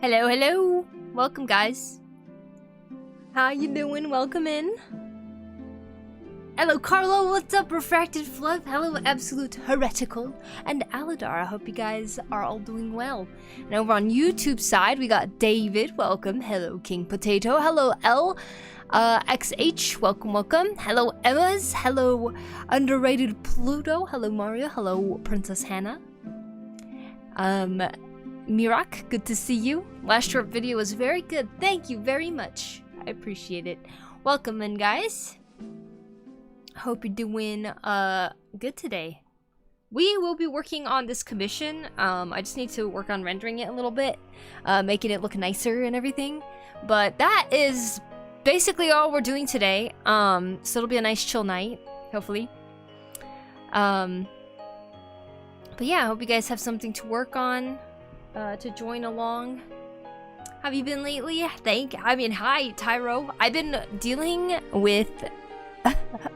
Hello, hello. Welcome, guys. How you doing? Welcome in. Hello, Carlo. What's up, Refracted Fluff? Hello, Absolute Heretical. And Aladar. I hope you guys are all doing well. And over on YouTube side, we got David. Welcome. Hello, King Potato. Hello, L. XH. Welcome, welcome. Hello, Emma's. Hello, Underrated Pluto. Hello, Mario. Hello, Princess Hannah. Mirak, good to see you. Last short video was very good. Thank you very much. I appreciate it. Welcome in, guys. Hope you're doing good today. We will be working on this commission. I just need to work on rendering it a little bit, making it look nicer and everything. But that is basically all we're doing today. So it'll be a nice chill night, hopefully. But yeah, I hope you guys have something to work on. To join along. Have you been lately? Hi, Tyro. I've been dealing with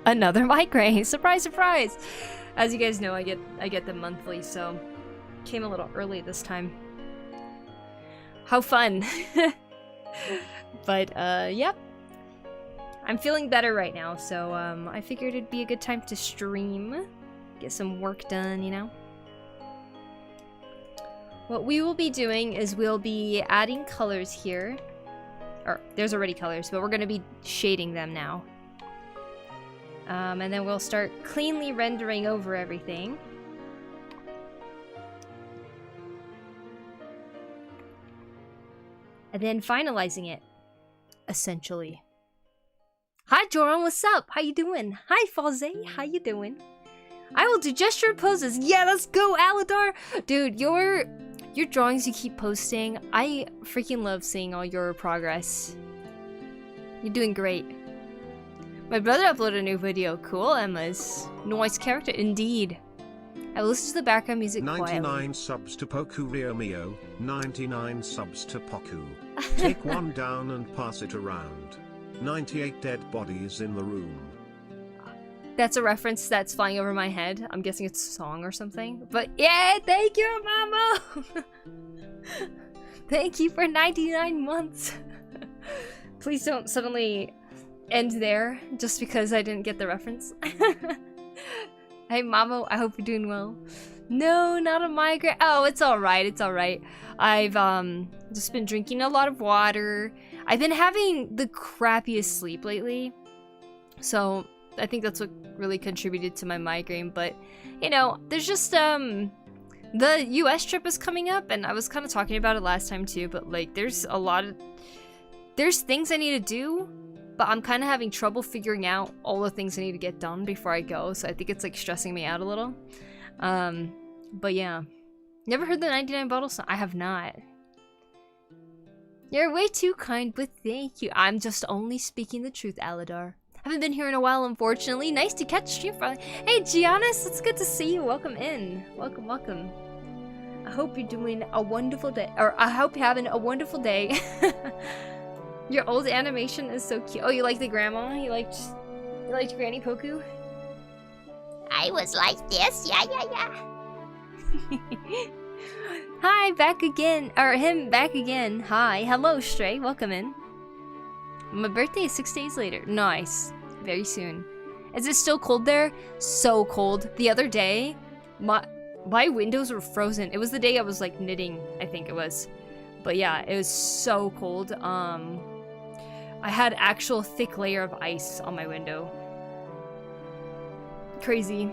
another migraine. Surprise, surprise. As you guys know, I get them monthly, so came a little early this time. How fun. But yep. I'm feeling better right now, so I figured it'd be a good time to stream, get some work done, you know. What we will be doing is we'll be adding colors here. Or, there's already colors, but we're going to be shading them now. And then we'll start cleanly rendering over everything. And then finalizing it, essentially. Hi, Joran, what's up? How you doing? Hi, Falze, how you doing? I will do gesture poses. Yeah, let's go, Aladar! Dude, your drawings you keep posting, I freaking love seeing all your progress. You're doing great. My brother uploaded a new video. Cool, Emma's. Noise character, indeed. I will listen to the background music 99 quietly. subs to PokuriMio, 99 subs to Poku. Take one down and pass it around. 98 dead bodies in the room. That's a reference that's flying over my head. I'm guessing it's a song or something. But yeah, thank you, Mama! Thank you for 99 months. Please don't suddenly end there just because I didn't get the reference. Hey, Mama, I hope you're doing well. No, not a migraine. Oh, it's alright, it's alright. I've just been drinking a lot of water. I've been having the crappiest sleep lately. So I think that's what really contributed to my migraine, but you know, there's just the US trip is coming up, and I was kind of talking about it last time too, but like there's things I need to do, but I'm kind of having trouble figuring out all the things I need to get done before I go, so I think it's like stressing me out a little. But yeah. Never heard the 99 bottle song? I have not. You're way too kind, but thank you. I'm just only speaking the truth, Aladar. Haven't been here in a while, unfortunately. Nice to catch you finally. Hey, Giannis, it's good to see you. Welcome in. Welcome, welcome. I hope you're doing a wonderful day. Or I hope you're having a wonderful day. Your old animation is so cute. Oh, you like the grandma? You liked Granny Poku? I was like this. Yeah. Hi, back again. Or him back again. Hi. Hello, Stray. Welcome in. My birthday is 6 days later. Nice. Very soon. Is it still cold there? So cold. The other day, my windows were frozen. It was the day I was like knitting, I think it was. But yeah, it was so cold. I had actual thick layer of ice on my window. Crazy.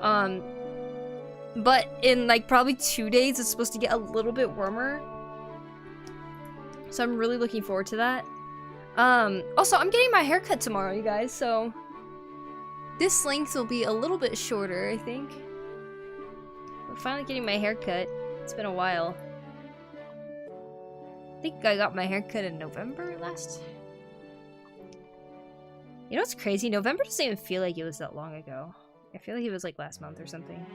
But in like probably 2 days, it's supposed to get a little bit warmer. So I'm really looking forward to that. Also, I'm getting my hair cut tomorrow, you guys, so this length will be a little bit shorter, I think. I'm finally getting my hair cut. It's been a while. I think I got my hair cut in November last. You know what's crazy? November doesn't even feel like it was that long ago. I feel like it was like last month or something.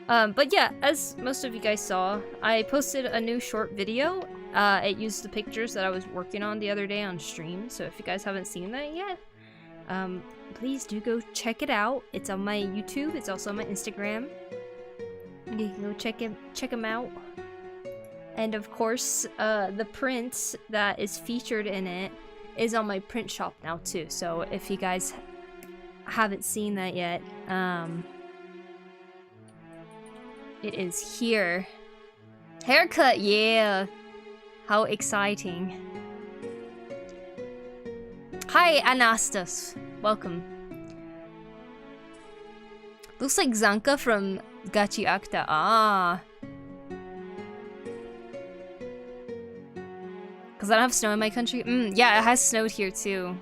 But yeah, as most of you guys saw, I posted a new short video. It used the pictures that I was working on the other day on stream, so if you guys haven't seen that yet, please do go check it out. It's on my YouTube, it's also on my Instagram. You can go check him out. And of course, the print that is featured in it is on my print shop now too. So if you guys haven't seen that yet, it is here. Haircut, yeah. How exciting. Hi, Anastas. Welcome. Looks like Zanka from Gachi Akta. Ah. Because I don't have snow in my country? Yeah, it has snowed here too.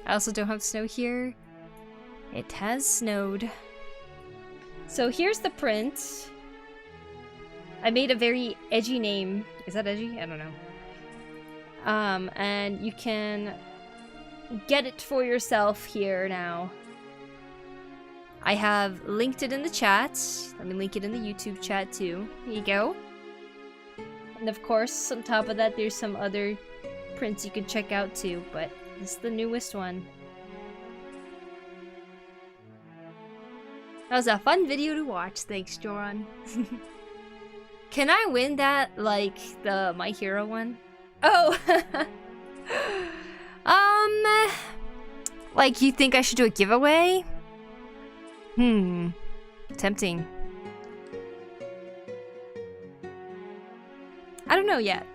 I also don't have snow here. It has snowed. So here's the print. I made a very edgy name. Is that edgy? I don't know. And you can get it for yourself here now. I have linked it in the chat. Let me link it in the YouTube chat too. Here you go. And of course, on top of that, there's some other prints you can check out too, but this is the newest one. That was a fun video to watch. Thanks, Joran. Can I win that, like, the My Hero one? Oh! Like, you think I should do a giveaway? Tempting. I don't know yet.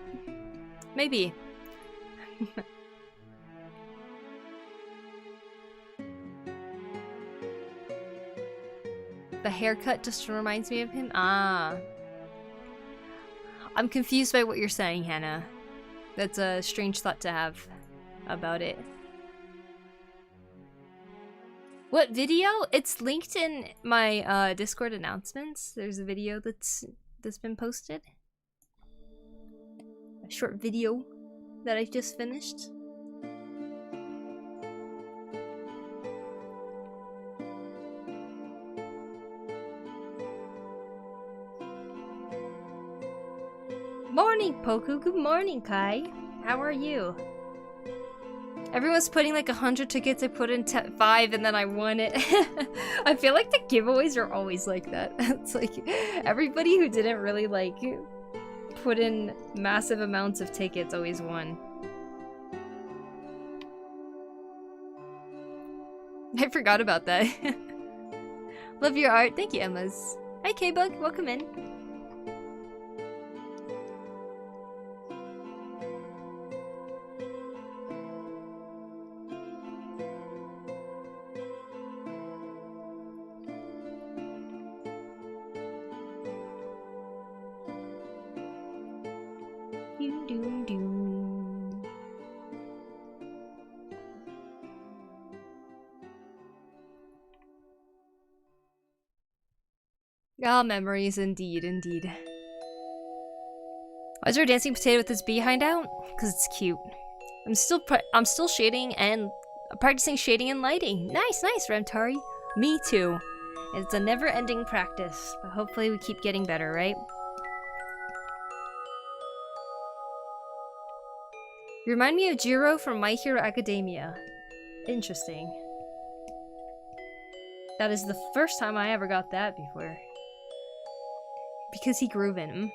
Maybe. The haircut just reminds me of him? Ah. I'm confused by what you're saying, Hannah. That's a strange thought to have about it. What video? It's linked in my Discord announcements. There's a video that's been posted. A short video that I just finished. Morning, Poku. Good morning, Kai. How are you? Everyone's putting like 100 tickets. I put in 5 and then I won it. I feel like the giveaways are always like that. It's like everybody who didn't really like put in massive amounts of tickets always won. I forgot about that. Love your art. Thank you, Emma's. Hi, K-Bug. Welcome in. Ah, memories, indeed, indeed. Why is there a dancing potato with his behind out? Because it's cute. I'm still shading and practicing shading and lighting. Nice, nice, Ramtari. Me too. It's a never-ending practice, but hopefully we keep getting better, right? You remind me of Jiro from My Hero Academia. Interesting. That is the first time I ever got that before. Because he groovin',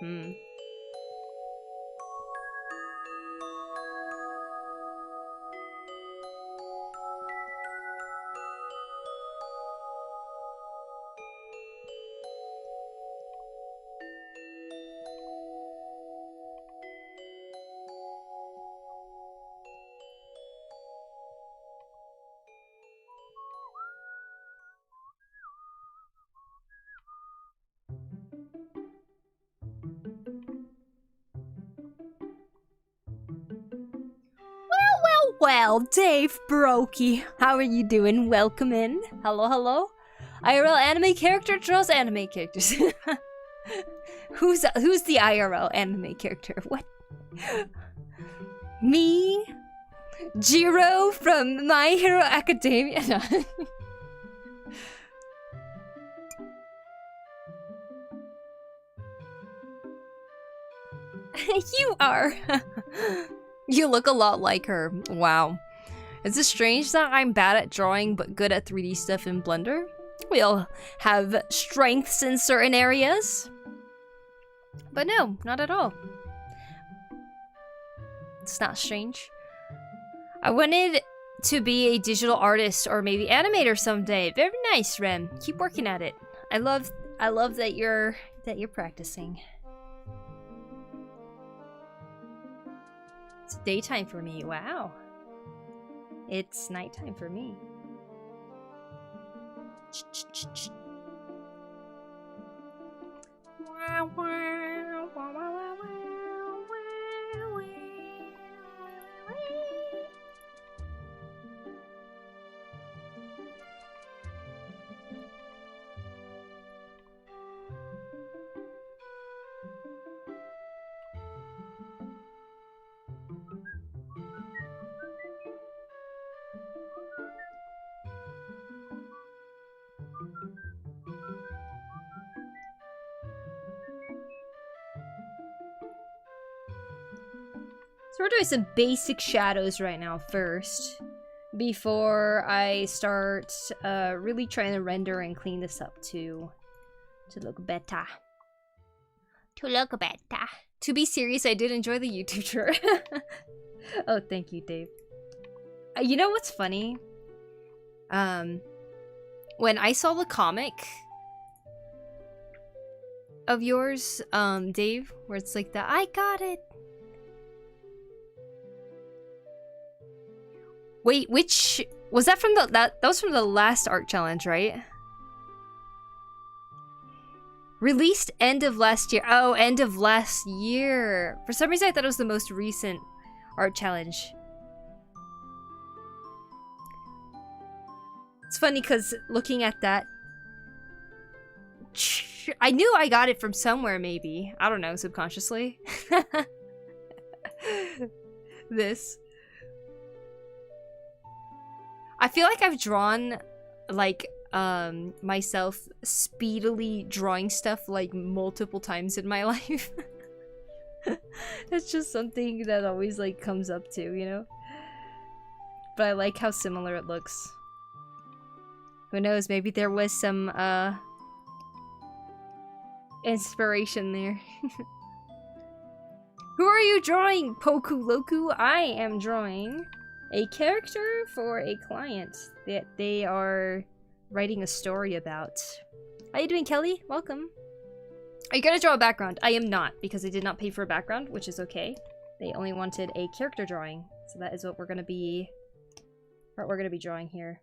Well, Dave Brokey, how are you doing? Welcome in. Hello, hello. IRL anime character draws anime characters. Who's the IRL anime character? What? Me? Jiro from My Hero Academia? No. You are. You look a lot like her. Wow. Is it strange that I'm bad at drawing but good at 3D stuff in Blender? We all have strengths in certain areas. But no, not at all. It's not strange. I wanted to be a digital artist or maybe animator someday. Very nice, Rem. Keep working at it. I love that you're practicing. It's daytime for me. Wow. It's nighttime for me. So we're doing some basic shadows right now first, before I start really trying to render and clean this up to look better. To look better. To be serious, I did enjoy the YouTube tour. Oh, thank you, Dave. You know what's funny? When I saw the comic of yours, Dave, where it's like the I got it. Wait, which was that from that was from the last art challenge, right? Released end of last year. Oh, end of last year. For some reason I thought it was the most recent art challenge. It's funny because looking at that, I knew I got it from somewhere, maybe. I don't know, subconsciously. This. I feel like I've drawn, like, myself speedily drawing stuff, like, multiple times in my life. It's just something that always, like, comes up to, you know? But I like how similar it looks. Who knows, maybe there was some, inspiration there. Who are you drawing, Poku Loku? I am drawing a character for a client that they are writing a story about. How you doing, Kelly? Welcome. Are you gonna draw a background? I am not, because I did not pay for a background, which is okay. They only wanted a character drawing, so that is what we're gonna be drawing here.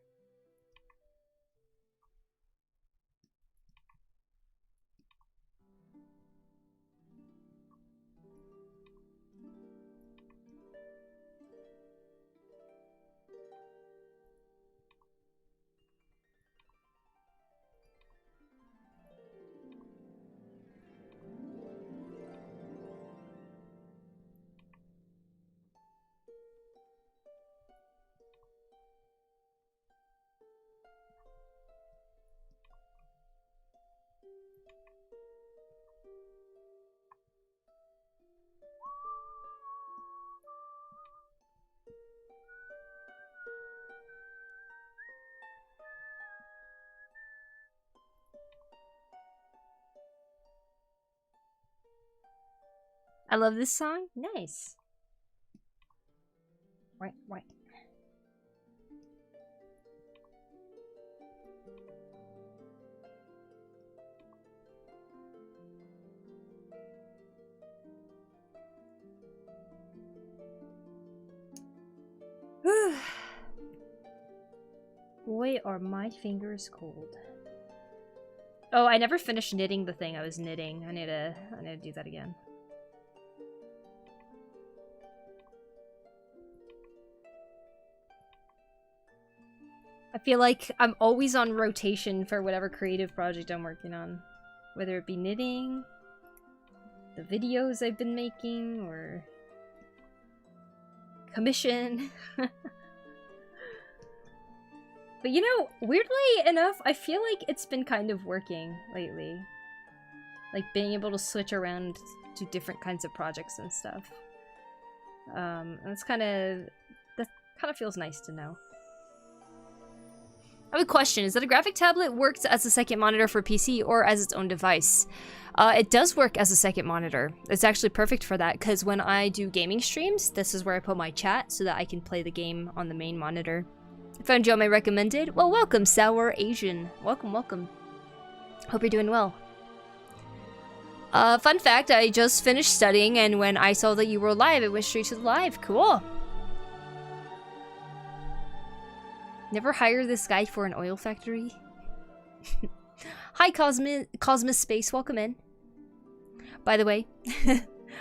I love this song. Nice. Right. Boy, are my fingers cold. Oh, I never finished knitting the thing I was knitting. I need to do that again. I feel like I'm always on rotation for whatever creative project I'm working on. Whether it be knitting, the videos I've been making, or commission. But you know, weirdly enough, I feel like it's been kind of working lately. Like being able to switch around to different kinds of projects and stuff. That kind of feels nice to know. I have a question. Is that a graphic tablet works as a second monitor for PC or as its own device? It does work as a second monitor. It's actually perfect for that because when I do gaming streams, this is where I put my chat so that I can play the game on the main monitor. I found you on my recommended. Well, welcome, Sour Asian. Welcome, welcome. Hope you're doing well. Fun fact, I just finished studying and when I saw that you were live, it went straight to the live. Cool. Never hire this guy for an oil factory. Hi, Cosmos Space. Welcome in. By the way,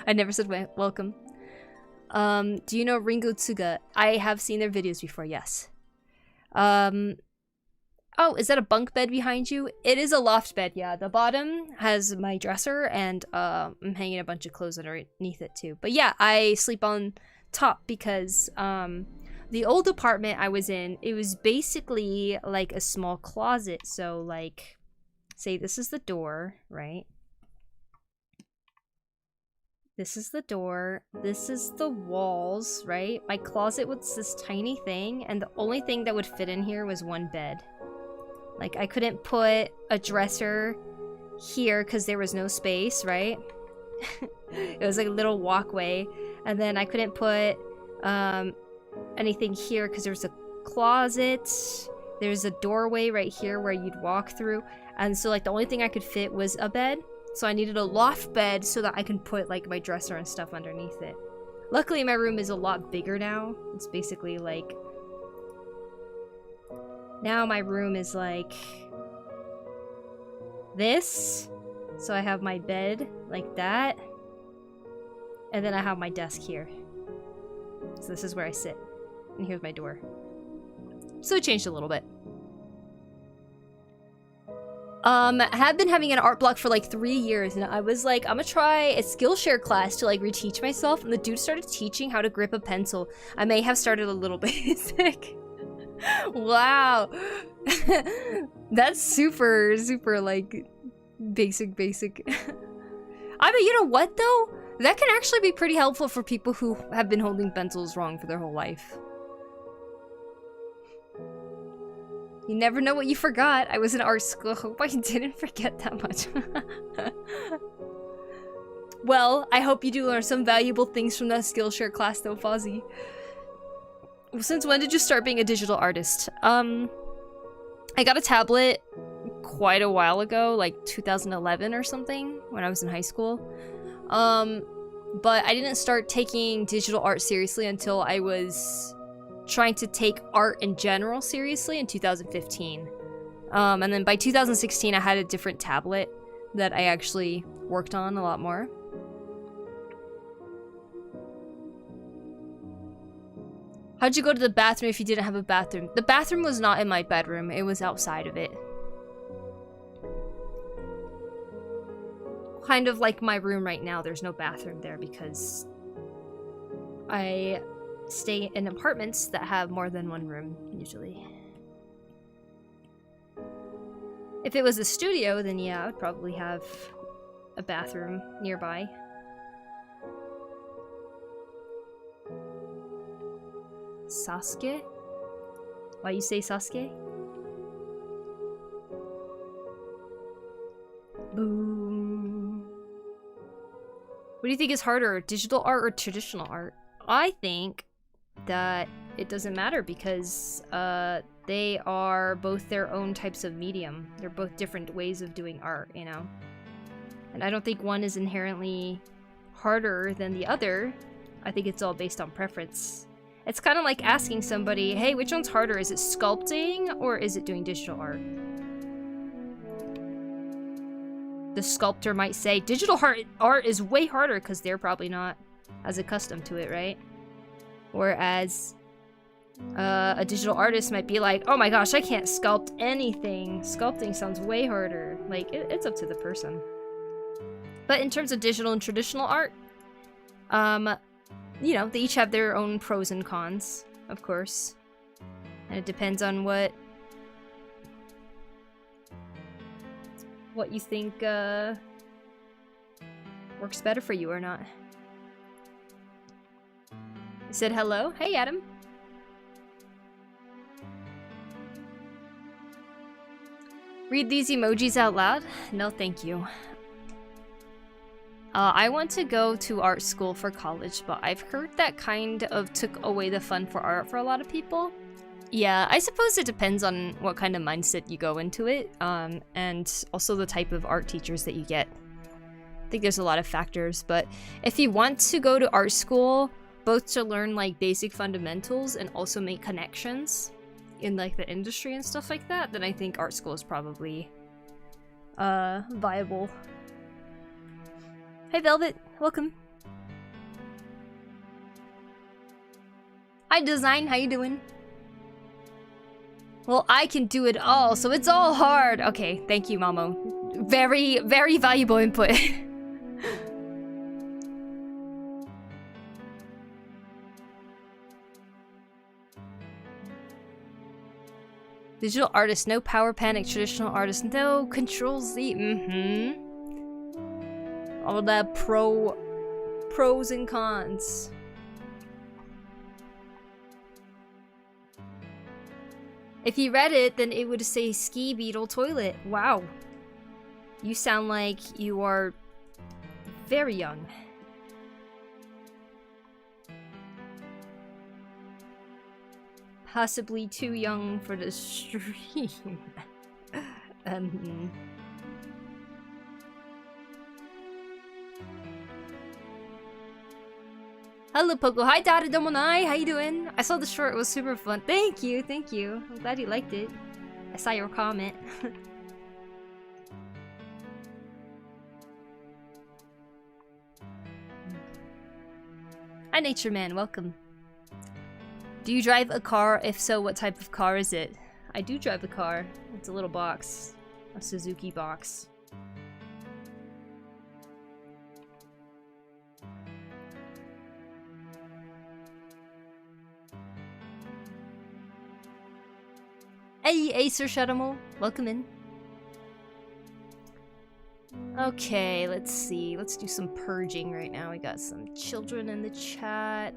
I never said welcome. Do you know Ringo Tsuga? I have seen their videos before, yes. Oh, is that a bunk bed behind you? It is a loft bed, yeah. The bottom has my dresser and I'm hanging a bunch of clothes underneath it too. But yeah, I sleep on top because the old apartment I was in, it was basically like a small closet. So like, say this is the door, right? This is the door. This is the walls, right? My closet was this tiny thing, and the only thing that would fit in here was one bed. Like, I couldn't put a dresser here because there was no space, right? It was like a little walkway. And then I couldn't put anything here because there's a closet. There's a doorway right here where you'd walk through. And so, like, the only thing I could fit was a bed. So I needed a loft bed so that I can put like my dresser and stuff underneath it. Luckily my room is a lot bigger now. It's basically like... Now my room is like... this. So I have my bed like that. And then I have my desk here. So this is where I sit. And here's my door. So it changed a little bit. I have been having an art block for like 3 years, and I was like, I'm gonna try a Skillshare class to like reteach myself, and the dude started teaching how to grip a pencil. I may have started a little basic. Wow. That's super like basic. I mean, you know what though? That can actually be pretty helpful for people who have been holding pencils wrong for their whole life. You never know what you forgot. I was in art school. Hope I didn't forget that much. Well, I hope you do learn some valuable things from that Skillshare class though, Fozzie. Since when did you start being a digital artist? I got a tablet quite a while ago, like 2011 or something, when I was in high school. But I didn't start taking digital art seriously until I was trying to take art in general seriously in 2015. And then by 2016, I had a different tablet that I actually worked on a lot more. How'd you go to the bathroom if you didn't have a bathroom? The bathroom was not in my bedroom, it was outside of it. Kind of like my room right now, there's no bathroom there because I stay in apartments that have more than one room, usually. If it was a studio, then yeah, I would probably have a bathroom nearby. Sasuke? Why you say Sasuke? Boom. What do you think is harder, digital art or traditional art? I think that it doesn't matter because they are both their own types of medium. They're both different ways of doing art, you know? And I don't think one is inherently harder than the other. I think it's all based on preference. It's kind of like asking somebody, hey, which one's harder? Is it sculpting or is it doing digital art? The sculptor might say, digital art is way harder because they're probably not as accustomed to it, right? Whereas a digital artist might be like, oh my gosh, I can't sculpt anything. Sculpting sounds way harder. Like, it's up to the person. But in terms of digital and traditional art, you know, they each have their own pros and cons, of course. And it depends on what you think works better for you or not. You said hello? Hey, Adam. Read these emojis out loud? No, thank you. I want to go to art school for college, but I've heard that kind of took away the fun for art for a lot of people. Yeah, I suppose it depends on what kind of mindset you go into it, and also the type of art teachers that you get. I think there's a lot of factors, but if you want to go to art school, both to learn like basic fundamentals and also make connections in like the industry and stuff like that, then I think art school is probably viable. Hey Velvet, welcome. Hi Design, how you doing? Well, I can do it all, so it's all hard. Okay, thank you, Mamo. Very, very valuable input. Digital artist, no power panic. Traditional artist, no Control Z. All that pros and cons. If you read it, then it would say ski beetle toilet. Wow. You sound like you are very young. Possibly too young for the stream. Hello, Poku. Hi, Dada Domonai. How you doing? I saw the short. It was super fun. Thank you. Thank you. I'm glad you liked it. I saw your comment. Hi, Nature Man. Welcome. Do you drive a car? If so, what type of car is it? I do drive a car. It's a little box. A Suzuki box. Hey, Acer Shadowmo. Welcome in. Okay, let's see. Let's do some purging right now. We got some children in the chat.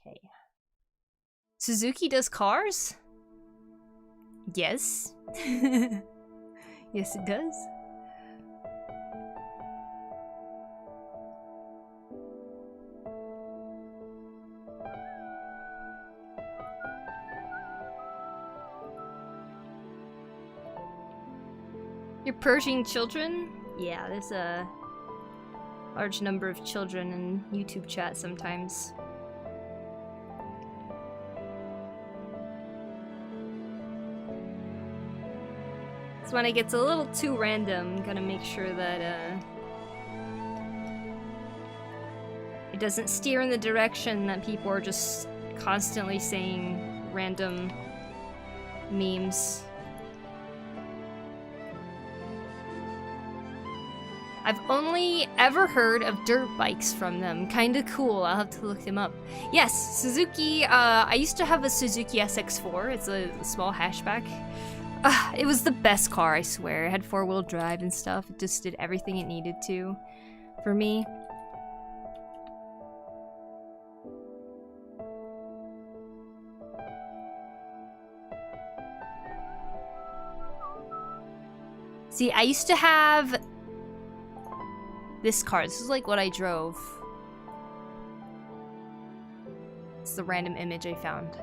Okay. Suzuki does cars? Yes. Yes, it does. You're purging children? Yeah, there's a large number of children in YouTube chat sometimes. So when it gets a little too random, gotta make sure that it doesn't steer in the direction that people are just constantly saying random memes. I've only ever heard of dirt bikes from them. Kinda cool. I'll have to look them up. Yes, Suzuki. I used to have a Suzuki SX4. It's a small hatchback. It was the best car, I swear. It had four-wheel drive and stuff. It just did everything it needed to for me. See, I used to have this car. This is like what I drove. It's the random image I found.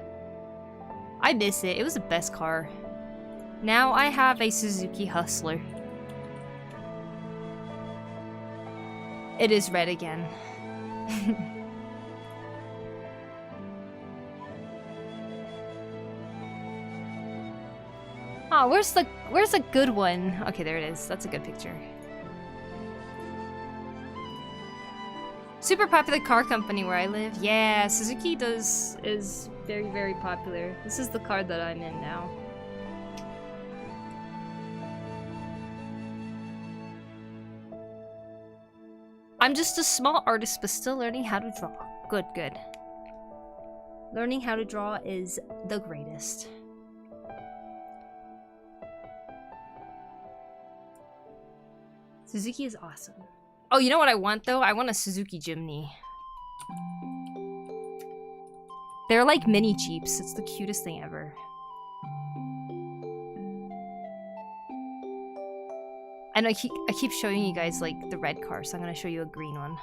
I miss it. It was the best car. Now I have a Suzuki Hustler. It is red again. Oh, where's a good one? Okay, there it is. That's a good picture. Super popular car company where I live. Yeah, Suzuki is very, very popular. This is the car that I'm in now. I'm just a small artist, but still learning how to draw. Good, good. Learning how to draw is the greatest. Suzuki is awesome. Oh, you know what I want though? I want a Suzuki Jimny. They're like mini Jeeps. It's the cutest thing ever. And I keep showing you guys like the red car, so I'm gonna show you a green one.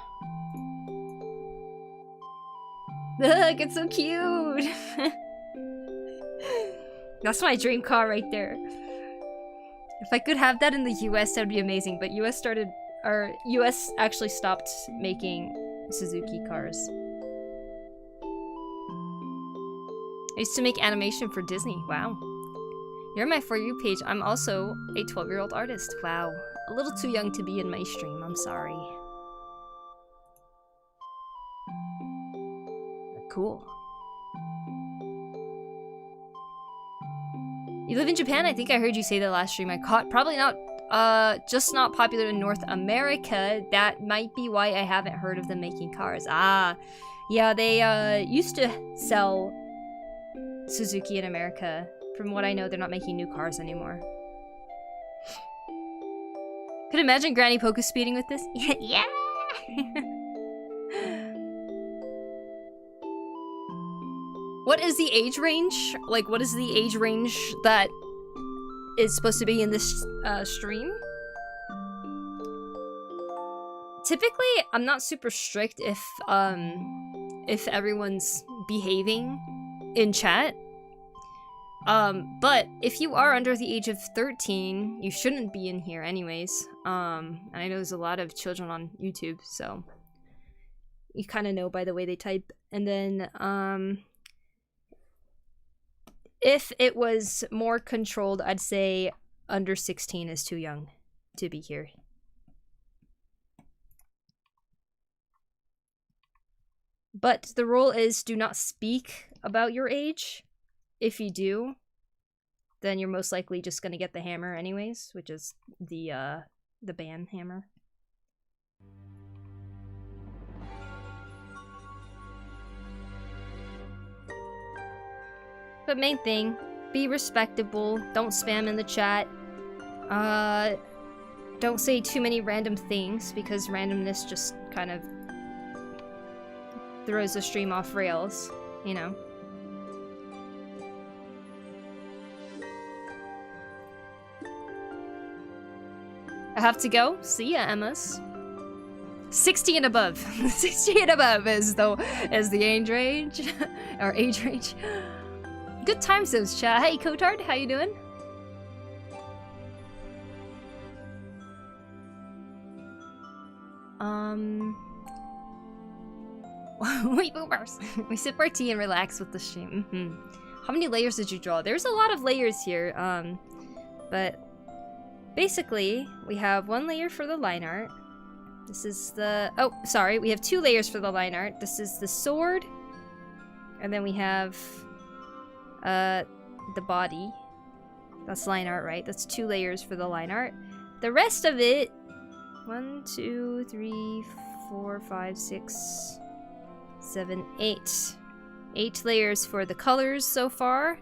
Look, it's so cute. That's my dream car right there. If I could have that in the US, that would be amazing. But US actually stopped making Suzuki cars. I used to make animation for Disney. Wow. You're my For You page. I'm also a 12-year-old artist. Wow. A little too young to be in my stream. I'm sorry. Cool. You live in Japan? I think I heard you say that last stream I caught. Probably not, just not popular in North America. That might be why I haven't heard of them making cars. Ah, yeah, they used to sell Suzuki in America. From what I know, they're not making new cars anymore. Could imagine Granny Poku speeding with this? Yeah. What is the age range? Like, what is the age range that is supposed to be in this stream? Typically, I'm not super strict if everyone's behaving in chat. But if you are under the age of 13, you shouldn't be in here anyways. And I know there's a lot of children on YouTube, so you kind of know by the way they type. And then, if it was more controlled, I'd say under 16 is too young to be here. But the rule is do not speak about your age. If you do, then you're most likely just gonna get the hammer anyways, which is the ban hammer. But main thing, be respectable, don't spam in the chat. Don't say too many random things, because randomness just kind of throws the stream off rails, you know? I have to go. See ya, Emma's. 60 and above. 60 and above is the age range. Or age range. Good times those, chat. Hey, Kotard, how you doing? We boomers. We sip our tea and relax with the stream. How many layers did you draw? There's a lot of layers here. But basically, we have one layer for the line art. This is the... Oh, sorry. We have two layers for the line art. This is the sword. And then we have... the body. That's line art, right? That's two layers for the line art. The rest of it... 1, 2, 3, 4, 5, 6, 7, 8. 8 layers for the colors so far.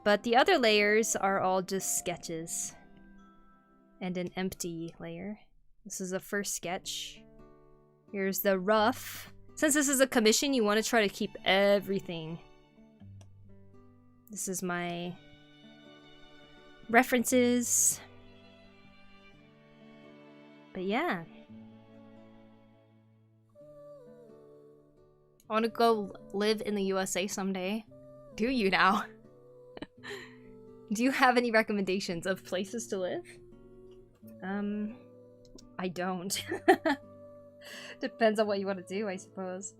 But the other layers are all just sketches. And an empty layer. This is the first sketch. Here's the rough. Since this is a commission, you want to try to keep everything. This is my references. But yeah. I want to go live in the USA someday. Do you now? Do you have any recommendations of places to live? I don't. Depends on what you want to do, I suppose.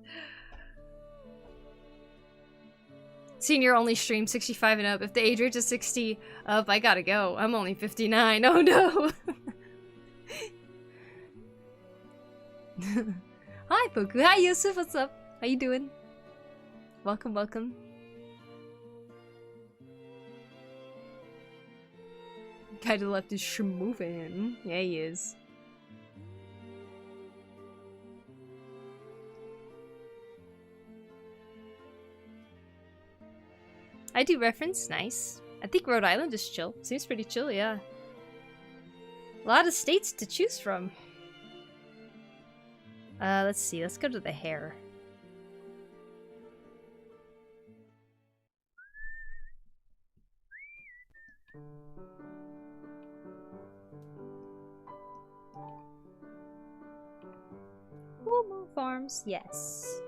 Senior only stream 65 and up. If the age range is 60 up, I gotta go. I'm only 59. Oh no! Hi, Poku. Hi, Yusuf. What's up? How you doing? Welcome, welcome. Guy to the left is schmovin'. Yeah, he is. I do reference. Nice. I think Rhode Island is chill. Seems pretty chill, yeah. A lot of states to choose from. Let's see. Let's go to the hair. Woomoo Farms, yes.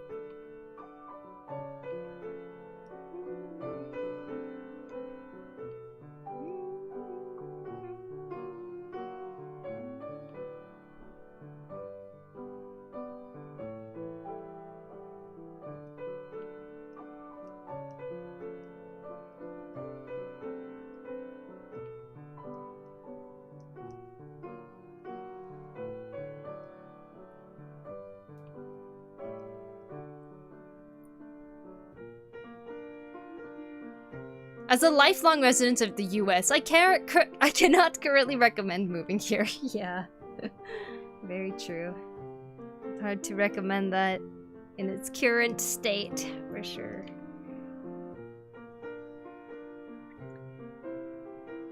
As a lifelong resident of the US, I cannot currently recommend moving here. Yeah. Very true. It's hard to recommend that in its current state, for sure.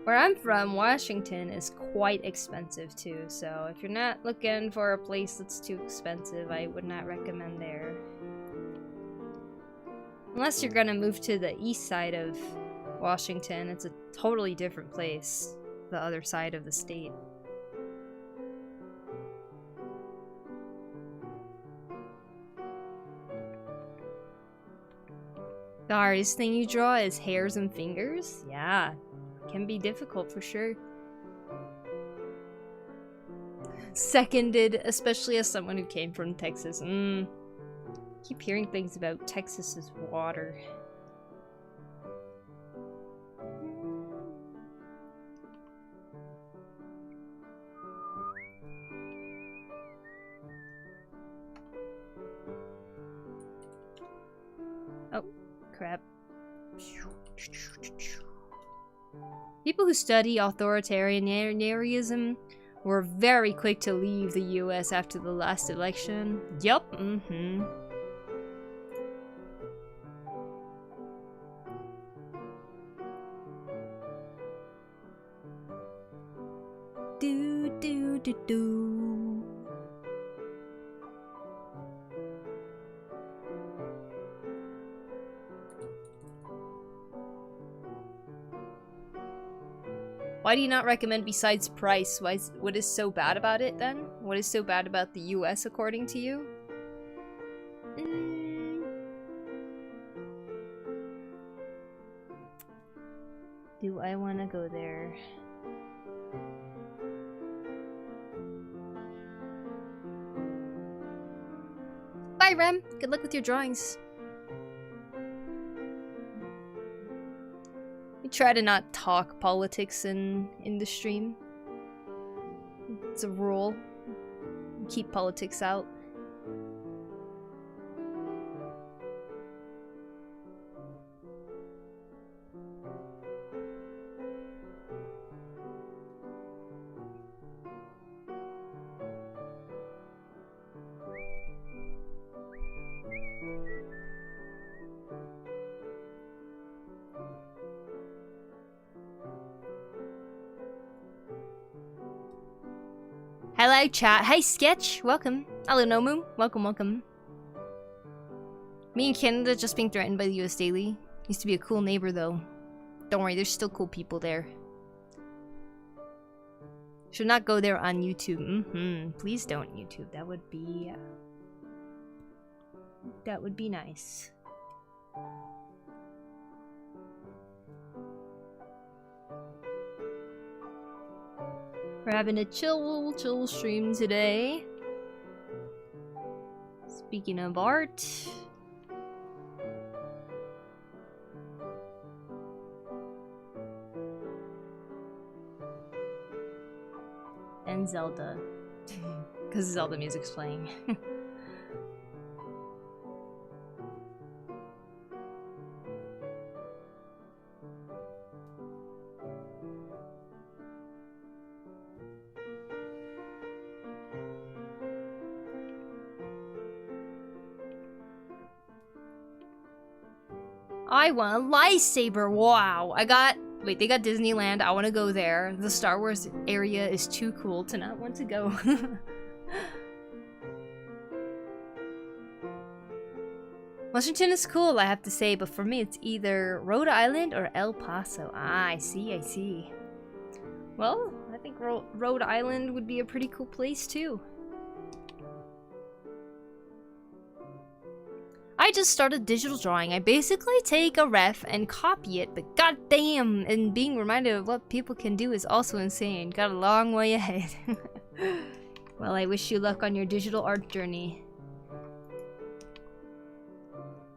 Where I'm from, Washington is quite expensive too, so if you're not looking for a place that's too expensive, I would not recommend there. Unless you're gonna move to the east side of Washington, it's a totally different place, the other side of the state. The hardest thing you draw is hairs and fingers? Yeah, it can be difficult for sure. Seconded, especially as someone who came from Texas. Keep hearing things about Texas's water. Oh, crap. People who study authoritarianism were very quick to leave the US after the last election. Yup, Do. Why do you not recommend besides price? What is so bad about it then? What is so bad about the US according to you? Do I want to go there? Bye, Rem. Good luck with your drawings. We try to not talk politics in the stream. It's a rule. Keep politics out. Hello, chat. Hey, Sketch. Welcome. Hello, Nomu. Welcome. Me and Canada just being threatened by the US daily. Used to be a cool neighbor, though. Don't worry, there's still cool people there. Should not go there on YouTube. Please don't, YouTube. That would be nice. We're having a chill stream today. Speaking of art. And Zelda. Because Zelda music's playing. I want a lightsaber. Wow. I got Wait, they got Disneyland. I want to go there. The Star Wars area is too cool to not want to go. Washington is cool, I have to say, but for me it's either Rhode Island or El Paso. Ah, I see, I see. Well, I think Rhode Island would be a pretty cool place too. I just started digital drawing. I basically take a ref and copy it, but goddamn, and being reminded of what people can do is also insane. Got a long way ahead. Well, I wish you luck on your digital art journey.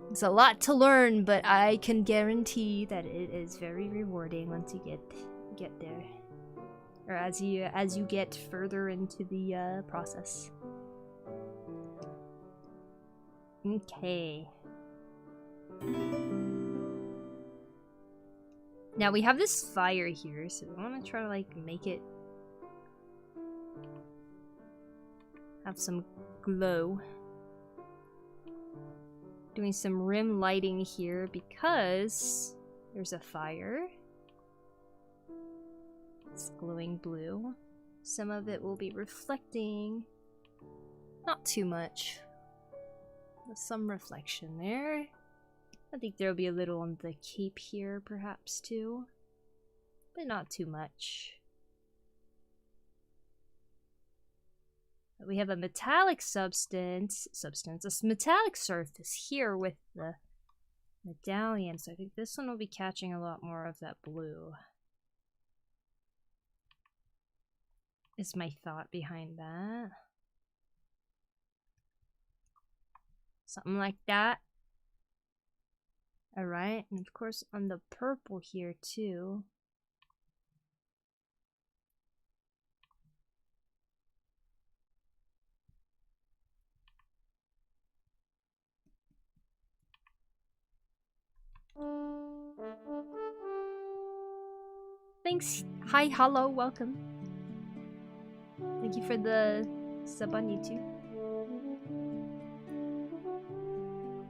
It's a lot to learn, but I can guarantee that it is very rewarding once you get there, or as you get further into the process. Okay. Now we have this fire here, so we want to try to like make it have some glow. Doing some rim lighting here because there's a fire. It's glowing blue. Some of it will be reflecting. Not too much. There's some reflection there. I think there'll be a little on the cape here perhaps too. But not too much. We have a metallic substance, a metallic surface here with the medallion, so I think this one will be catching a lot more of that blue. Is my thought behind that. Something like that. Alright, and of course on the purple here too. Thanks. Hi, hello, welcome. Thank you for the sub on YouTube.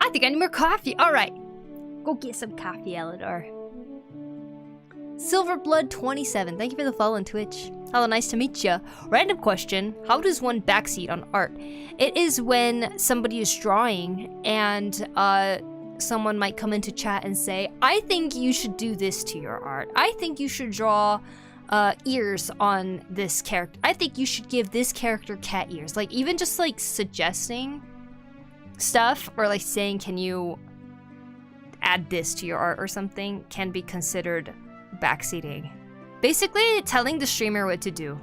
I think I need more coffee. Alright. Go get some coffee, Eladar. Silverblood27, thank you for the follow on Twitch. Hello, nice to meet ya. Random question, how does one backseat on art? It is when somebody is drawing and someone might come into chat and say, I think you should do this to your art. I think you should draw ears on this character. I think you should give this character cat ears. Like, even just like suggesting stuff or like saying, can you add this to your art or something can be considered backseating. Basically telling the streamer what to do.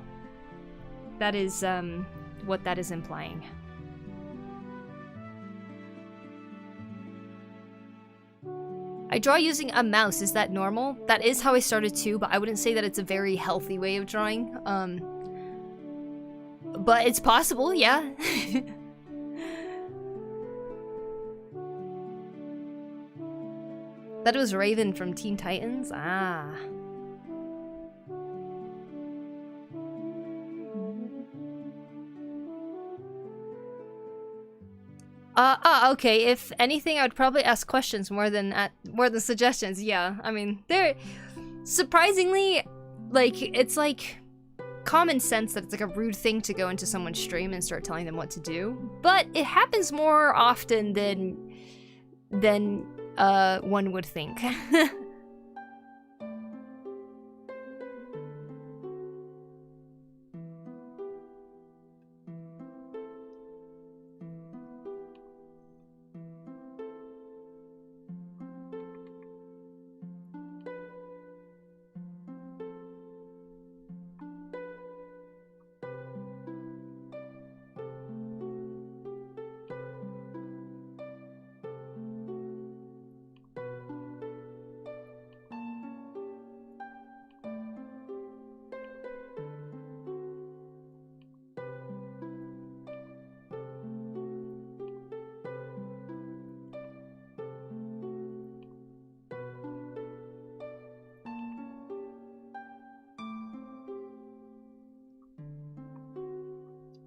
That is what that is implying. I draw using a mouse, is that normal? That is how I started too, but I wouldn't say that it's a very healthy way of drawing. But it's possible, yeah. That was Raven from Teen Titans? Ah. Okay, if anything, I would probably ask questions more than suggestions, yeah. I mean, they're surprisingly, like, it's like common sense that it's like a rude thing to go into someone's stream and start telling them what to do, but it happens more often than one would think.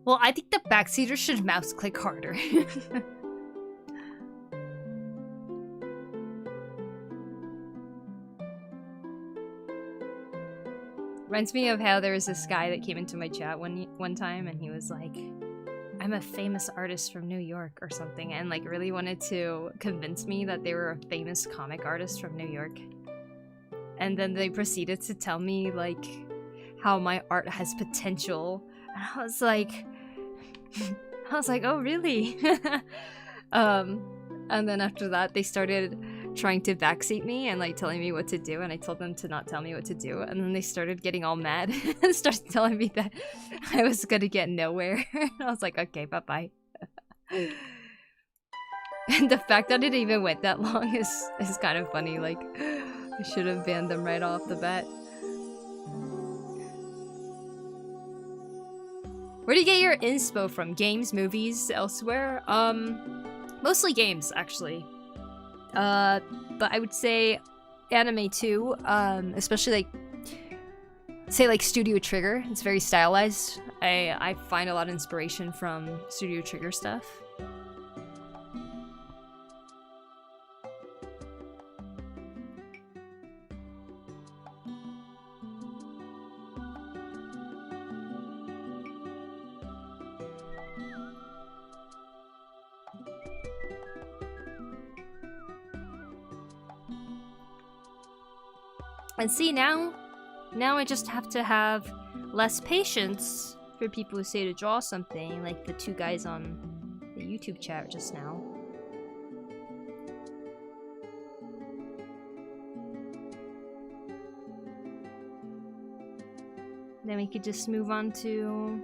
Well, I think the backseater should mouse click harder. Reminds me of how there was this guy that came into my chat one time, and he was like, I'm a famous artist from New York or something, and like really wanted to convince me that they were a famous comic artist from New York. And then they proceeded to tell me like how my art has potential. And I was like, oh really? And then after that they started trying to backseat me and like telling me what to do, and I told them to not tell me what to do, and then they started getting all mad and started telling me that I was gonna get nowhere. I was like, okay, bye-bye. And the fact that it even went that long is kind of funny. Like, I should have banned them right off the bat. Where do you get your inspo from? Games, movies, elsewhere? Mostly games, actually. But I would say anime too, especially like, say like Studio Trigger. It's very stylized. I find a lot of inspiration from Studio Trigger stuff. And see, now I just have to have less patience for people who say to draw something, like the two guys on the YouTube chat just now. Then we could just move on to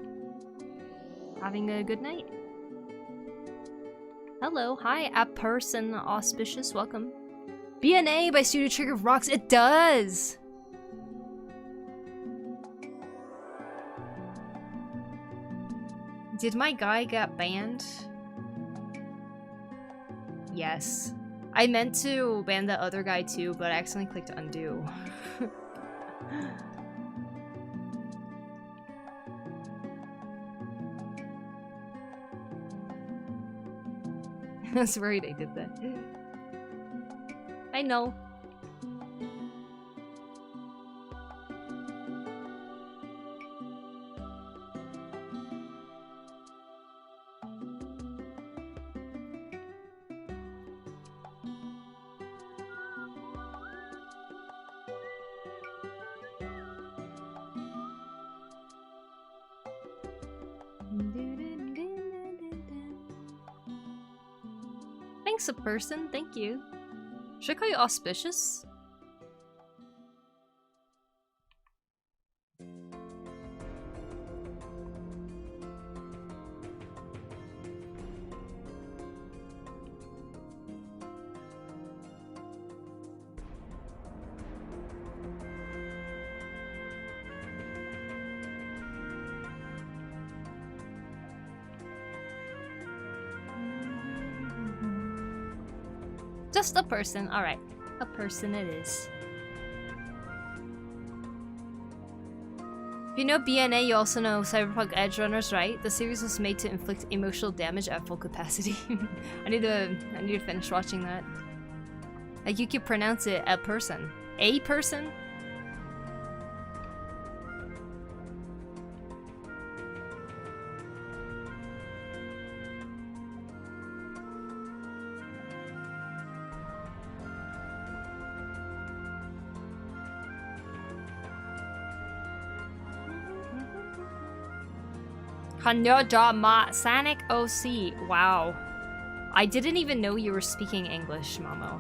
having a good night. Hello, hi, a person auspicious, welcome. BNA by Studio Trigger rocks. It does! Did my guy get banned? Yes. I meant to ban the other guy too, but I accidentally clicked undo. I was worried I did that. I know. Thanks, a person. Thank you. Should I call you auspicious? Just a person. Alright. A person it is. If you know BNA, you also know Cyberpunk Edge Runners, right? The series was made to inflict emotional damage at full capacity. I need to finish watching that. Like, you could pronounce it a person. A person? Hanyoja ma Sanic OC. Wow. I didn't even know you were speaking English, Mamo.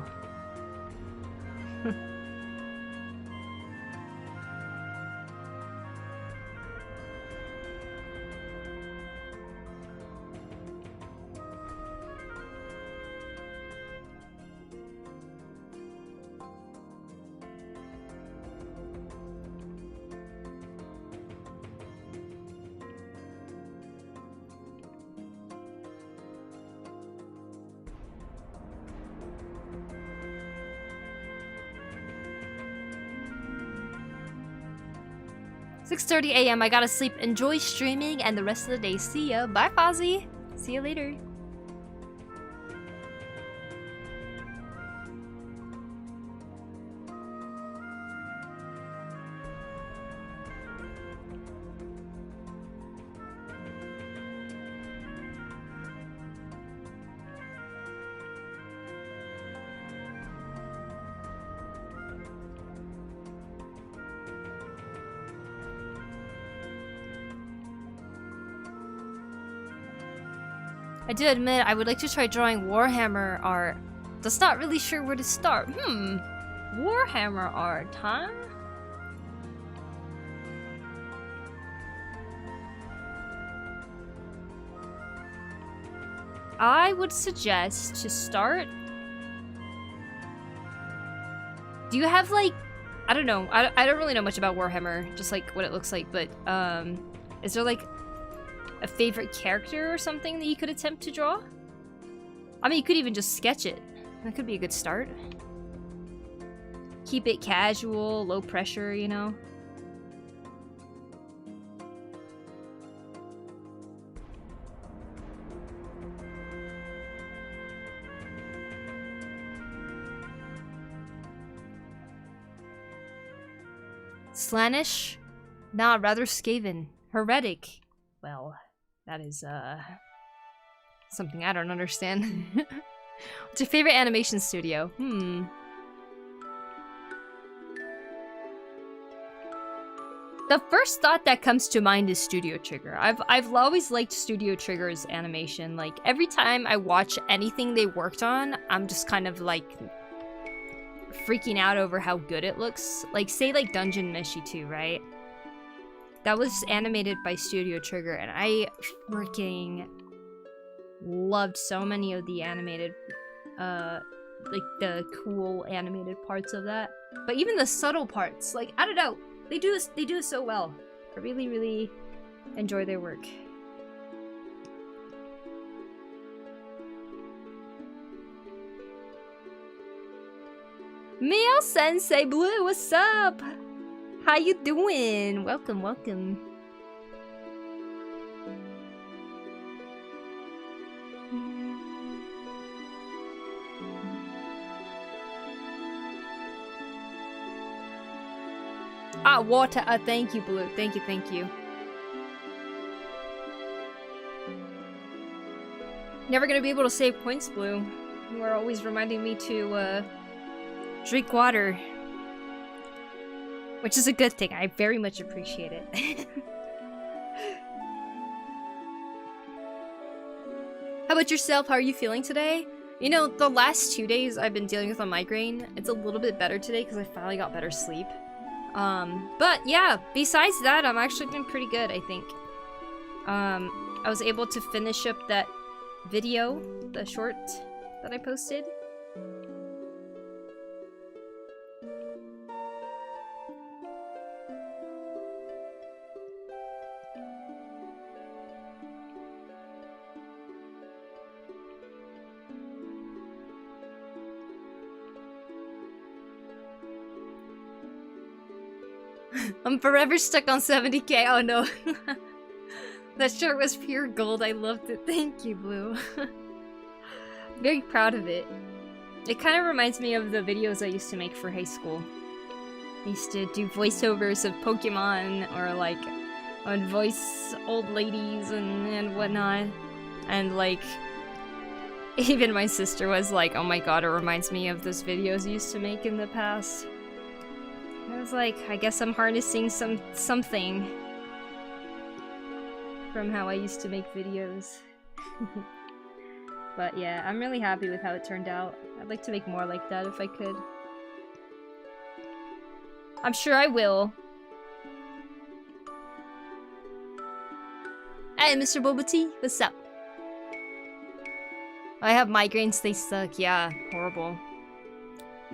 .30 a.m. I gotta sleep. Enjoy streaming and the rest of the day. See ya. Bye, Fozzie. See you later. I do admit I would like to try drawing Warhammer art. Just not really sure where to start. Warhammer art, huh? I would suggest to start... Do you have, like... I don't know. I don't really know much about Warhammer. Just, like, what it looks like. But, is there, like, a favorite character or something that you could attempt to draw? I mean, you could even just sketch it. That could be a good start. Keep it casual, low pressure, you know? Slanish? Nah, rather Skaven. Heretic. Well, that is, something I don't understand. What's your favorite animation studio? The first thought that comes to mind is Studio Trigger. I've always liked Studio Trigger's animation. Like, every time I watch anything they worked on, I'm just kind of, like, freaking out over how good it looks. Like, say, like, Dungeon Meshi 2, right? That was animated by Studio Trigger, and I freaking loved so many of the animated, like, the cool animated parts of that. But even the subtle parts, like, I don't know, they do it so well. I really, really enjoy their work. Mio Sensei Blue, what's up? How you doing? Welcome, welcome. Ah, water. Thank you, Blue. Thank you, thank you. Never gonna be able to save points, Blue. You are always reminding me to, drink water. Which is a good thing. I very much appreciate it. How about yourself? How are you feeling today? You know, the last 2 days I've been dealing with a migraine. It's a little bit better today because I finally got better sleep. But yeah, besides that, I'm actually doing pretty good, I think. I was able to finish up that video, the short that I posted. I'm forever stuck on 70k. Oh no. That shirt was pure gold. I loved it. Thank you, Blue. Very proud of it. It kind of reminds me of the videos I used to make for high school. I used to do voiceovers of Pokemon or like on voice old ladies and whatnot. And like even my sister was like, oh my god, it reminds me of those videos I used to make in the past. I was like, I guess I'm harnessing something from how I used to make videos. But yeah, I'm really happy with how it turned out. I'd like to make more like that if I could. I'm sure I will. Hey, Mr. Boba Tea, what's up? I have migraines, they suck. Yeah, horrible.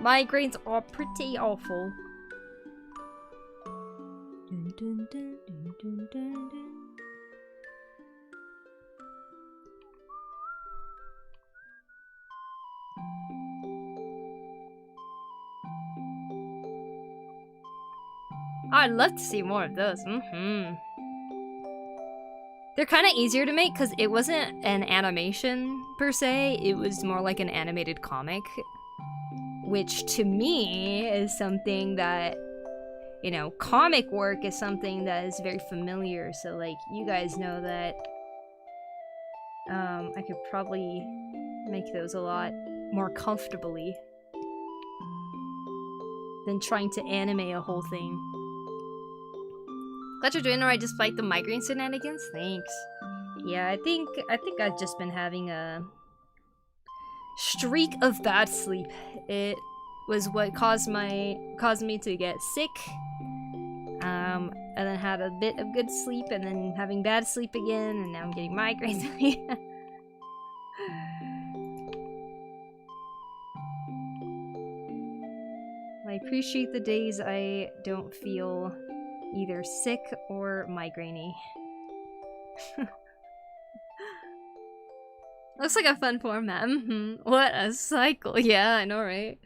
Migraines are pretty awful. Dun, dun, dun, dun, dun, dun, dun. I'd love to see more of those. They're kind of easier to make because it wasn't an animation per se. It was more like an animated comic, which to me is something that, you know, comic work is something that is very familiar. So like, you guys know that I could probably make those a lot more comfortably than trying to animate a whole thing. Glad you're doing alright despite the migraine shenanigans. Thanks. Yeah, I think I've just been having a streak of bad sleep. It was what caused me to get sick. And then had a bit of good sleep, and then having bad sleep again, and now I'm getting migraines. I appreciate the days I don't feel either sick or migraine-y. Looks like a fun format. What a cycle. Yeah, I know, right?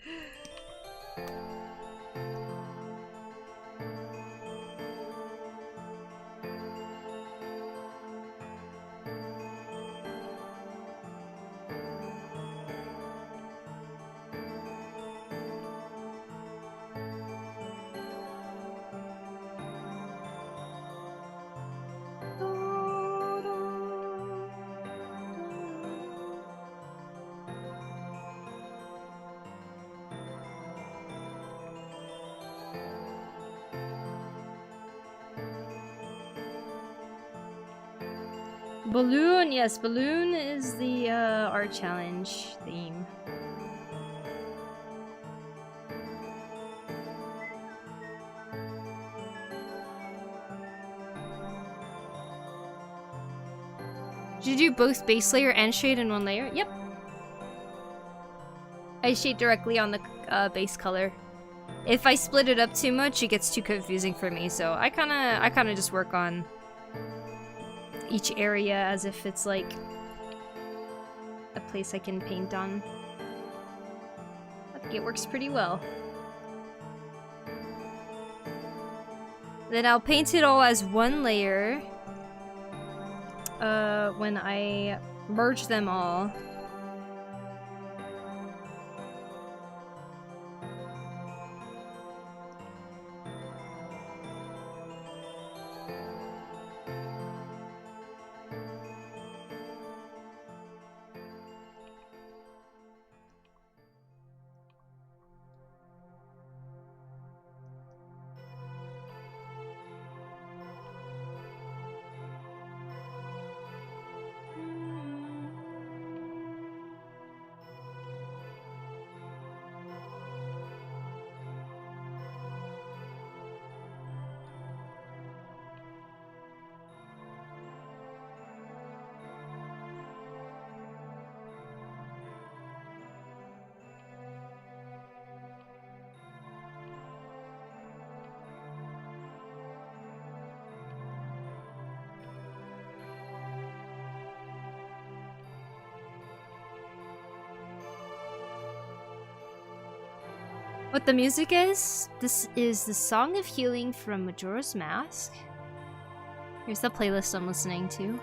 Balloon, yes, balloon is the art challenge theme. Did you do both base layer and shade in one layer? Yep. I shade directly on the base color. If I split it up too much, it gets too confusing for me, so I kinda just work on each area as if it's like a place I can paint on. I think it works pretty well. Then I'll paint it all as one layer when I merge them all. What the music is? This is the Song of Healing from Majora's Mask. Here's the playlist I'm listening to.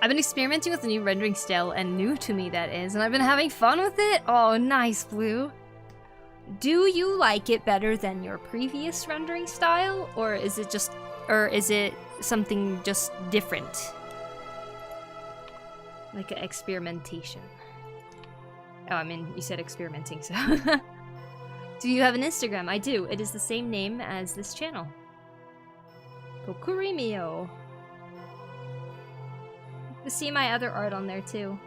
I've been experimenting with a new rendering style, and new to me that is, and I've been having fun with it. Oh, nice, Blue. Do you like it better than your previous rendering style, or is it something just different? Like an experimentation. Oh, I mean, you said experimenting, so. Do you have an Instagram? I do. It is the same name as this channel. PokuriMio. You see my other art on there too.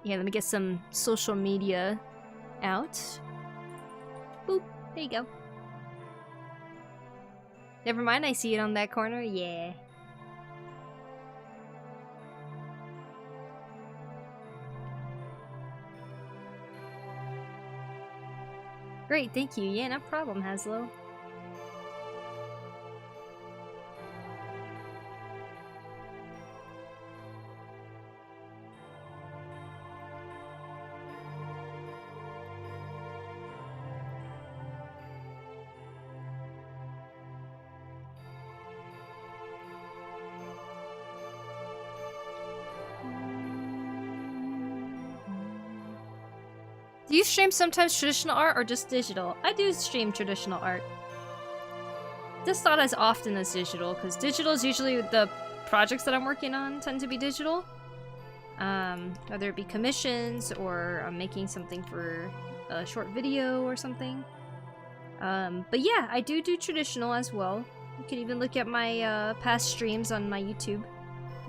Yeah, let me get some social media out. Boop. There you go. Never mind, I see it on that corner. Yeah. Great, thank you. Yeah, no problem, Haslo. Do you stream sometimes traditional art or just digital? I do stream traditional art. Just not as often as digital, because digital is usually the projects that I'm working on tend to be digital. Whether it be commissions or making something for a short video or something. But yeah, I do traditional as well. You can even look at my past streams on my YouTube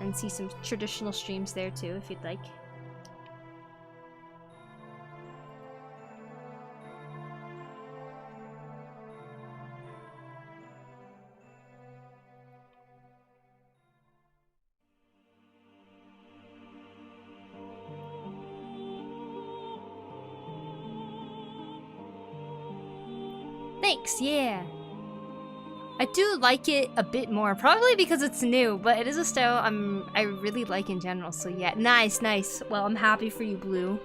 and see some traditional streams there too if you'd like. Thanks, yeah. I do like it a bit more, probably because it's new, but it is a style I really like in general, so yeah. Nice, nice. Well, I'm happy for you, Blue.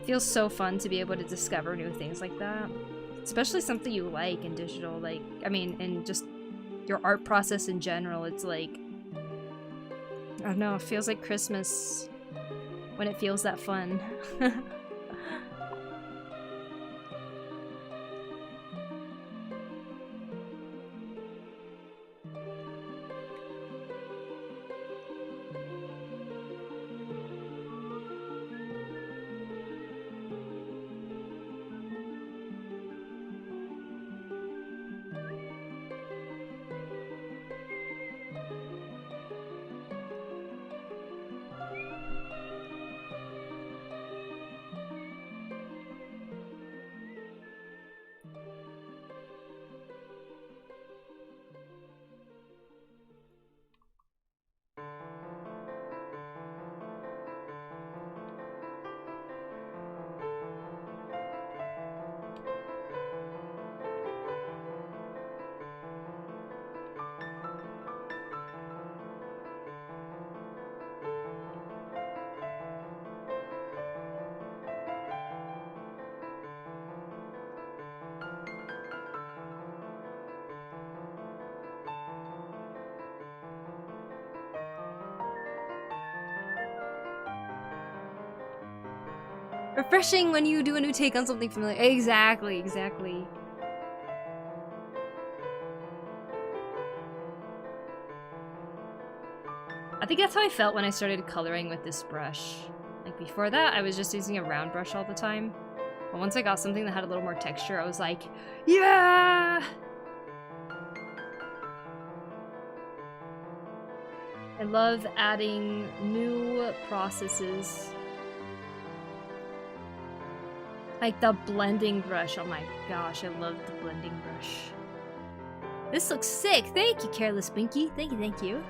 It feels so fun to be able to discover new things like that. Especially something you like in digital, like, I mean, in just your art process in general, it's like, I don't know, it feels like Christmas when it feels that fun. Refreshing when you do a new take on something familiar. Exactly, exactly. I think that's how I felt when I started coloring with this brush. Like before that, I was just using a round brush all the time. But once I got something that had a little more texture, I was like, yeah! I love adding new processes. Like the blending brush. Oh my gosh, I love the blending brush. This looks sick. Thank you, Careless Binky. Thank you, thank you.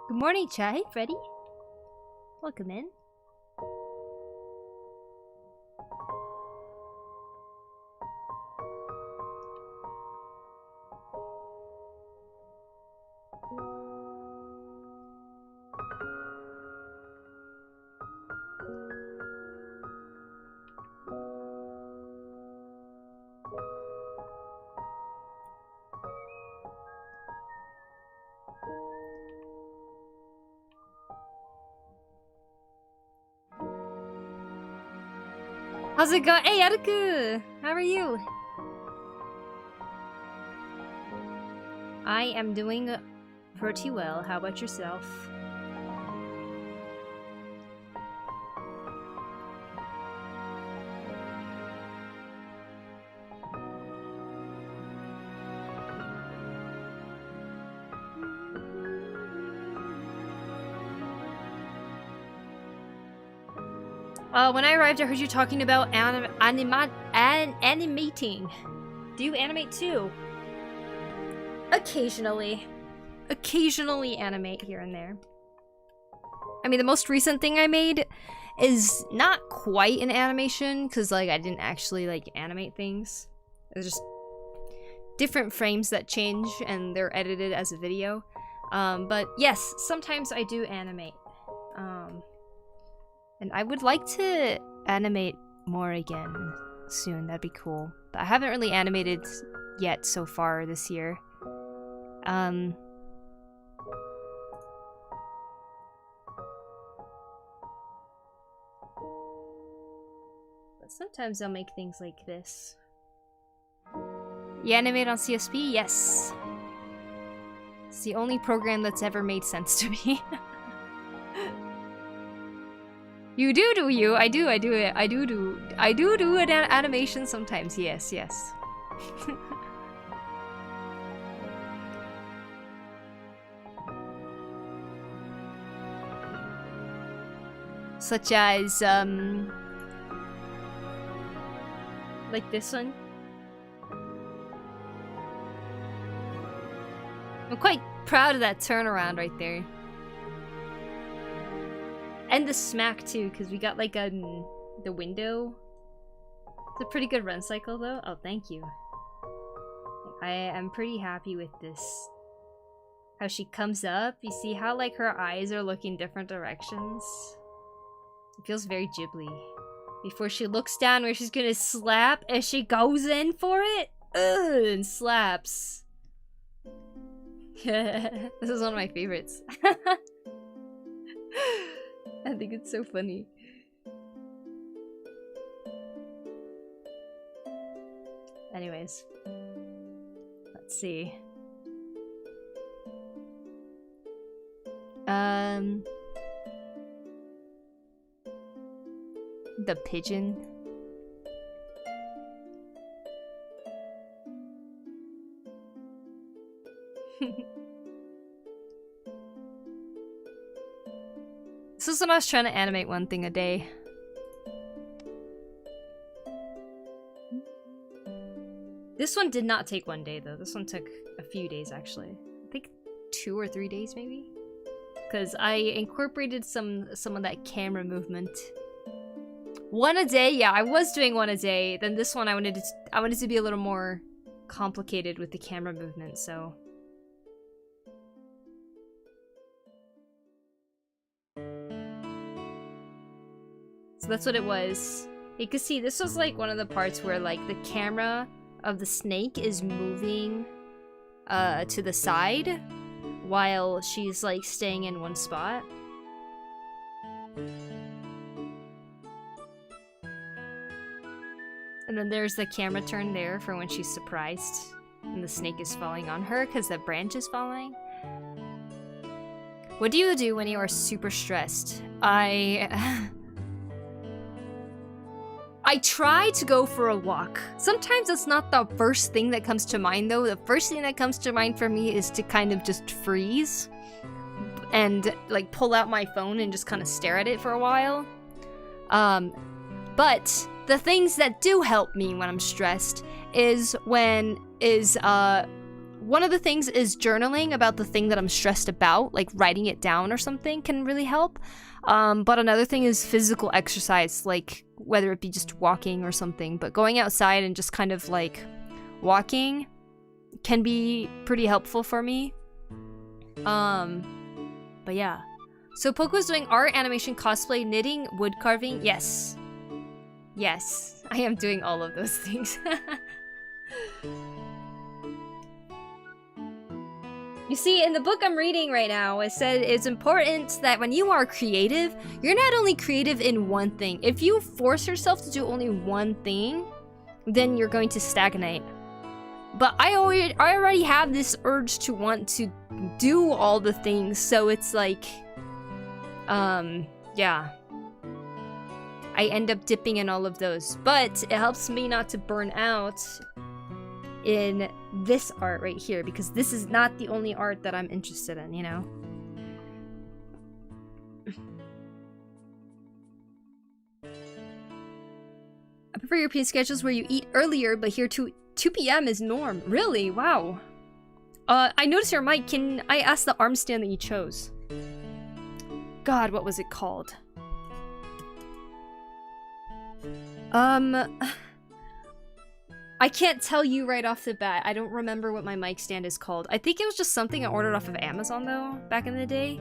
Good morning, Chai. Hey, Freddy. Welcome in. How's it going? Hey, Aruku! How are you? I am doing pretty well. How about yourself? When I arrived, I heard you talking about animating. Do you animate too? Occasionally. Occasionally animate here and there. I mean, the most recent thing I made is not quite an animation, because, like, I didn't actually, like, animate things. It was just different frames that change, and they're edited as a video. But yes, sometimes I do animate. And I would like to animate more again soon. That'd be cool. But I haven't really animated yet so far this year. But sometimes I'll make things like this. You animate on CSP? Yes. It's the only program that's ever made sense to me. You do you? I do it. I do an animation sometimes. Yes, yes. Such as, like this one. I'm quite proud of that turnaround right there. And the smack too, because we got like the window. It's a pretty good run cycle though. Oh, thank you. I am pretty happy with this. How she comes up, you see how like her eyes are looking different directions? It feels very Ghibli. Before she looks down where she's gonna slap as she goes in for it. Ugh, and slaps. This is one of my favorites. I think it's so funny. Anyways. Let's see. The pigeon. This is when I was trying to animate one thing a day. This one did not take one day though. This one took a few days actually. I think 2 or 3 days maybe. Because I incorporated some of that camera movement. One a day, yeah, I was doing one a day. Then this one I wanted to be a little more complicated with the camera movement, so. So that's what it was. You can see this was like one of the parts where like the camera of the snake is moving to the side while she's like staying in one spot. And then there's the camera turn there for when she's surprised and the snake is falling on her because the branch is falling. What do you do when you are super stressed? I try to go for a walk. Sometimes it's not the first thing that comes to mind though. The first thing that comes to mind for me is to kind of just freeze and like pull out my phone and just kind of stare at it for a while. But the things that do help me when I'm stressed is one of the things is journaling about the thing that I'm stressed about, like writing it down or something can really help. But another thing is physical exercise, like whether it be just walking or something, but going outside and just kind of like walking can be pretty helpful for me. But yeah. So Poku's doing art, animation, cosplay, knitting, wood carving. Yes. Yes, I am doing all of those things. You see, in the book I'm reading right now, it said it's important that when you are creative, you're not only creative in one thing. If you force yourself to do only one thing, then you're going to stagnate. But I already have this urge to want to do all the things, so it's like, yeah. I end up dipping in all of those, but it helps me not to burn out in this art right here, because this is not the only art that I'm interested in, you know? I prefer European schedules where you eat earlier, but here too 2 p.m. is norm. Really? Wow. I noticed your mic. Can I ask the arm stand that you chose? God, what was it called? I can't tell you right off the bat. I don't remember what my mic stand is called. I think it was just something I ordered off of Amazon, though, back in the day.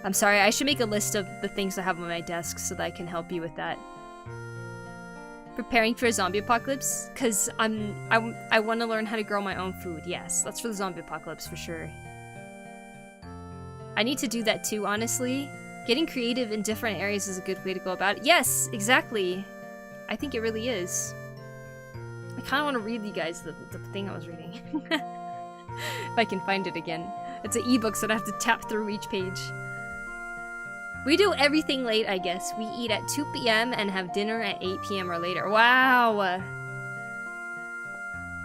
I'm sorry, I should make a list of the things I have on my desk so that I can help you with that. Preparing for a zombie apocalypse? Because I want to learn how to grow my own food. Yes, that's for the zombie apocalypse for sure. I need to do that too, honestly. Getting creative in different areas is a good way to go about it. Yes, exactly. I think it really is. I kind of want to read you guys the thing I was reading. If I can find it again. It's an ebook, so I have to tap through each page. We do everything late, I guess. We eat at 2 p.m. and have dinner at 8 p.m. or later. Wow!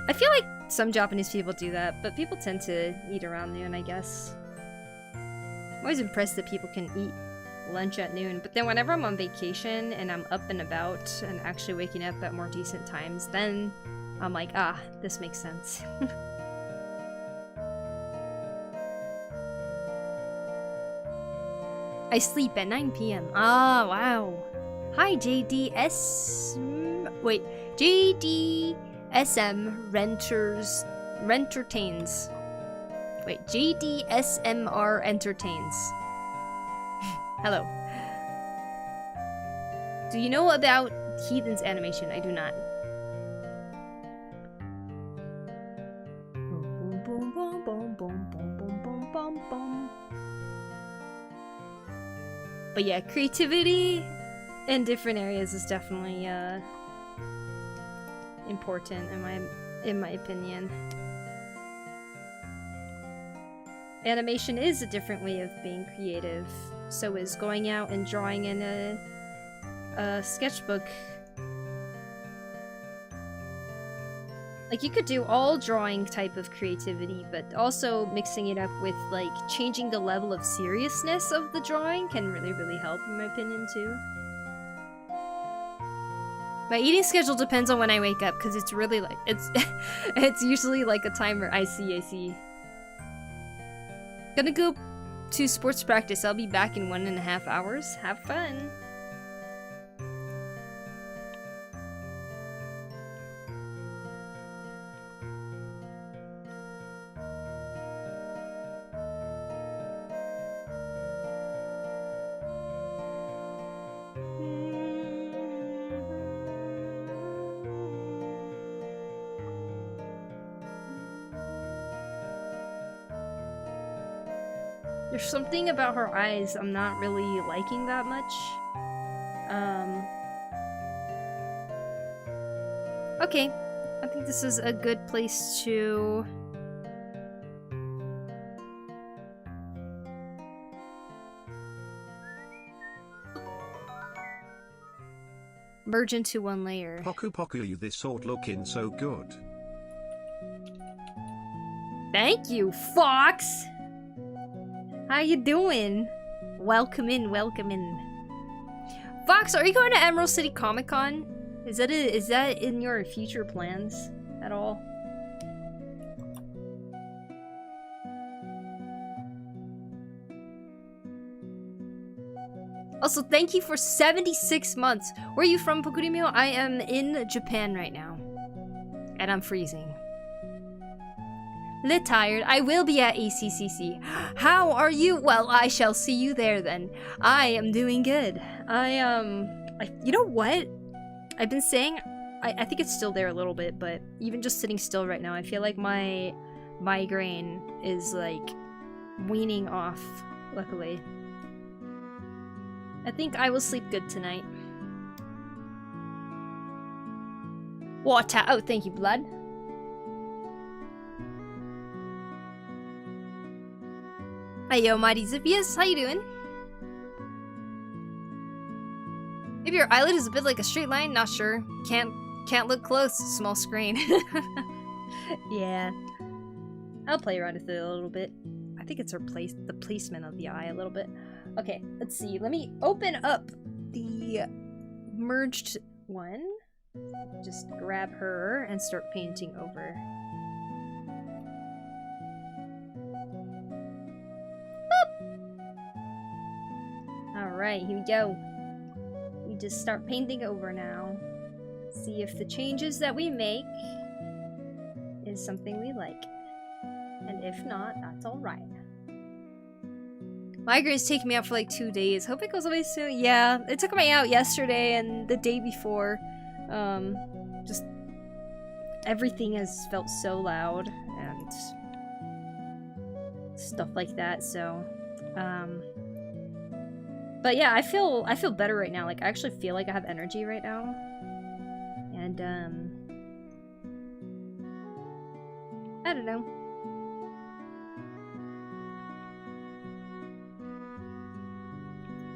I feel like some Japanese people do that, but people tend to eat around noon, I guess. I'm always impressed that people can eat lunch at noon, but then whenever I'm on vacation and I'm up and about and actually waking up at more decent times, then I'm like, ah, this makes sense. I sleep at 9 p.m. Ah, wow. Hi, JDS... Wait, JDSM Rentertains. Wait, JDSMR Entertains. Hello. Do you know about Heathen's animation? I do not. But yeah, creativity in different areas is definitely important in my opinion. Animation is a different way of being creative. So is going out and drawing in a sketchbook. Like, you could do all drawing type of creativity, but also mixing it up with, like, changing the level of seriousness of the drawing can really, really help, in my opinion, too. My eating schedule depends on when I wake up, because it's really, like, it's usually, like, a timer. I see. Gonna go to sports practice. I'll be back in 1.5 hours. Have fun! There's something about her eyes I'm not really liking that much. Okay. I think this is a good place to... merge into one layer. Poku, you this sword looking so good. Thank you, Fox! How you doing? Welcome in. Fox, are you going to Emerald City Comic Con? Is that in your future plans at all? Also, thank you for 76 months. Where are you from, PokuriMio? I am in Japan right now. And I'm freezing. Lit tired. I will be at ACCC. How are you? Well, I shall see you there then. I am doing good. You know what? I've been saying, I think it's still there a little bit, but even just sitting still right now, I feel like my migraine is like weaning off, luckily. I think I will sleep good tonight. Water. Oh, thank you, blood. Hey yo, Mighty Zippius, how you doing? Maybe your eyelid is a bit like a straight line, not sure. Can't look close, small screen. Yeah. I'll play around with it a little bit. I think it's the placement of the eye a little bit. Okay, let's see. Let me open up the merged one. Just grab her and start painting over. Alright, here we go. We just start painting over now. See if the changes that we make is something we like. And if not, that's alright. Migraines take me out for like 2 days. Hope it goes away soon. Yeah, it took me out yesterday and the day before. Just everything has felt so loud and stuff like that, so but yeah, I feel better right now. Like I actually feel like I have energy right now. And I don't know.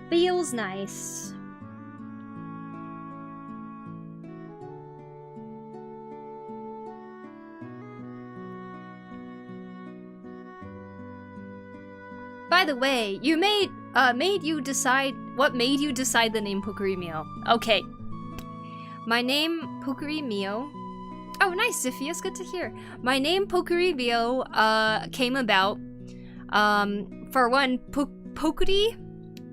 Feels nice. By the way, you what made you decide the name PokuriMio? Okay. My name, PokuriMio. Oh, nice, Ziffy, it's good to hear. My name, PokuriMio, came about, for one, Pokuri,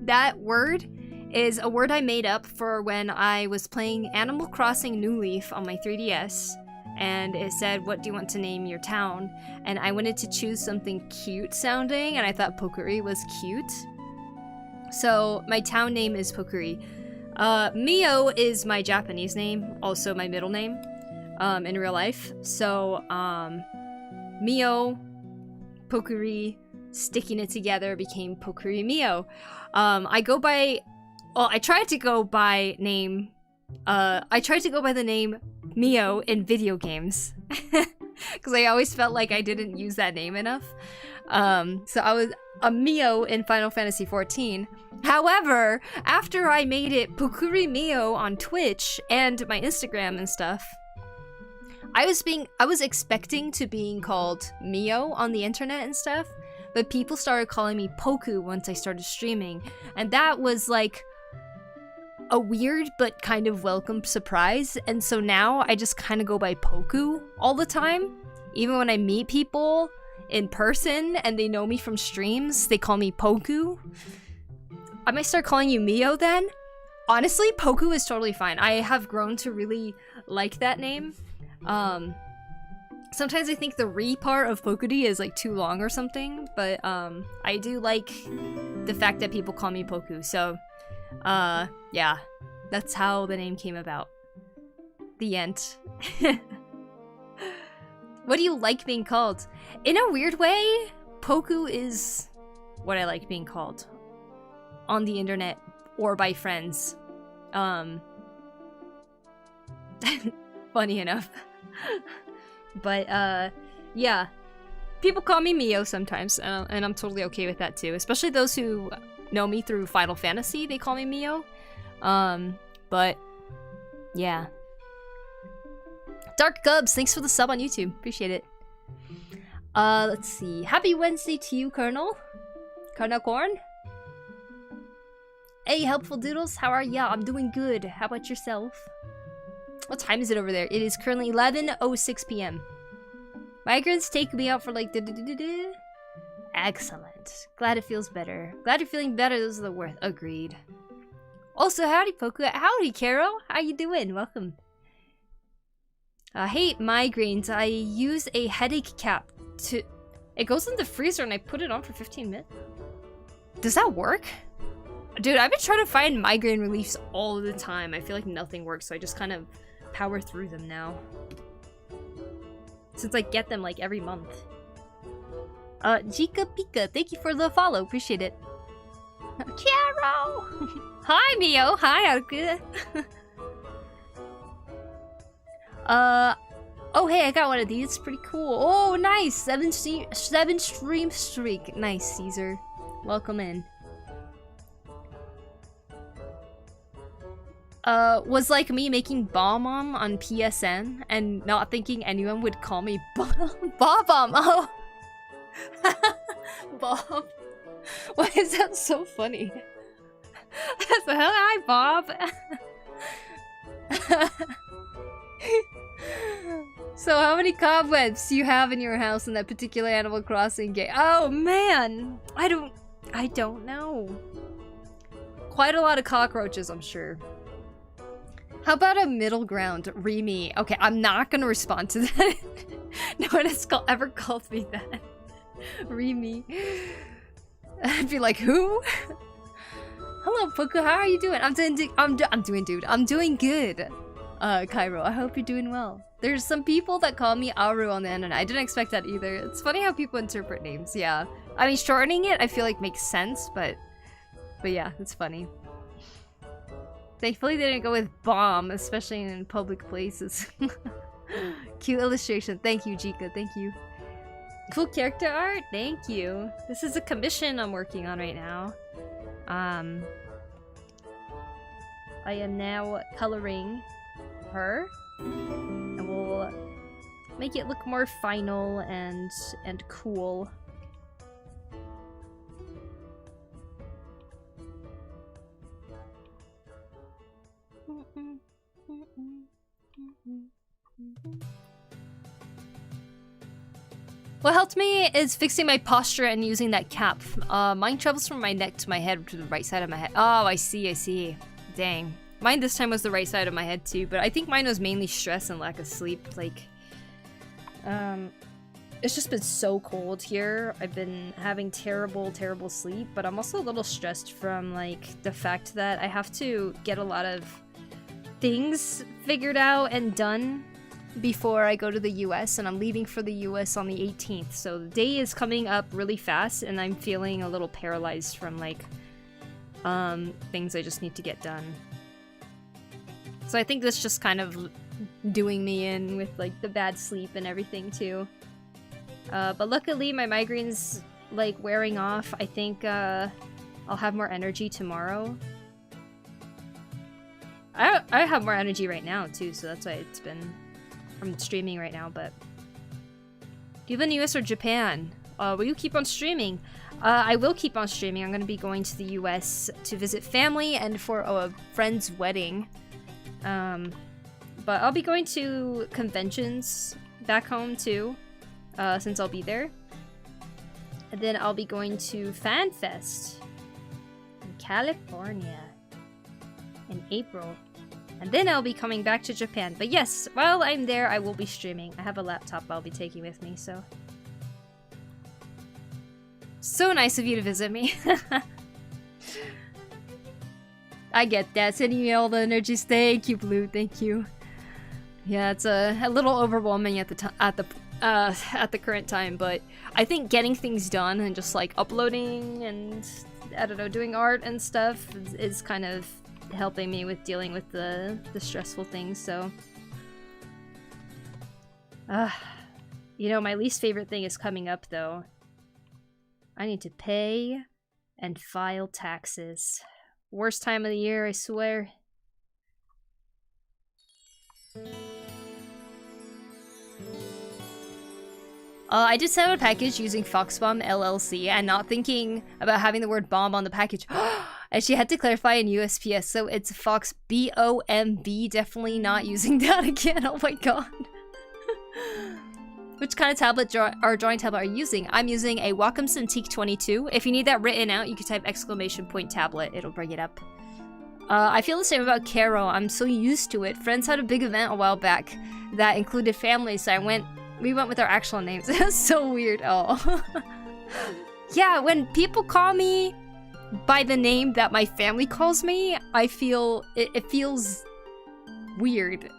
that word is a word I made up for when I was playing Animal Crossing New Leaf on my 3DS. And it said, what do you want to name your town? And I wanted to choose something cute sounding, and I thought Pokuri was cute. So my town name is Pokuri. Mio is my Japanese name, also my middle name, in real life. So, Mio, Pokuri, sticking it together became PokuriMio. I tried to go by the name Mio in video games because I always felt like I didn't use that name enough. So I was a Mio in Final Fantasy XIV. However, after I made it PokuriMio on Twitch and my Instagram and stuff, I was expecting to being called Mio on the internet and stuff, but people started calling me Poku once I started streaming, and that was like a weird but kind of welcome surprise. And so now I just kind of go by Poku all the time. Even when I meet people in person and they know me from streams, they call me Poku. I might start calling you Mio then. Honestly, Poku is totally fine. I have grown to really like that name. Sometimes I think the re part of Pokuri is like too long or something, but I do like the fact that people call me Poku. So yeah, that's how the name came about. The end. What do you like being called? In a weird way, Poku is what I like being called on the internet or by friends. Funny enough. But yeah, people call me Mio sometimes, and I'm totally okay with that too. Especially those who know me through Final Fantasy, they call me Mio. But yeah. Dark Gubs, thanks for the sub on YouTube. Appreciate it. Let's see. Happy Wednesday to you, Colonel. Colonel Corn. Hey, Helpful Doodles, how are ya? I'm doing good. How about yourself? What time is it over there? It is currently 11:06 p.m. Migraines take me out for like Excellent. Glad it feels better. Glad you're feeling better. Those are the worth. Agreed. Also, howdy, Poku. Howdy, Carol. How you doing? Welcome. I hate migraines. I use a headache cap to... It goes in the freezer and I put it on for 15 minutes. Does that work? Dude, I've been trying to find migraine reliefs all the time. I feel like nothing works, so I just kind of power through them now. Since I get them like every month. Jika Pika, thank you for the follow. Appreciate it. Chiaro! Hi, Mio. Hi, Alka. Oh, hey, I got one of these. It's pretty cool. Oh, nice. 7 stream streak. Nice, Caesar. Welcome in. Was like me making Bomb on PSN and not thinking anyone would call me Bomb. Oh. Bomb. Why is that so funny? That's the hell, hi, Bob. So how many cobwebs do you have in your house in that particular Animal Crossing game? Oh man, I don't know. Quite a lot of cockroaches, I'm sure. How about a middle ground, Remy? Okay, I'm not gonna respond to that. No one has ever called me that. Remy. I'd be like, who? Hello, Poku. How are you doing? I'm doing good. Cairo, I hope you're doing well. There's some people that call me Aru on the internet. I didn't expect that either. It's funny how people interpret names. Yeah, I mean, shortening it I feel like makes sense, but yeah, it's funny. Thankfully, they didn't go with bomb, especially in public places. Cute illustration. Thank you, Jika. Thank you. Cool character art. Thank you. This is a commission I'm working on right now. I am now coloring her, and we'll make it look more final and cool. What helped me is fixing my posture and using that cap. Mine travels from my neck to my head to the right side of my head. Oh, I see. Dang. Mine this time was the right side of my head too, but I think mine was mainly stress and lack of sleep. Like, it's just been so cold here. I've been having terrible sleep, but I'm also a little stressed from like the fact that I have to get a lot of things figured out and done before I go to the US, and I'm leaving for the US on the 18th, so the day is coming up really fast and I'm feeling a little paralyzed from like things I just need to get done. So I think that's just kind of doing me in with like the bad sleep and everything too. But luckily my migraine's like wearing off. I think I'll have more energy tomorrow. I have more energy right now too, so that's why it's been from streaming right now. But do you live in the US or Japan? Will you keep on streaming? I will keep on streaming. I'm going to be going to the US to visit family and for a friend's wedding. But I'll be going to conventions back home too, since I'll be there. And then I'll be going to FanFest in California in April. And then I'll be coming back to Japan. But yes, while I'm there, I will be streaming. I have a laptop I'll be taking with me, so... So nice of you to visit me. I get that. Sending me all the energies. Thank you, Blue. Thank you. Yeah, it's a little overwhelming at the current time, but I think getting things done and just like uploading and I don't know, doing art and stuff is kind of helping me with dealing with the stressful things. So, you know, my least favorite thing is coming up though. I need to pay and file taxes. Worst time of the year, I swear. I did send out a package using Foxbomb LLC and not thinking about having the word bomb on the package. And she had to clarify in USPS, so it's Fox B-O-M-B, definitely not using that again. Oh my god. Which kind of tablet or drawing tablet are you using? I'm using a Wacom Cintiq 22. If you need that written out, you can type ! tablet. It'll bring it up. I feel the same about Caro. I'm so used to it. Friends had a big event a while back that included families, so we went with our actual names. It's so weird. Oh. Yeah, when people call me by the name that my family calls me, I feel... it feels weird.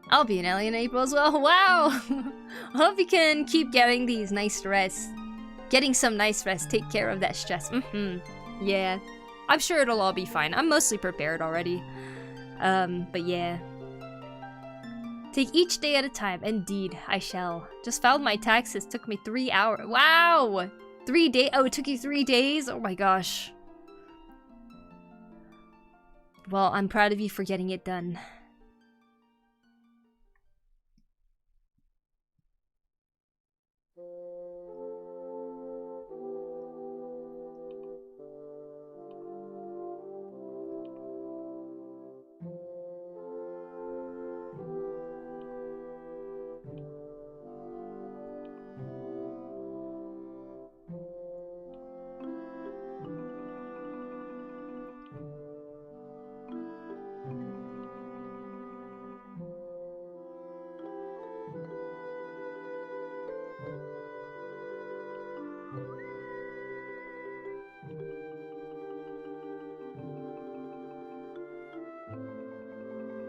I'll be an alien in April as well. Wow! I hope you can keep getting these nice rests. Getting some nice rest. Take care of that stress. Yeah. I'm sure it'll all be fine. I'm mostly prepared already. But yeah. Take each day at a time. Indeed, I shall. Just filed my taxes. Took me 3 hours. Wow! 3 days? Oh, it took you 3 days? Oh my gosh. Well, I'm proud of you for getting it done.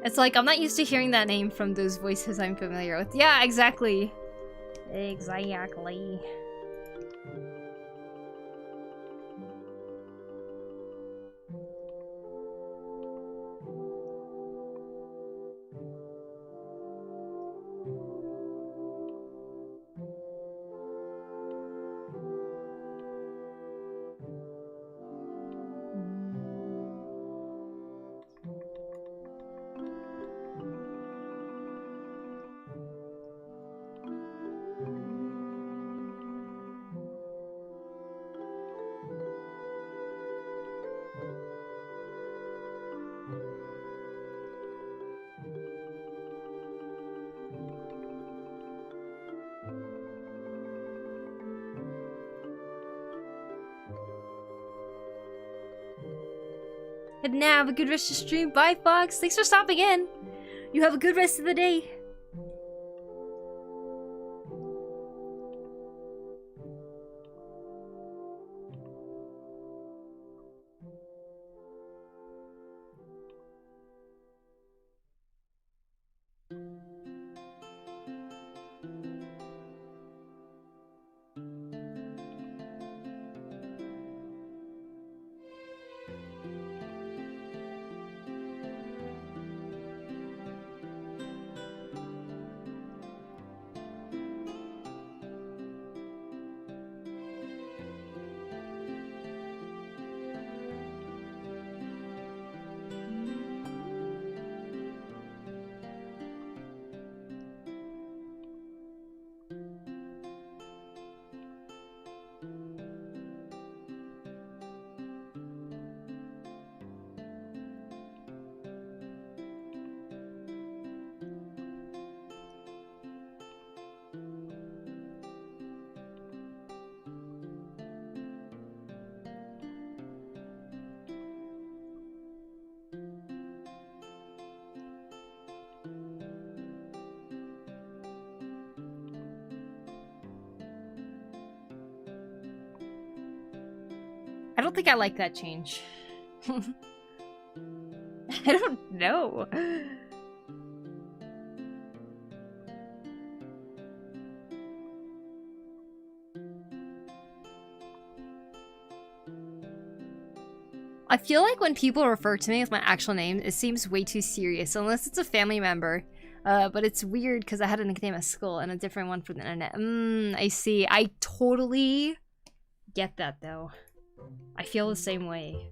It's like, I'm not used to hearing that name from those voices I'm familiar with. Yeah, exactly. Exactly. And now, have a good rest of the stream. Bye, Fox. Thanks for stopping in. You have a good rest of the day. I don't think I like that change. I don't know. I feel like when people refer to me as my actual name, it seems way too serious, unless it's a family member. But it's weird because I had a nickname at school and a different one for the internet. I see. I totally get that, though. I feel the same way.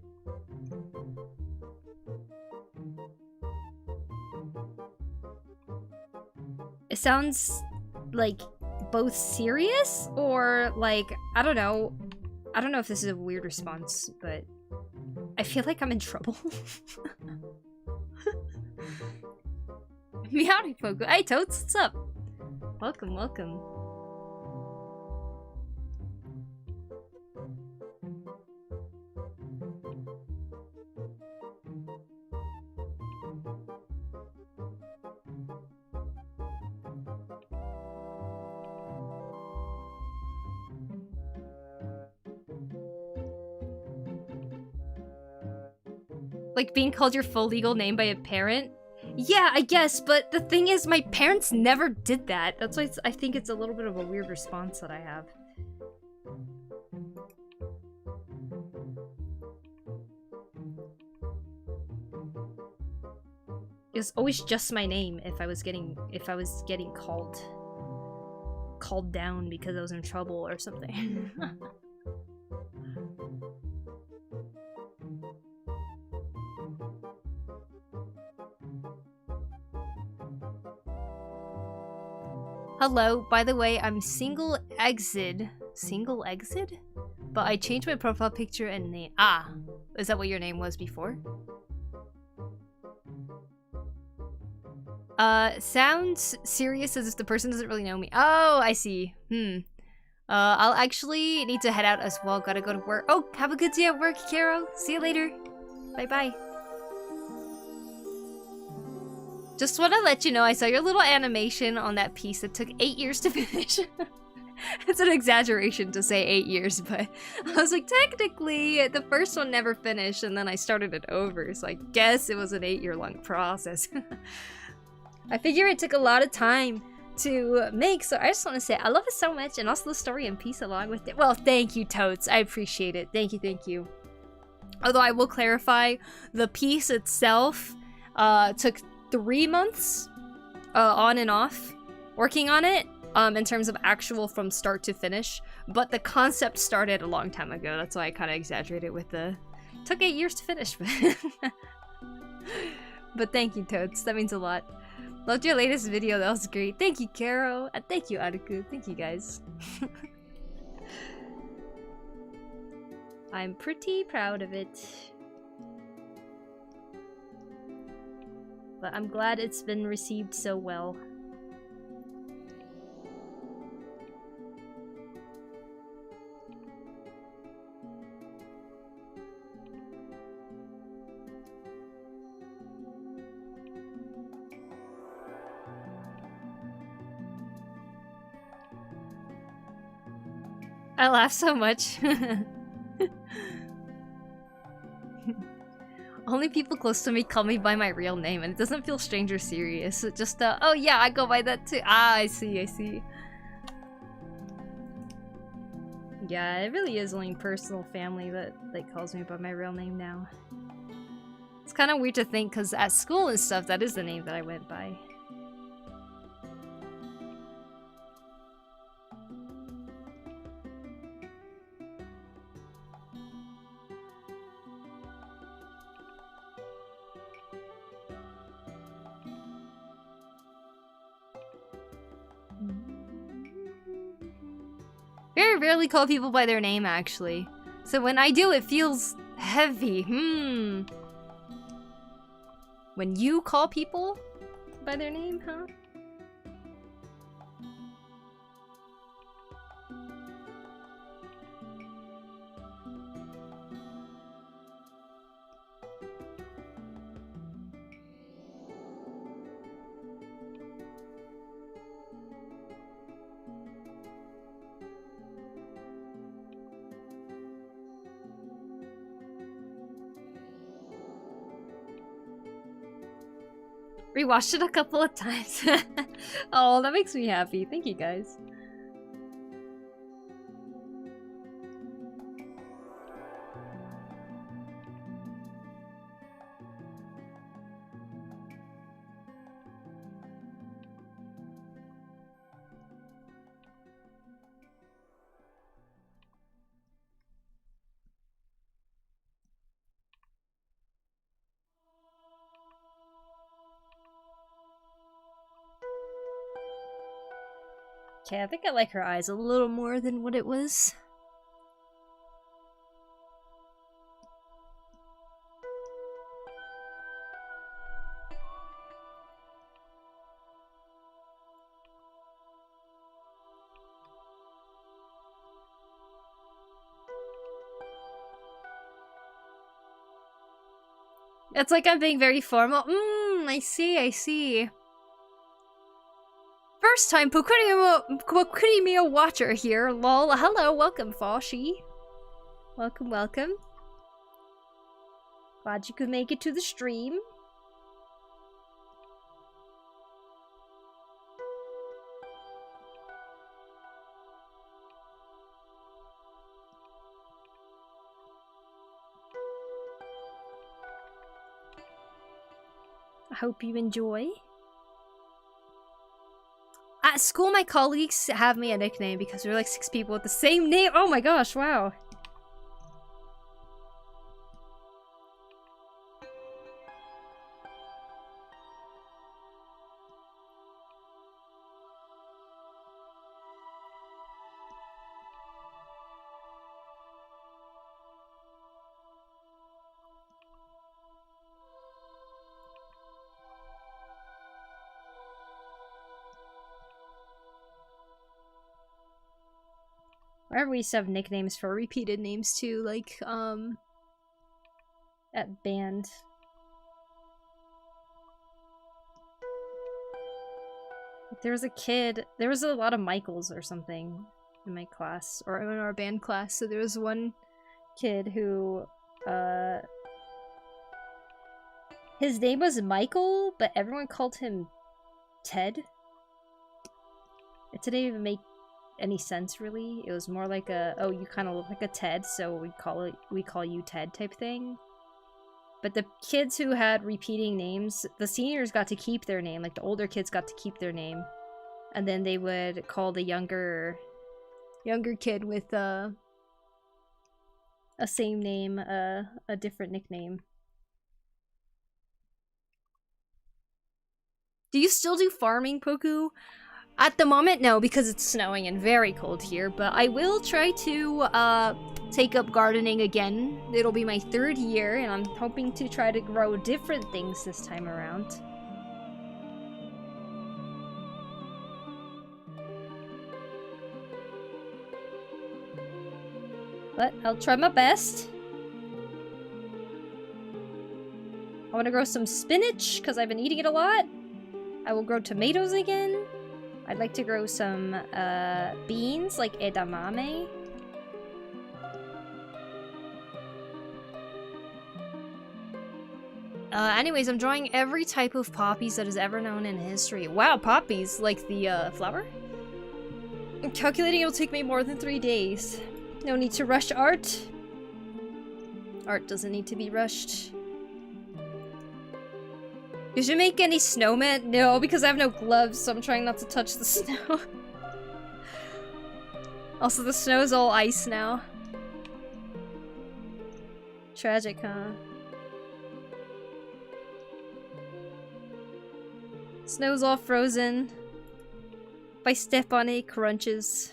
It sounds like both serious or like, I don't know. I don't know if this is a weird response, but I feel like I'm in trouble. Meowdy Poku. Hey Toads, what's up? Welcome, welcome. Like being called your full legal name by a parent? Yeah, I guess, but the thing is, my parents never did that. That's why I think it's a little bit of a weird response that I have. It was always just my name if I was getting called down because I was in trouble or something. Hello, by the way, I'm single exit? But I changed my profile picture and name. Ah, is that what your name was before? Sounds serious as if the person doesn't really know me. Oh, I see. I'll actually need to head out as well. Gotta go to work. Oh, have a good day at work, Caro. See you later. Bye-bye. Just want to let you know, I saw your little animation on that piece that took 8 years to finish. It's an exaggeration to say 8 years, but I was like, technically, the first one never finished, and then I started it over, so I guess it was an 8-year-long process. I figure it took a lot of time to make, so I just want to say I love it so much, and also the story and peace along with it. Well, thank you, Totes. I appreciate it. Thank you, thank you. Although I will clarify, the piece itself took 3 months on and off working on it in terms of actual from start to finish, but the concept started a long time ago. That's why I kind of exaggerated with the took 8 years to finish. But thank you, Totes. That means a lot. Loved your latest video. That was great. Thank you, Caro. And thank you, Aruku. Thank you, guys. I'm pretty proud of it. But I'm glad it's been received so well. I laugh so much. Only people close to me call me by my real name, and it doesn't feel strange or serious. It just, oh yeah, I go by that too. Ah, I see, I see. Yeah, it really is only personal family that calls me by my real name now. It's kind of weird to think, because at school and stuff, that is the name that I went by. Very rarely call people by their name, actually. So when I do, it feels heavy. When you call people by their name, huh? Rewatched it a couple of times. Oh, that makes me happy. Thank you, guys. Okay, I think I like her eyes a little more than what it was. It's like I'm being very formal. I see, I see. First time PokuriMio watcher here, lol. Hello, welcome, Foshi. Welcome, welcome. Glad you could make it to the stream. I hope you enjoy. At school, my colleagues have me a nickname because we're like 6 people with the same name. Oh my gosh, wow. Wherever we used to have nicknames for repeated names too, like, at band. There was a kid, there was a lot of Michaels or something. in my class, or in our band class. So there was one kid who, his name was Michael, but everyone called him Ted. It didn't even make any sense, really. It was more like a, oh, you kind of look like a Ted, so we call you Ted type thing. But the kids who had repeating names, the seniors got to keep their name, like the older kids got to keep their name. And then they would call the younger kid with a same name, a different nickname. Do you still do farming, Poku? At the moment, no, because it's snowing and very cold here, but I will try to take up gardening again. It'll be my 3rd year, and I'm hoping to try to grow different things this time around. But I'll try my best. I want to grow some spinach, because I've been eating it a lot. I will grow tomatoes again. I'd like to grow some beans, like edamame. Anyways, I'm drawing every type of poppies that is ever known in history. Wow, poppies! Like the flower? I'm calculating it'll take me more than 3 days. No need to rush art. Art doesn't need to be rushed. You should make any snowmen? No, because I have no gloves, so I'm trying not to touch the snow. Also, the snow is all ice now. Tragic, huh? Snow's all frozen. If I step on it, it crunches.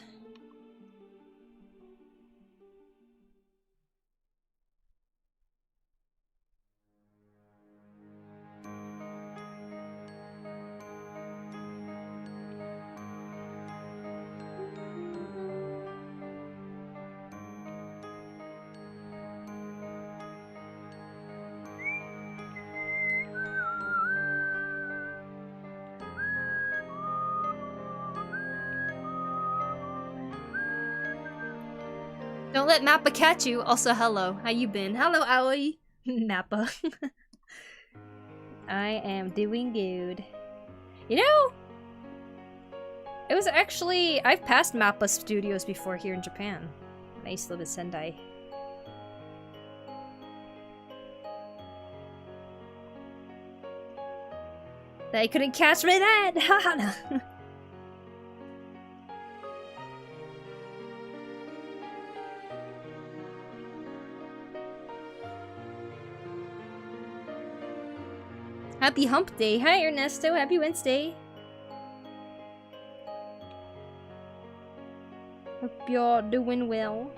Don't let Mappa catch you. Also, hello. How you been? Hello, Aoi. Mappa. I am doing good. You know, it was actually... I've passed Mappa Studios before here in Japan. I used to live in Sendai. They couldn't catch me then! Haha. Happy hump day. Hi, Ernesto. Happy Wednesday. Hope you're doing well.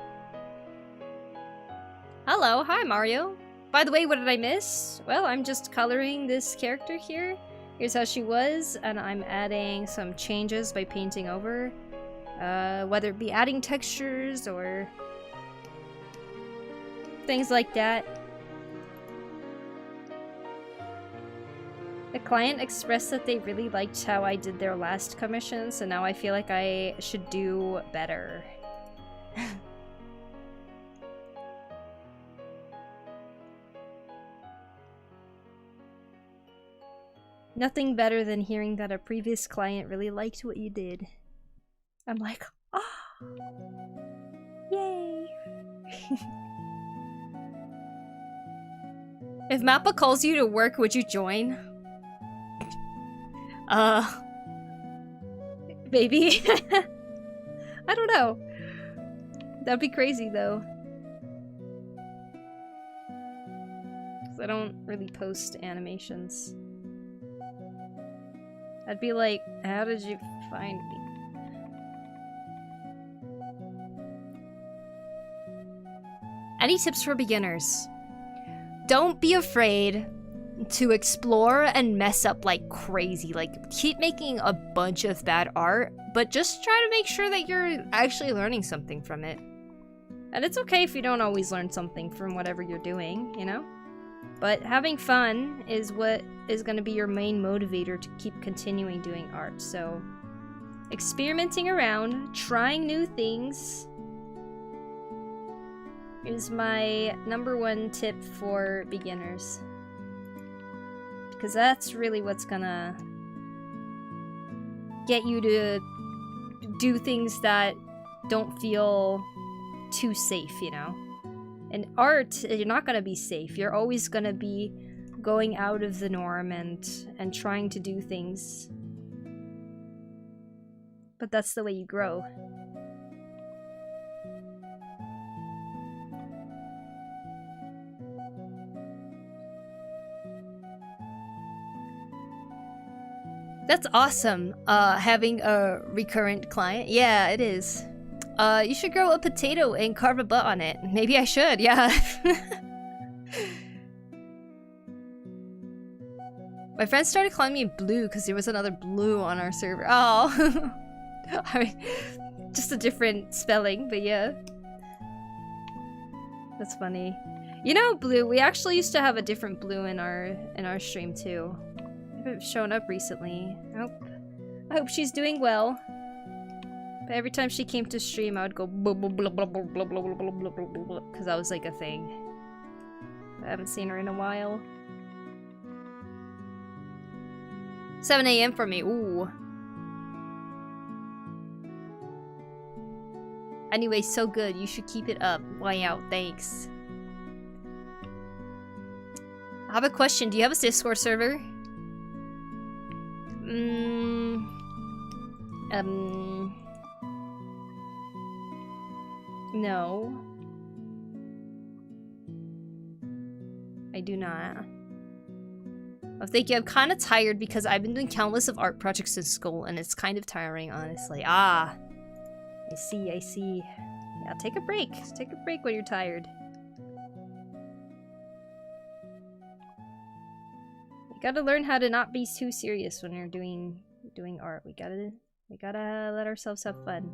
Hello. Hi, Mario. By the way, what did I miss? Well, I'm just coloring this character here. Here's how she was, and I'm adding some changes by painting over. Whether it be adding textures or things like that. The client expressed that they really liked how I did their last commission, so now I feel like I should do better. Nothing better than hearing that a previous client really liked what you did. I'm like, oh, yay. If Mappa calls you to work, would you join? Maybe. I don't know. That'd be crazy though. 'Cause I don't really post animations. I'd be like, how did you find me? Any tips for beginners? Don't be afraid to explore and mess up like crazy. Like, keep making a bunch of bad art, but just try to make sure that you're actually learning something from it. And it's okay if you don't always learn something from whatever you're doing, you know? But having fun is what is going to be your main motivator to keep continuing doing art. So Experimenting around, trying new things is my #1 tip for beginners. Because that's really what's gonna get you to do things that don't feel too safe, you know? In art, you're not gonna be safe. You're always gonna be going out of the norm and trying to do things. But that's the way you grow. That's awesome, having a recurrent client. Yeah, it is. You should grow a potato and carve a butt on it. Maybe I should, yeah. My friends started calling me Blue because there was another Blue on our server. Oh. I mean, just a different spelling, but yeah. That's funny. You know, Blue, we actually used to have a different Blue in our stream too. It's shown up recently. I hope she's doing well. But every time she came to stream, I would go blah blah blah blah blah blah blah blah blah blah because that was like a thing. I haven't seen her in a while. 7 a.m. for me. Ooh. Anyway, so good. You should keep it up. Wow, thanks. I have a question. Do you have a Discord server? No. I do not. Oh, thank you. I'm kind of tired because I've been doing countless of art projects in school and it's kind of tiring, honestly. Ah. I see, I see. Yeah, take a break. Take a break when you're tired. You gotta learn how to not be too serious when you're doing art. We gotta let ourselves have fun.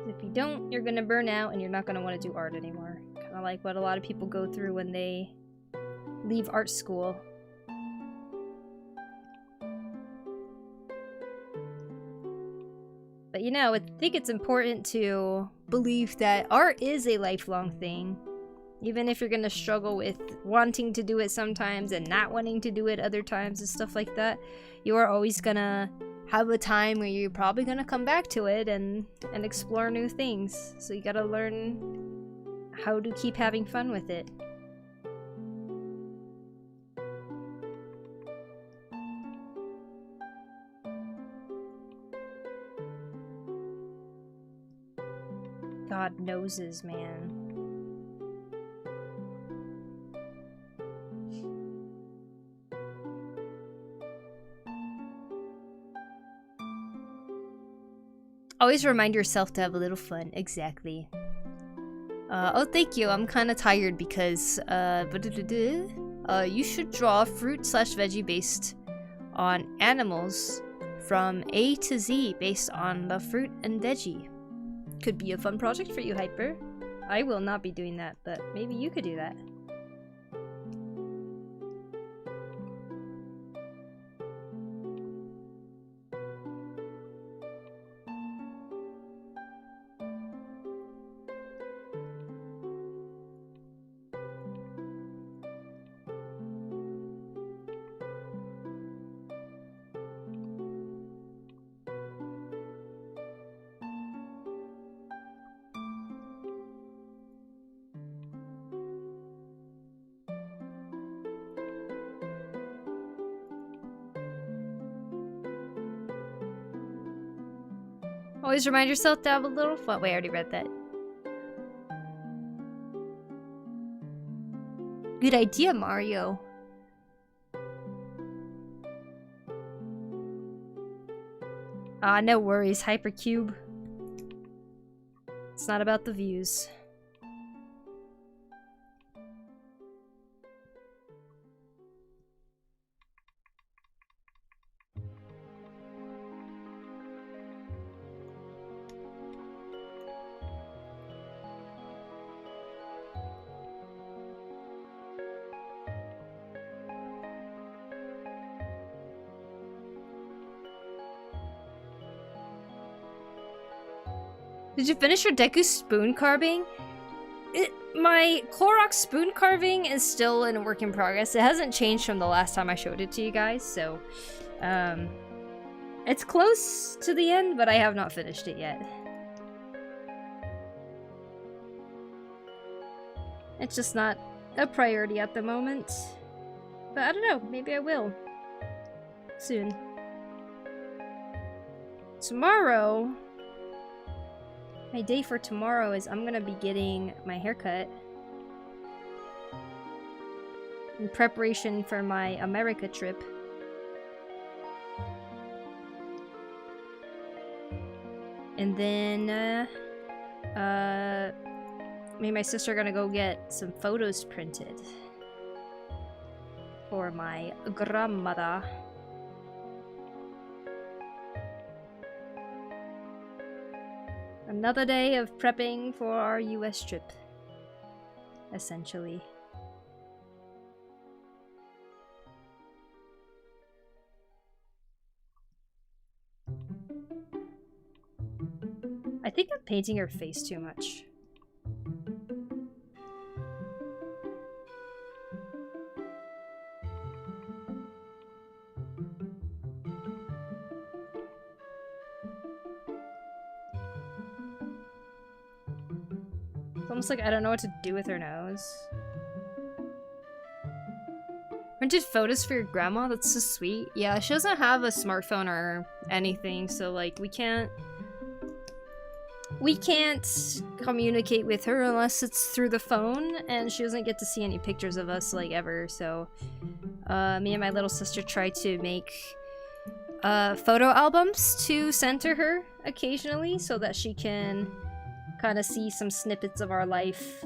If you don't, you're gonna burn out and you're not gonna want to do art anymore. Kind of like what a lot of people go through when they leave art school. But you know, I think it's important to believe that art is a lifelong thing. Even if you're gonna struggle with wanting to do it sometimes and not wanting to do it other times and stuff like that, you are always gonna have a time where you're probably gonna come back to it and explore new things. So you gotta learn how to keep having fun with it. God, noses, man. Always remind yourself to have a little fun. Exactly. Oh, thank you. I'm kind of tired because, you should draw fruit/veggie based on animals from A to Z based on the fruit and veggie. Could be a fun project for you, Hyper. I will not be doing that, but maybe you could do that. Always remind yourself to have a little fun. Wait, I already read that. Good idea, Mario. Ah, no worries, Hypercube. It's not about the views. Did you finish your Deku spoon carving? My Clorox spoon carving is still in work in progress. It hasn't changed from the last time I showed it to you guys, so it's close to the end, but I have not finished it yet. It's just not a priority at the moment. But I don't know, maybe I will. Soon. Tomorrow... My day for tomorrow is I'm gonna be getting my haircut. In preparation for my America trip. And then, me and my sister are gonna go get some photos printed. For my grandmother. Another day of prepping for our US trip. Essentially. I think I'm painting her face too much. It's almost like I don't know what to do with her nose. Printed photos for your grandma? That's so sweet. Yeah, she doesn't have a smartphone or anything, so like we can't communicate with her unless it's through the phone, and she doesn't get to see any pictures of us like ever, so me and my little sister try to make photo albums to send to her occasionally so that she can kind of see some snippets of our life.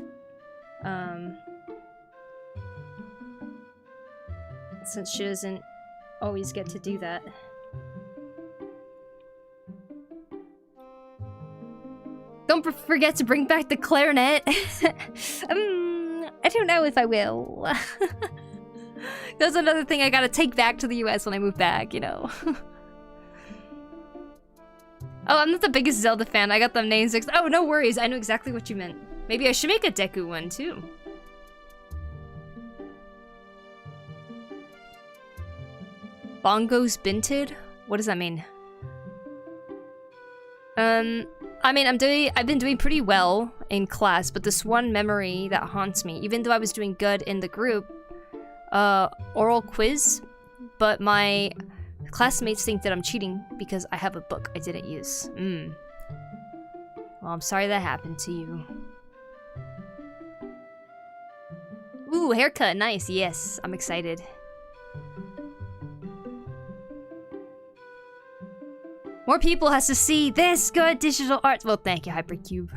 Since she doesn't always get to do that. Don't forget to bring back the clarinet. I don't know if I will. That's another thing I gotta take back to the US when I move back, you know. Oh, I'm not the biggest Zelda fan. I got the names mixed. Oh, no worries. I know exactly what you meant. Maybe I should make a Deku one, too. Bongos binted? What does that mean? I mean, I've been doing pretty well in class, but this one memory that haunts me, even though I was doing good in the group, oral quiz, but my classmates think that I'm cheating because I have a book I didn't use. Well, I'm sorry that happened to you. Ooh, haircut, nice, yes, I'm excited. More people has to see this good digital art. Well, thank you, Hypercube.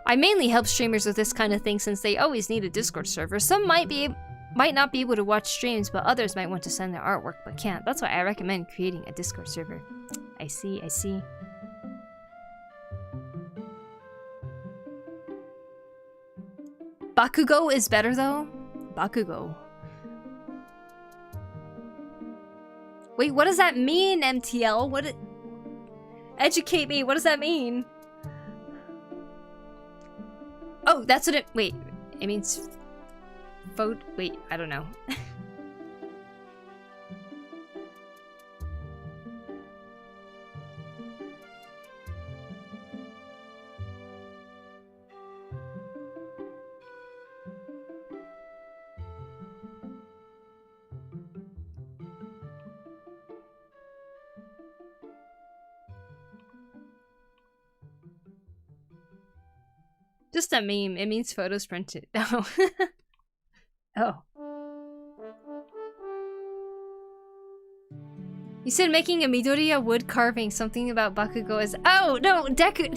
I mainly help streamers with this kind of thing since they always need a Discord server. Some might not be able to watch streams, but others might want to send their artwork but can't. That's why I recommend creating a Discord server. I see, I see. Bakugo is better though? Bakugo. Wait, what does that mean, MTL? Educate me, what does that mean? Oh, that's what it- wait. It means... wait, I don't know. Just a meme. It means photos printed. Oh. Oh. You said making a Midoriya wood carving. Something about Bakugo is... Oh, no! Deku...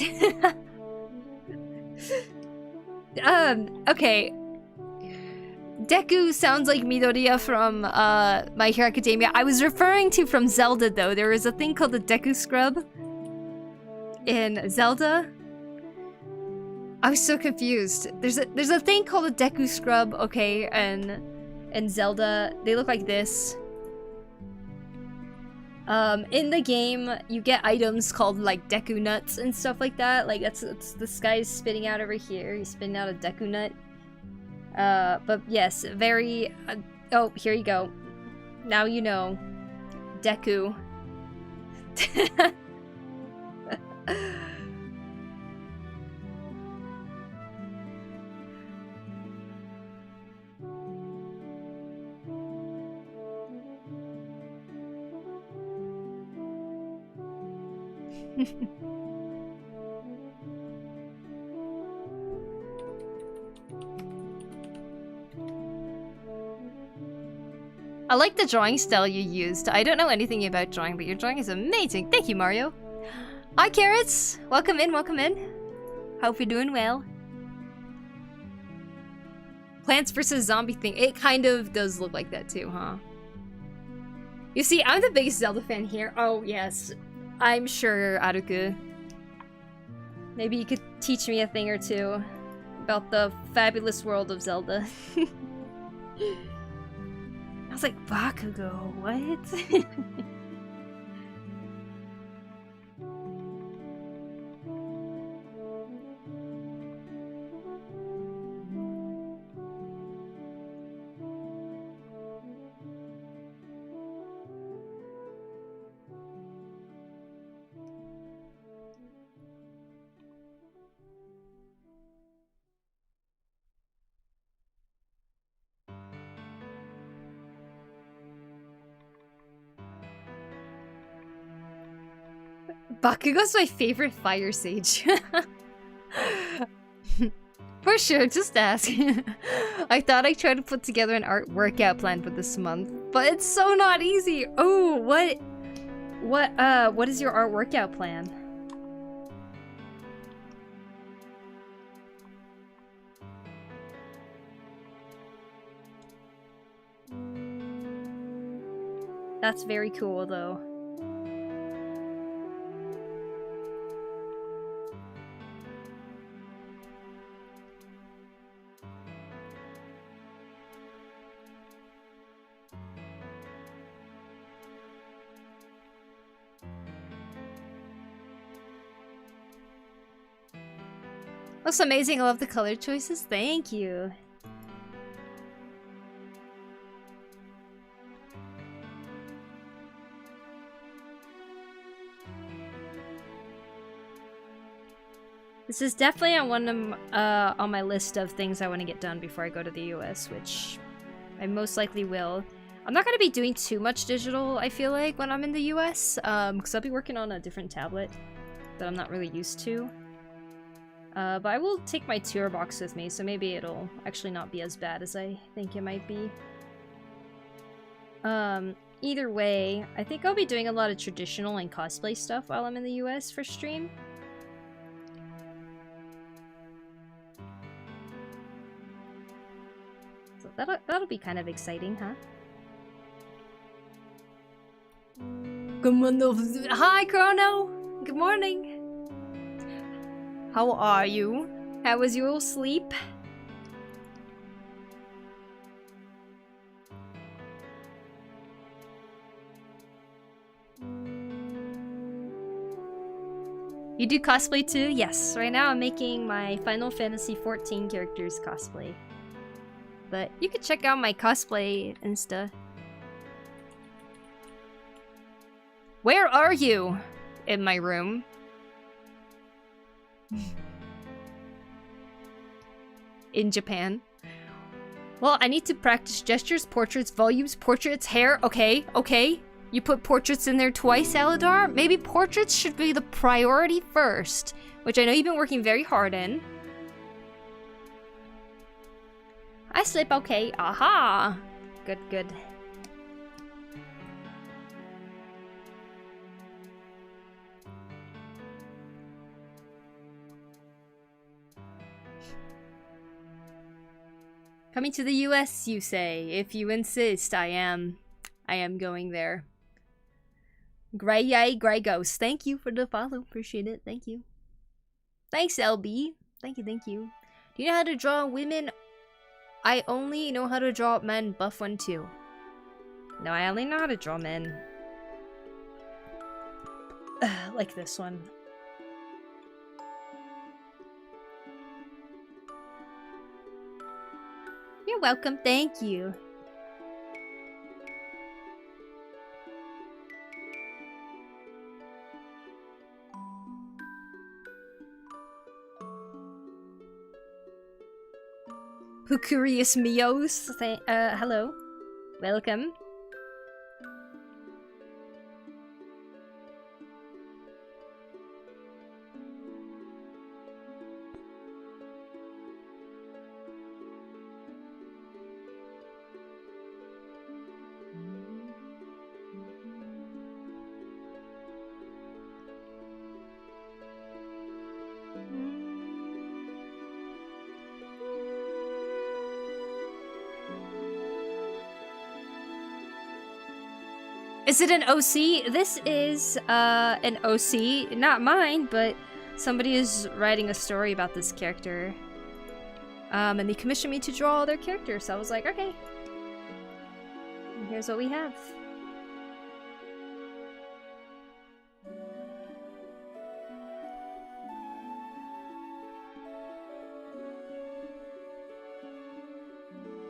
okay. Deku sounds like Midoriya from, My Hero Academia. I was referring to from Zelda, though. There is a thing called the Deku Scrub in Zelda. I was so confused. There's a thing called a Deku Scrub, okay, and in Zelda, they look like this. In the game, you get items called like Deku nuts and stuff like that. Like that's this guy's spitting out over here. He's spitting out a Deku nut. But yes, very. Oh, here you go. Now you know, Deku. I like the drawing style you used. I don't know anything about drawing, but your drawing is amazing. Thank you, Mario. Hi, Carrots. Welcome in, welcome in. Hope you're doing well. Plants vs. Zombie thing. It kind of does look like that too, huh? You see, I'm the biggest Zelda fan here. Oh, yes. I'm sure, Aruku. Maybe you could teach me a thing or two about the fabulous world of Zelda. I was like, Bakugo, what? Bakugo's my favorite fire sage. For sure, just ask. I thought I'd try to put together an art workout plan for this month, but it's so not easy. Oh, what is your art workout plan? That's very cool, though. Looks amazing. I love the color choices. Thank you. This is definitely on my list of things I want to get done before I go to the US, which I most likely will. I'm not going to be doing too much digital, I feel like, when I'm in the US, because I'll be working on a different tablet that I'm not really used to. But I will take my tour box with me, so maybe it'll actually not be as bad as I think it might be. Either way, I think I'll be doing a lot of traditional and cosplay stuff while I'm in the US for stream. So that'll be kind of exciting, huh? Good morning. Hi, Chrono! Good morning! How are you? How was your sleep? You do cosplay too? Yes. Right now I'm making my Final Fantasy XIV characters cosplay. But you can check out my cosplay Insta. Where are you? In my room. In Japan. Well, I need to practice gestures, portraits, volumes, portraits, hair. Okay, okay. You put portraits in there twice, Aladar? Maybe portraits should be the priority first, which I know you've been working very hard in. I sleep okay. Aha! Good, good. Coming to the US, you say. If you insist, I am going there. Grey Ghost. Thank you for the follow. Appreciate it. Thank you. Thanks, LB. Thank you, thank you. Do you know how to draw women? I only know how to draw men. Buff one too. No, I only know how to draw men. Like this one. You're welcome, thank you. PokuriMio, hello. Welcome. Is it an OC? This is an OC, not mine, but somebody is writing a story about this character. And they commissioned me to draw their character, so I was like, okay. And here's what we have.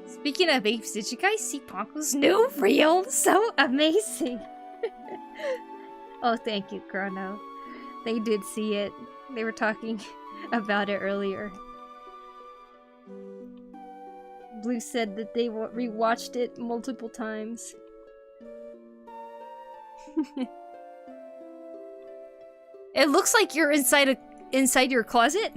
Speaking of apes, did you guys see Poku's new reel? So amazing! Oh, thank you, Chrono. They did see it. They were talking about it earlier. Blue said that they rewatched it multiple times. It looks like you're inside your closet.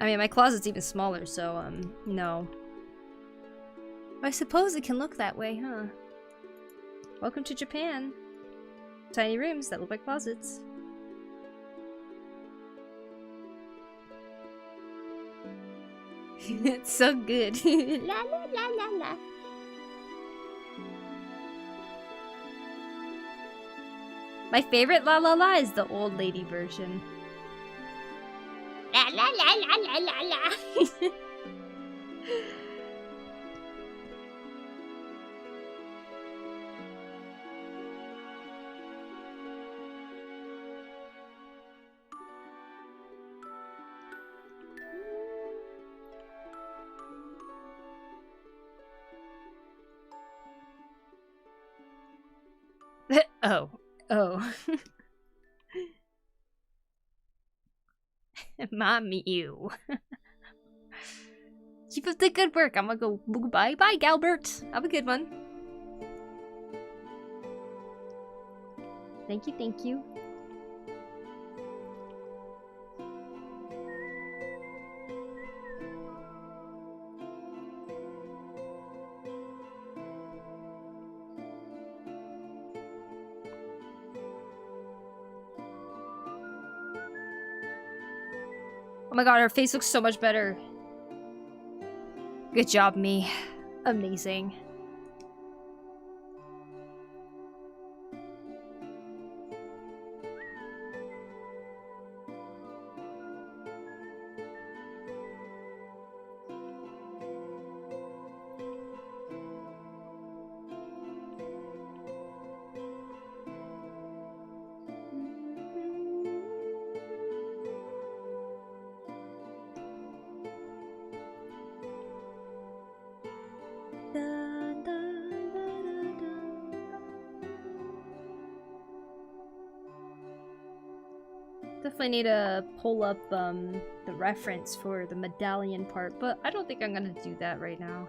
I mean, my closet's even smaller, so, no. I suppose it can look that way, huh? Welcome to Japan. Tiny rooms that look like closets. It's so good. La la la la la. My favorite La La La is the old lady version. La la la la la la la. Oh. Oh. Mommy, ew. Keep up the good work. I'm gonna go bye bye, Galbert. Have a good one. Thank you, thank you. Oh my god, her face looks so much better. Good job, me. Amazing. Definitely need to pull up the reference for the medallion part, but I don't think I'm gonna do that right now.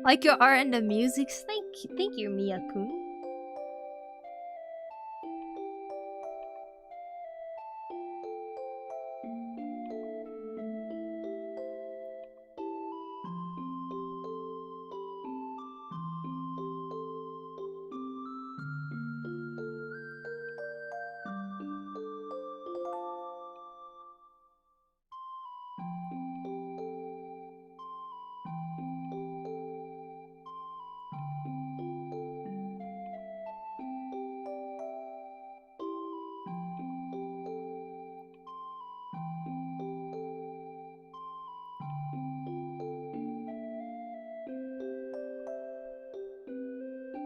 Like your art and the music. Thank you, Mia-kun.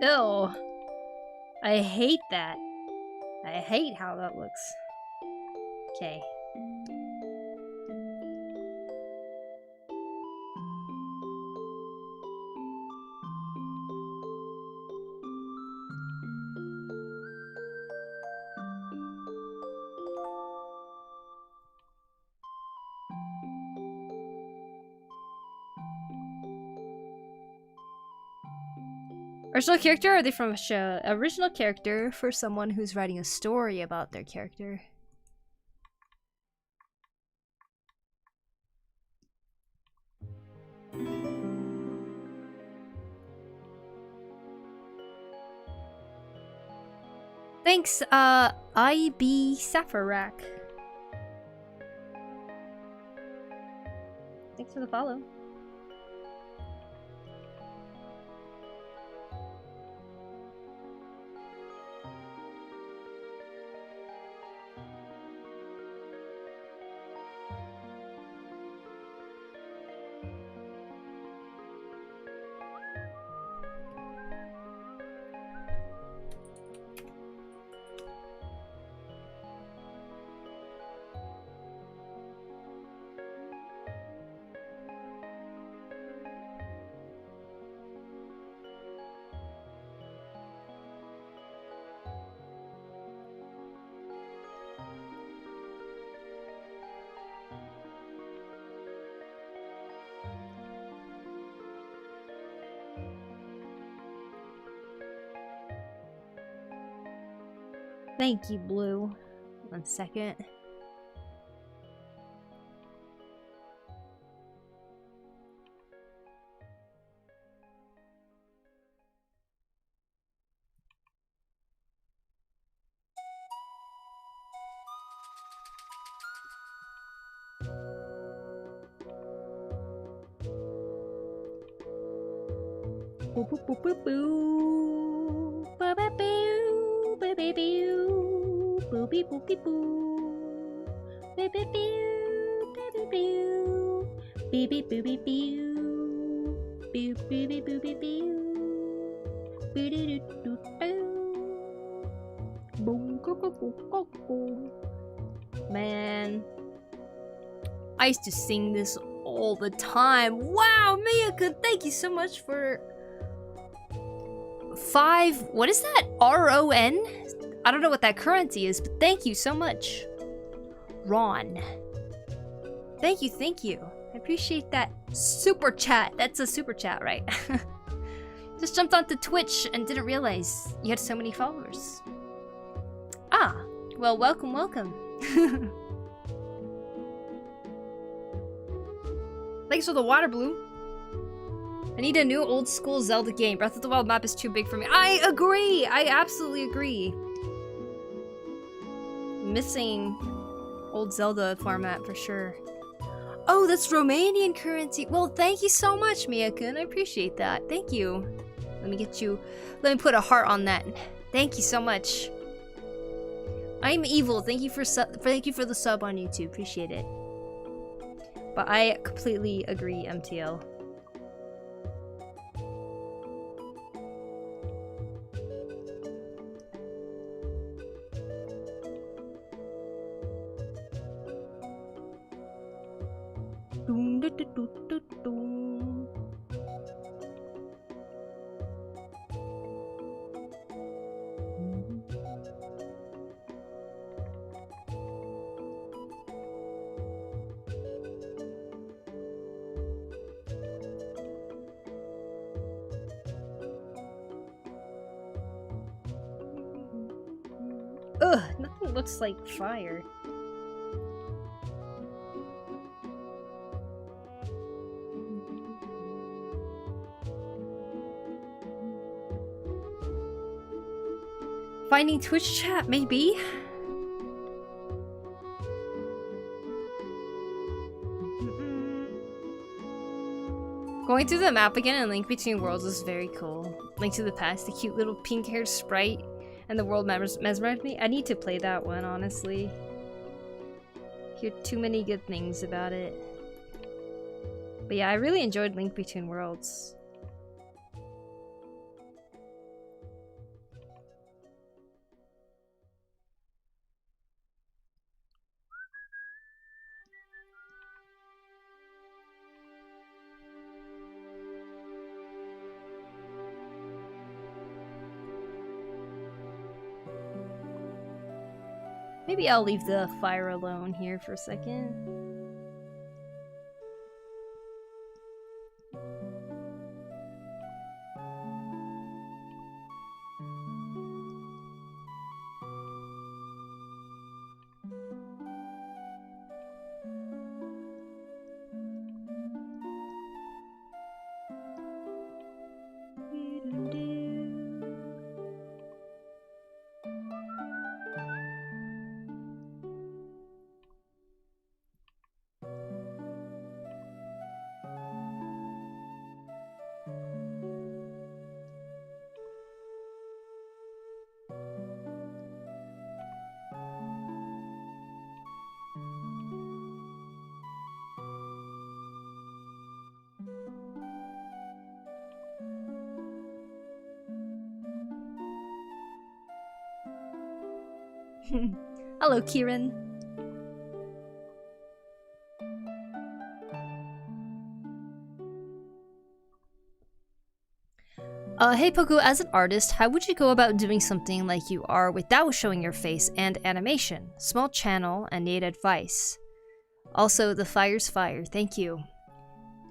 Ew. I hate that. I hate how that looks. Okay. Original character? Or are they from a show? Original character for someone who's writing a story about their character. Thanks, IB Safarak. Thanks for the follow. Thank you, Blue. 1 second. Boo boo boo boo boo. Ba ba boo. Ba ba boo. Boo bee boo bee boo. Ba ba boo. Ba ba boo. Bee bee boo bee boo. Boo boo bee boo bee boo. Boo doo doo doo doo. Boom coo coo coo coo coo. Man, I used to sing this all the time. Wow, Miyaka, thank you so much for 5. What is that? RON? I don't know what that currency is, but thank you so much. Ron. Thank you, thank you. I appreciate that super chat. That's a super chat, right? Just jumped onto Twitch and didn't realize you had so many followers. Ah, well, welcome, welcome. Thanks for the water, Blue. I need a new old school Zelda game. Breath of the Wild map is too big for me. I agree! I absolutely agree. Missing old Zelda format for sure. Oh, that's Romanian currency. Well, thank you so much, Miyakun. I appreciate that. Thank you. Let me put a heart on that. Thank you so much. I'm evil. Thank you for the sub on YouTube. Appreciate it. But I completely agree, MTL. Doom, doo, doo, doo, doo, doom. Ugh, nothing looks like fire. Finding Twitch chat, maybe? Going through the map again and Link Between Worlds is very cool. Link to the Past, the cute little pink-haired sprite, and the world mesmerized me. I need to play that one, honestly. Hear too many good things about it. But yeah, I really enjoyed Link Between Worlds. Maybe I'll leave the fire alone here for a second. Hello, Kieran. Hey Poku, as an artist, how would you go about doing something like you are without showing your face and animation? Small channel and need advice. Also, the fire's fire, thank you.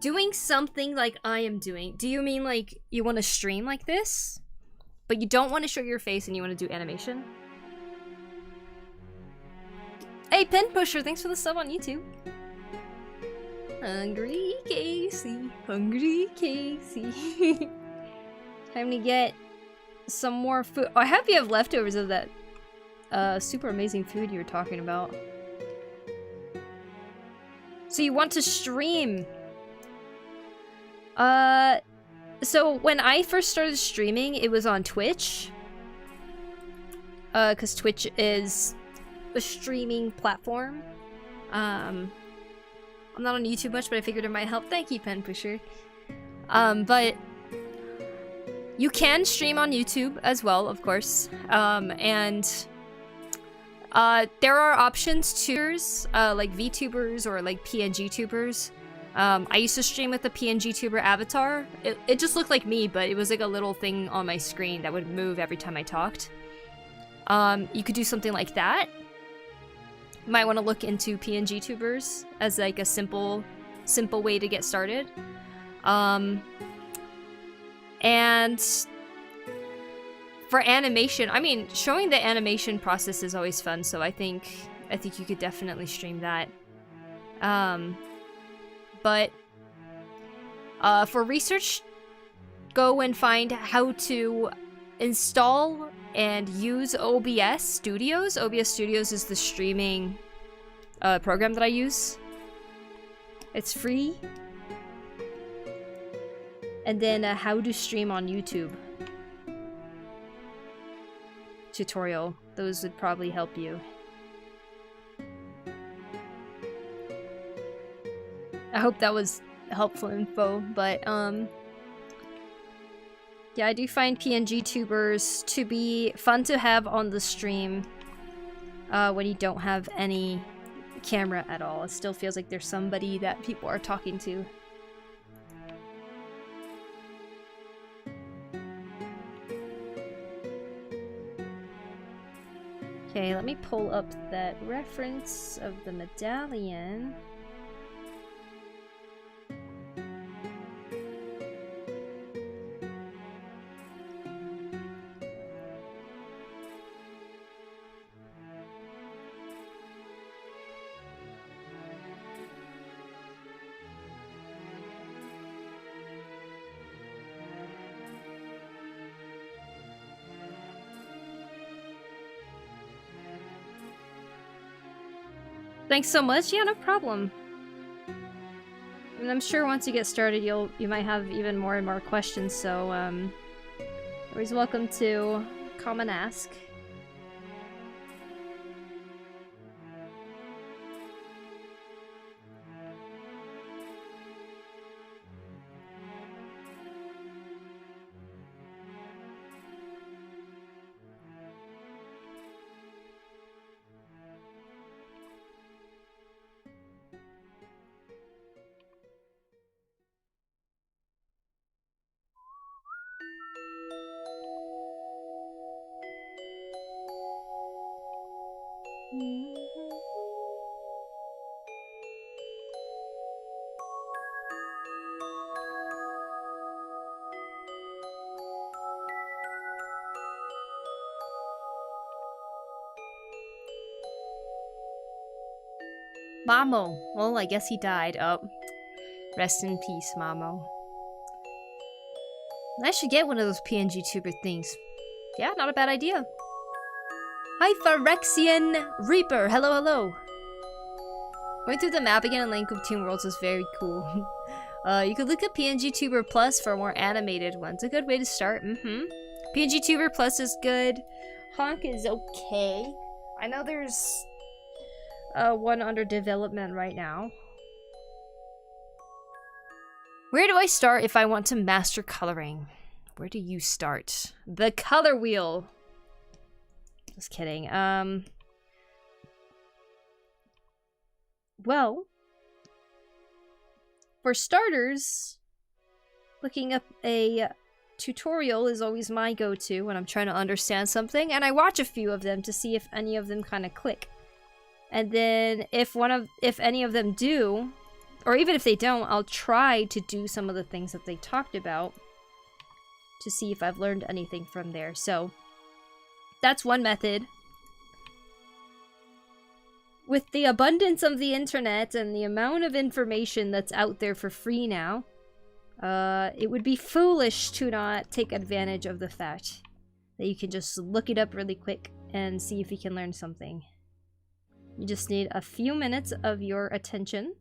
Doing something like I am doing, do you mean like you want to stream like this? But you don't want to show your face and you want to do animation? Hey, Pen Pusher, thanks for the sub on YouTube. Hungry Casey, hungry Casey. Time to get some more food. Oh, I hope you have leftovers of that super amazing food you were talking about. So you want to stream? So when I first started streaming, it was on Twitch. Cause Twitch is a streaming platform. I'm not on YouTube much, but I figured it might help. Thank you, Pen Pusher. But you can stream on YouTube as well, of course. And there are options to like VTubers or like PNG tubers. I used to stream with the PNG tuber avatar. It just looked like me, but it was like a little thing on my screen that would move every time I talked. You could do something like that. You might want to look into PNG tubers as like a simple way to get started. And for animation, I mean, showing the animation process is always fun, so I think you could definitely stream that. But for research, go and find how to install and use OBS Studios. OBS Studios is the streaming program that I use. It's free. And then how to stream on YouTube tutorial. Those would probably help you. I hope that was helpful info, but yeah, I do find PNG tubers to be fun to have on the stream when you don't have any camera at all. It still feels like there's somebody that people are talking to. Okay, let me pull up that reference of the medallion. Thanks so much. Yeah, no problem. And I'm sure once you get started, you might have even more and more questions. So, always welcome to come and ask. Mamo. Well, I guess he died. Oh. Rest in peace, Mamo. I should get one of those PNG tuber things. Yeah, not a bad idea. Hi, Phyrexian Reaper. Hello, hello. Going through the map again in Link of Toon Worlds was very cool. You could look at PNG Tuber Plus for more animated ones. A good way to start. PNG Tuber Plus is good. Honk is okay. I know there's one under development right now. Where do I start if I want to master coloring? Where do you start? The color wheel. Just kidding. Well, for starters, looking up a tutorial is always my go-to when I'm trying to understand something, and I watch a few of them to see if any of them kind of click. And then if any of them do, or even if they don't, I'll try to do some of the things that they talked about to see if I've learned anything from there. So that's one method. With the abundance of the internet and the amount of information that's out there for free now, it would be foolish to not take advantage of the fact that you can just look it up really quick and see if you can learn something. You just need a few minutes of your attention.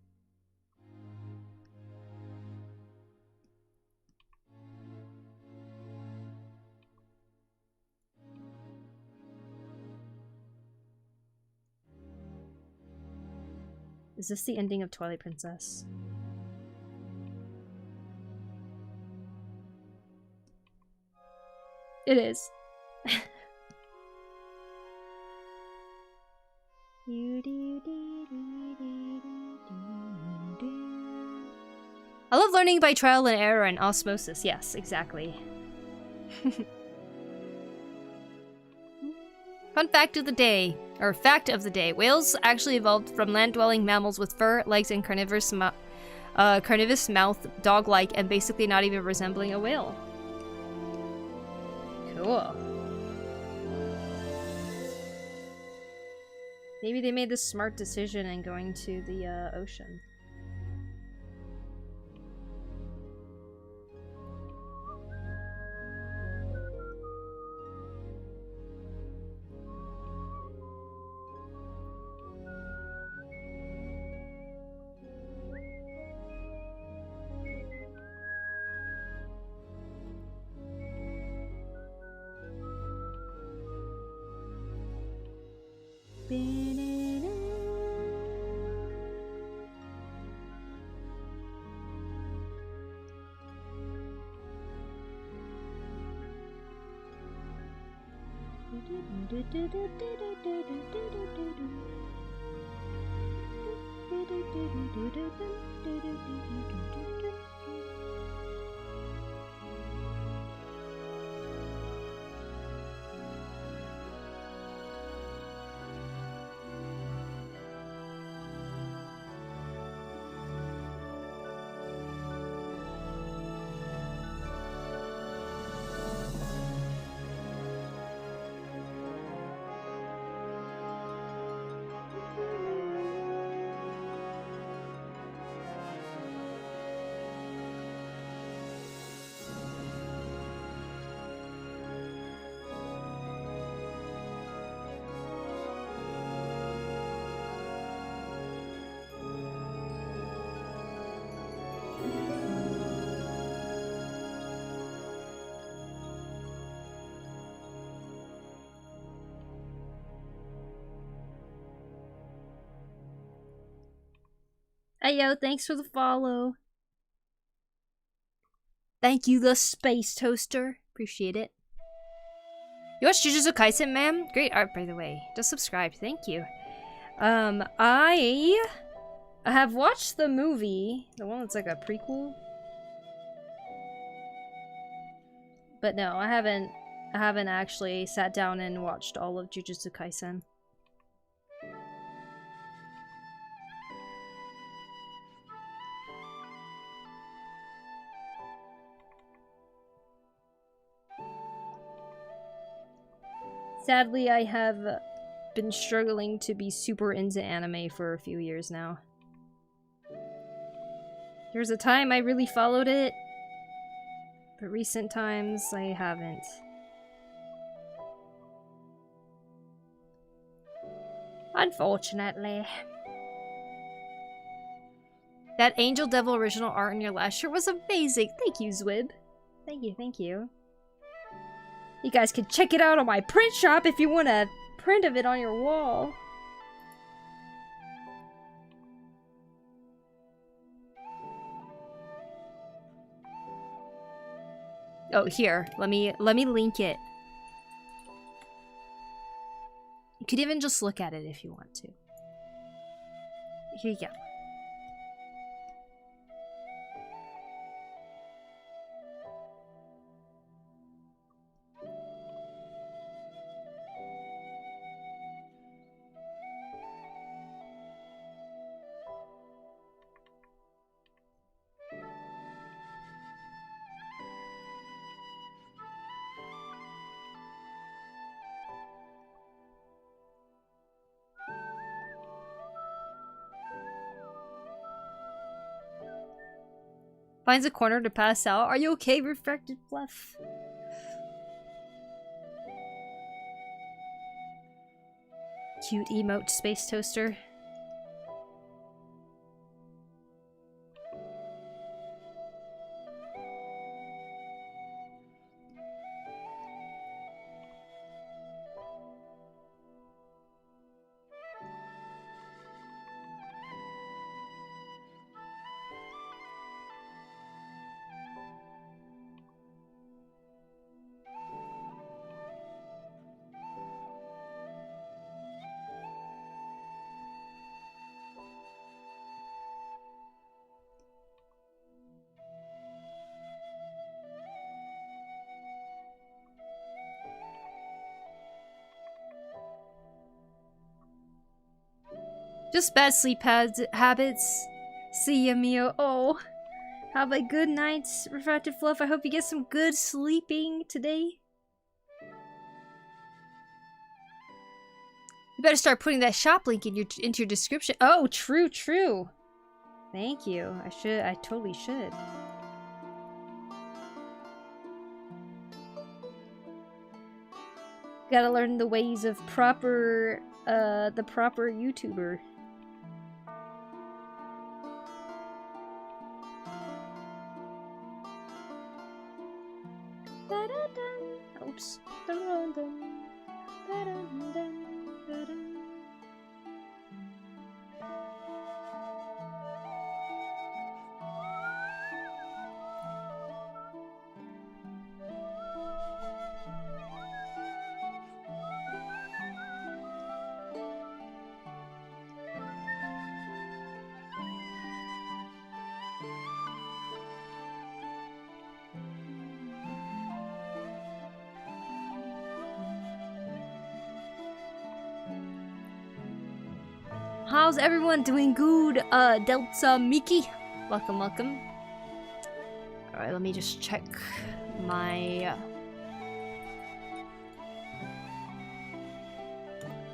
Is this the ending of Twilight Princess? It is. I love learning by trial and error and osmosis. Yes, exactly. Fun fact of the day. Or fact of the day. Whales actually evolved from land-dwelling mammals with fur, legs, and carnivorous mouth, dog-like, and basically not even resembling a whale. Cool. Maybe they made the smart decision in going to the ocean. Hey yo, thanks for the follow. Thank you, the Space Toaster. Appreciate it. You watched Jujutsu Kaisen, ma'am? Great art, by the way. Just subscribe. Thank you. I have watched the movie. The one that's like a prequel. But no, I haven't actually sat down and watched all of Jujutsu Kaisen. Sadly, I have been struggling to be super into anime for a few years now. There was a time I really followed it, but recent times I haven't. Unfortunately. That Angel Devil original art in your last shirt was amazing. Thank you, Zwib. Thank you, thank you. You guys can check it out on my print shop if you want a print of it on your wall. Oh, here. Let me link it. You could even just look at it if you want to. Here you go. Finds a corner to pass out. Are you okay, Refracted Fluff? Cute emote space toaster. Just bad sleep habits. See ya, Mio. Oh, have a good night, Refracted Fluff. I hope you get some good sleeping today. You better start putting that shop link in into your description. Oh, true, true. Thank you. I totally should. Gotta learn the ways of the proper YouTuber. Oops. How's everyone doing? Good, Delta Miki. Welcome, welcome. Alright, let me just check my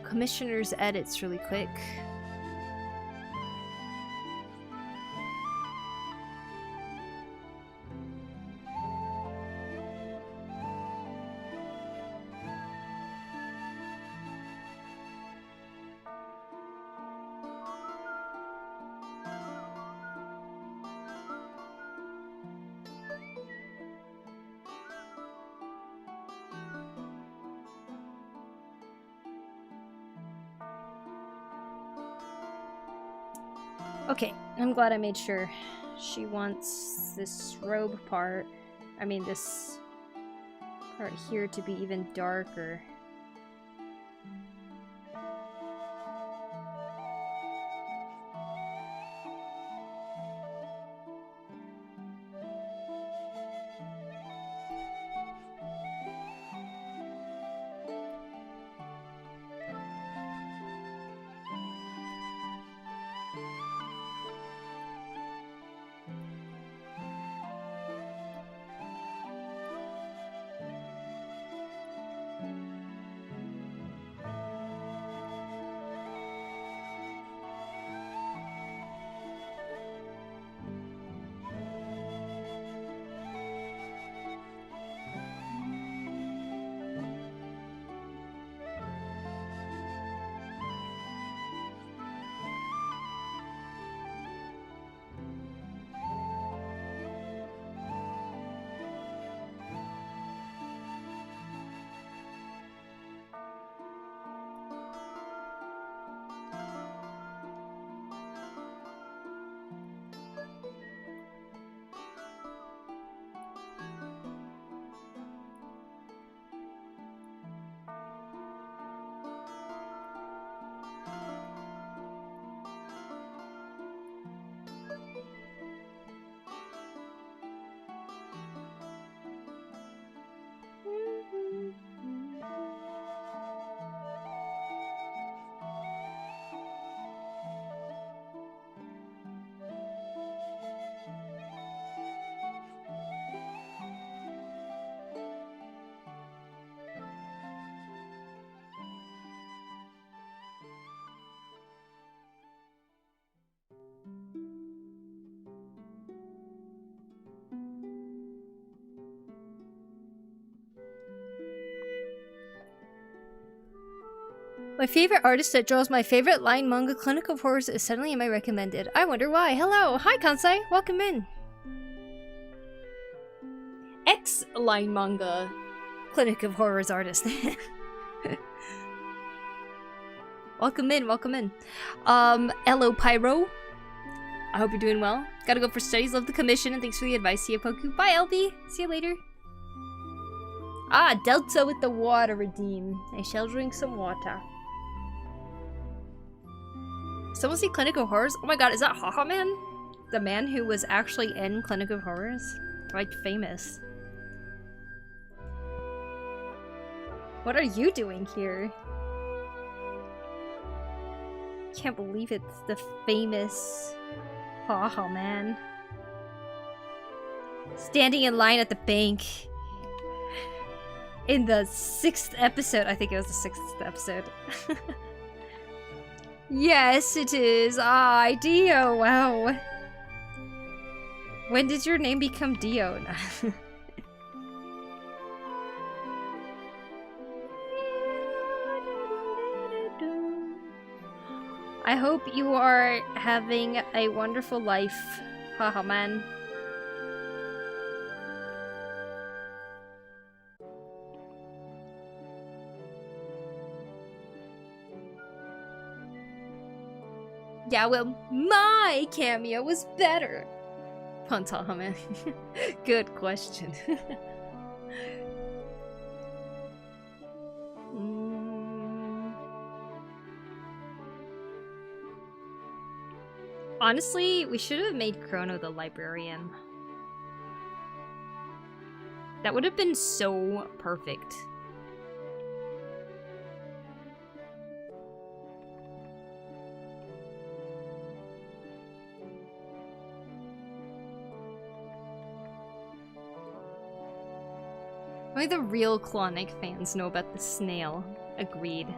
commissioner's edits really quick. Okay, I'm glad I made sure. She wants this robe part, I mean this part here to be even darker. My favorite artist that draws my favorite line manga Clinic of Horrors is suddenly in my recommended. I wonder why. Hello! Hi, Kansai! Welcome in! X-line manga Clinic of Horrors artist. Welcome in, welcome in. Hello, Pyro. I hope you're doing well. Gotta go for studies, love the commission, and thanks for the advice. See you, Poku. Bye, LB. See you later. Ah, Delta with the water redeem. I shall drink some water. Someone see Clinic of Horrors? Oh my god, is that Haha Man? The man who was actually in Clinic of Horrors? Like, famous. What are you doing here? Can't believe it's the famous Haha Man. Standing in line at the bank. In the 6th episode. I think it was the 6th episode. Yes, it is. Ah, Dio. Wow. When did your name become Dio? I hope you are having a wonderful life, haha man. Yeah, well, my cameo was better. Haha man. Good question. Honestly, we should have made Chrono the librarian. That would have been so perfect. Only the real Clonic fans know about the snail. Agreed.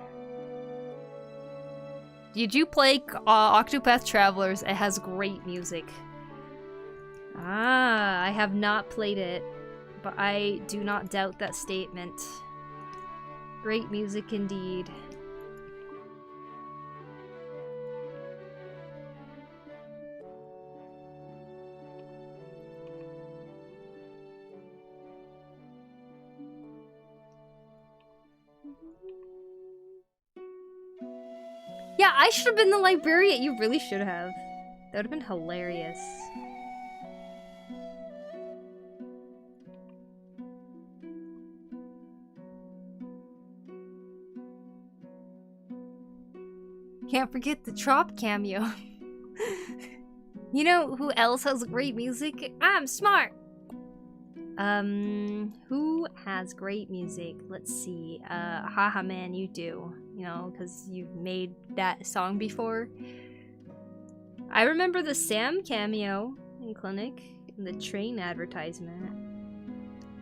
Did you play Octopath Travelers? It has great music. Ah, I have not played it, but I do not doubt that statement. Great music indeed. Yeah, I should have been the librarian. You really should have. That would have been hilarious. Can't forget the Trop cameo. You know who else has great music? I'm smart! Who has great music? Let's see. Haha Man, you do. You know, because you've made that song before. I remember the Sam cameo in Clinic, in the train advertisement.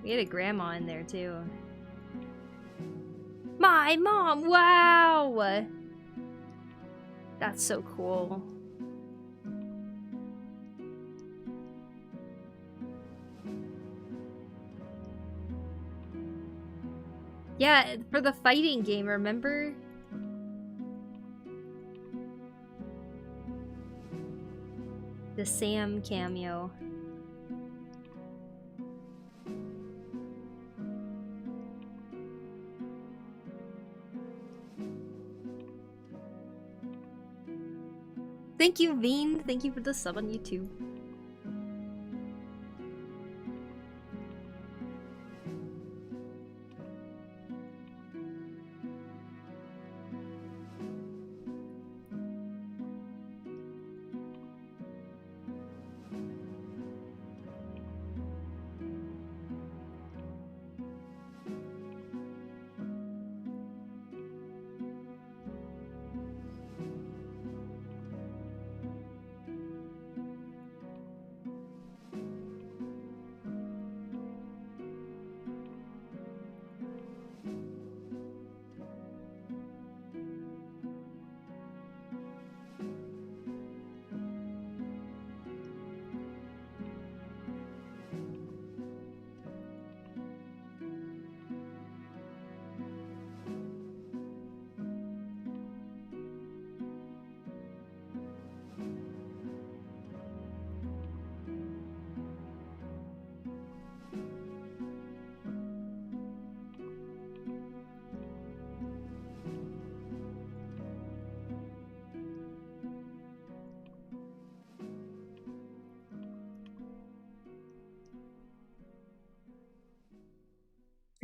We had a grandma in there too. My mom! Wow! That's so cool. Yeah, for the fighting game, remember? The Sam cameo. Thank you, Veen. Thank you for the sub on YouTube.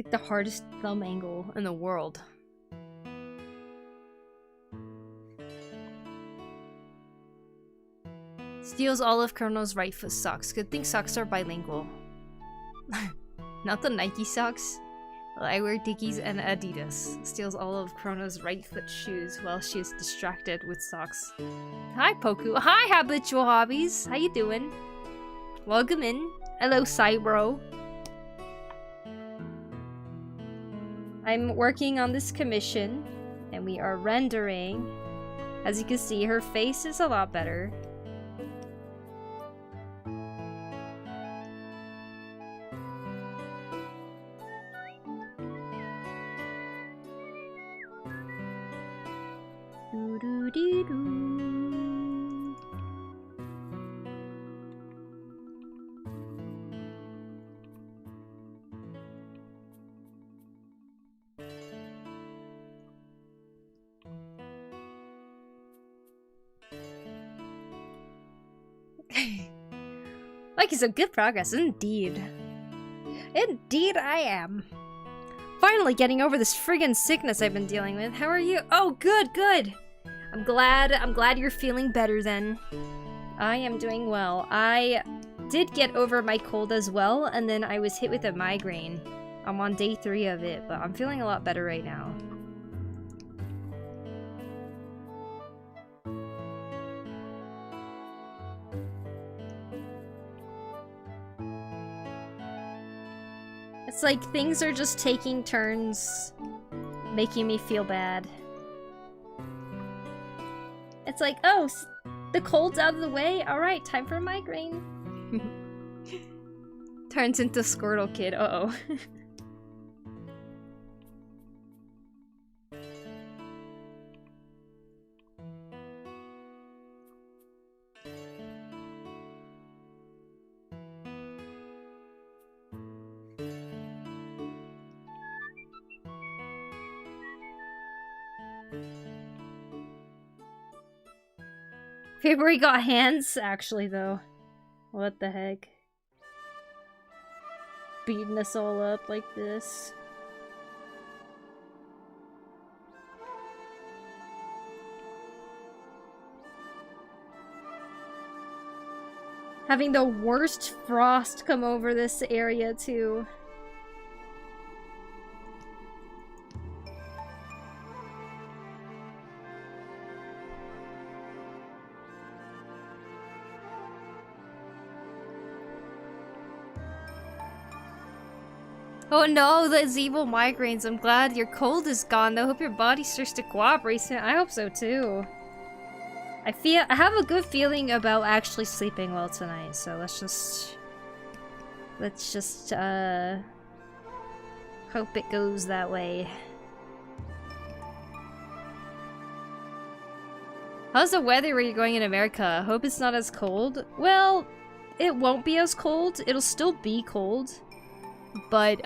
Like the hardest thumb angle in the world. Steals all of Chrono's right foot socks. Good thing socks are bilingual. Not the Nike socks. Well, I wear Dickies and Adidas. Steals all of Chrono's right foot shoes while she is distracted with socks. Hi, Poku. Hi, Habitual Hobbies. How you doing? Welcome in. Hello, Cybro. I'm working on this commission, and we are rendering. As you can see, her face is a lot better. Making some good progress, indeed. Indeed I am. Finally getting over this friggin' sickness I've been dealing with. How are you? Oh, good, good. I'm glad you're feeling better then. I am doing well. I did get over my cold as well, and then I was hit with a migraine. I'm on day 3 of it, but I'm feeling a lot better right now. It's like things are just taking turns, making me feel bad. It's like, oh, the cold's out of the way. All right, time for a migraine. Turns into Squirtle Kid. Uh-oh. February got hands, actually, though. What the heck? Beating us all up like this. Having the worst frost come over this area, too. Oh no, those evil migraines. I'm glad your cold is gone though. I hope your body starts to cooperate soon. I hope so too. I have a good feeling about actually sleeping well tonight, so let's just hope it goes that way. How's the weather where you're going in America? Hope it's not as cold. Well, it won't be as cold. It'll still be cold. But,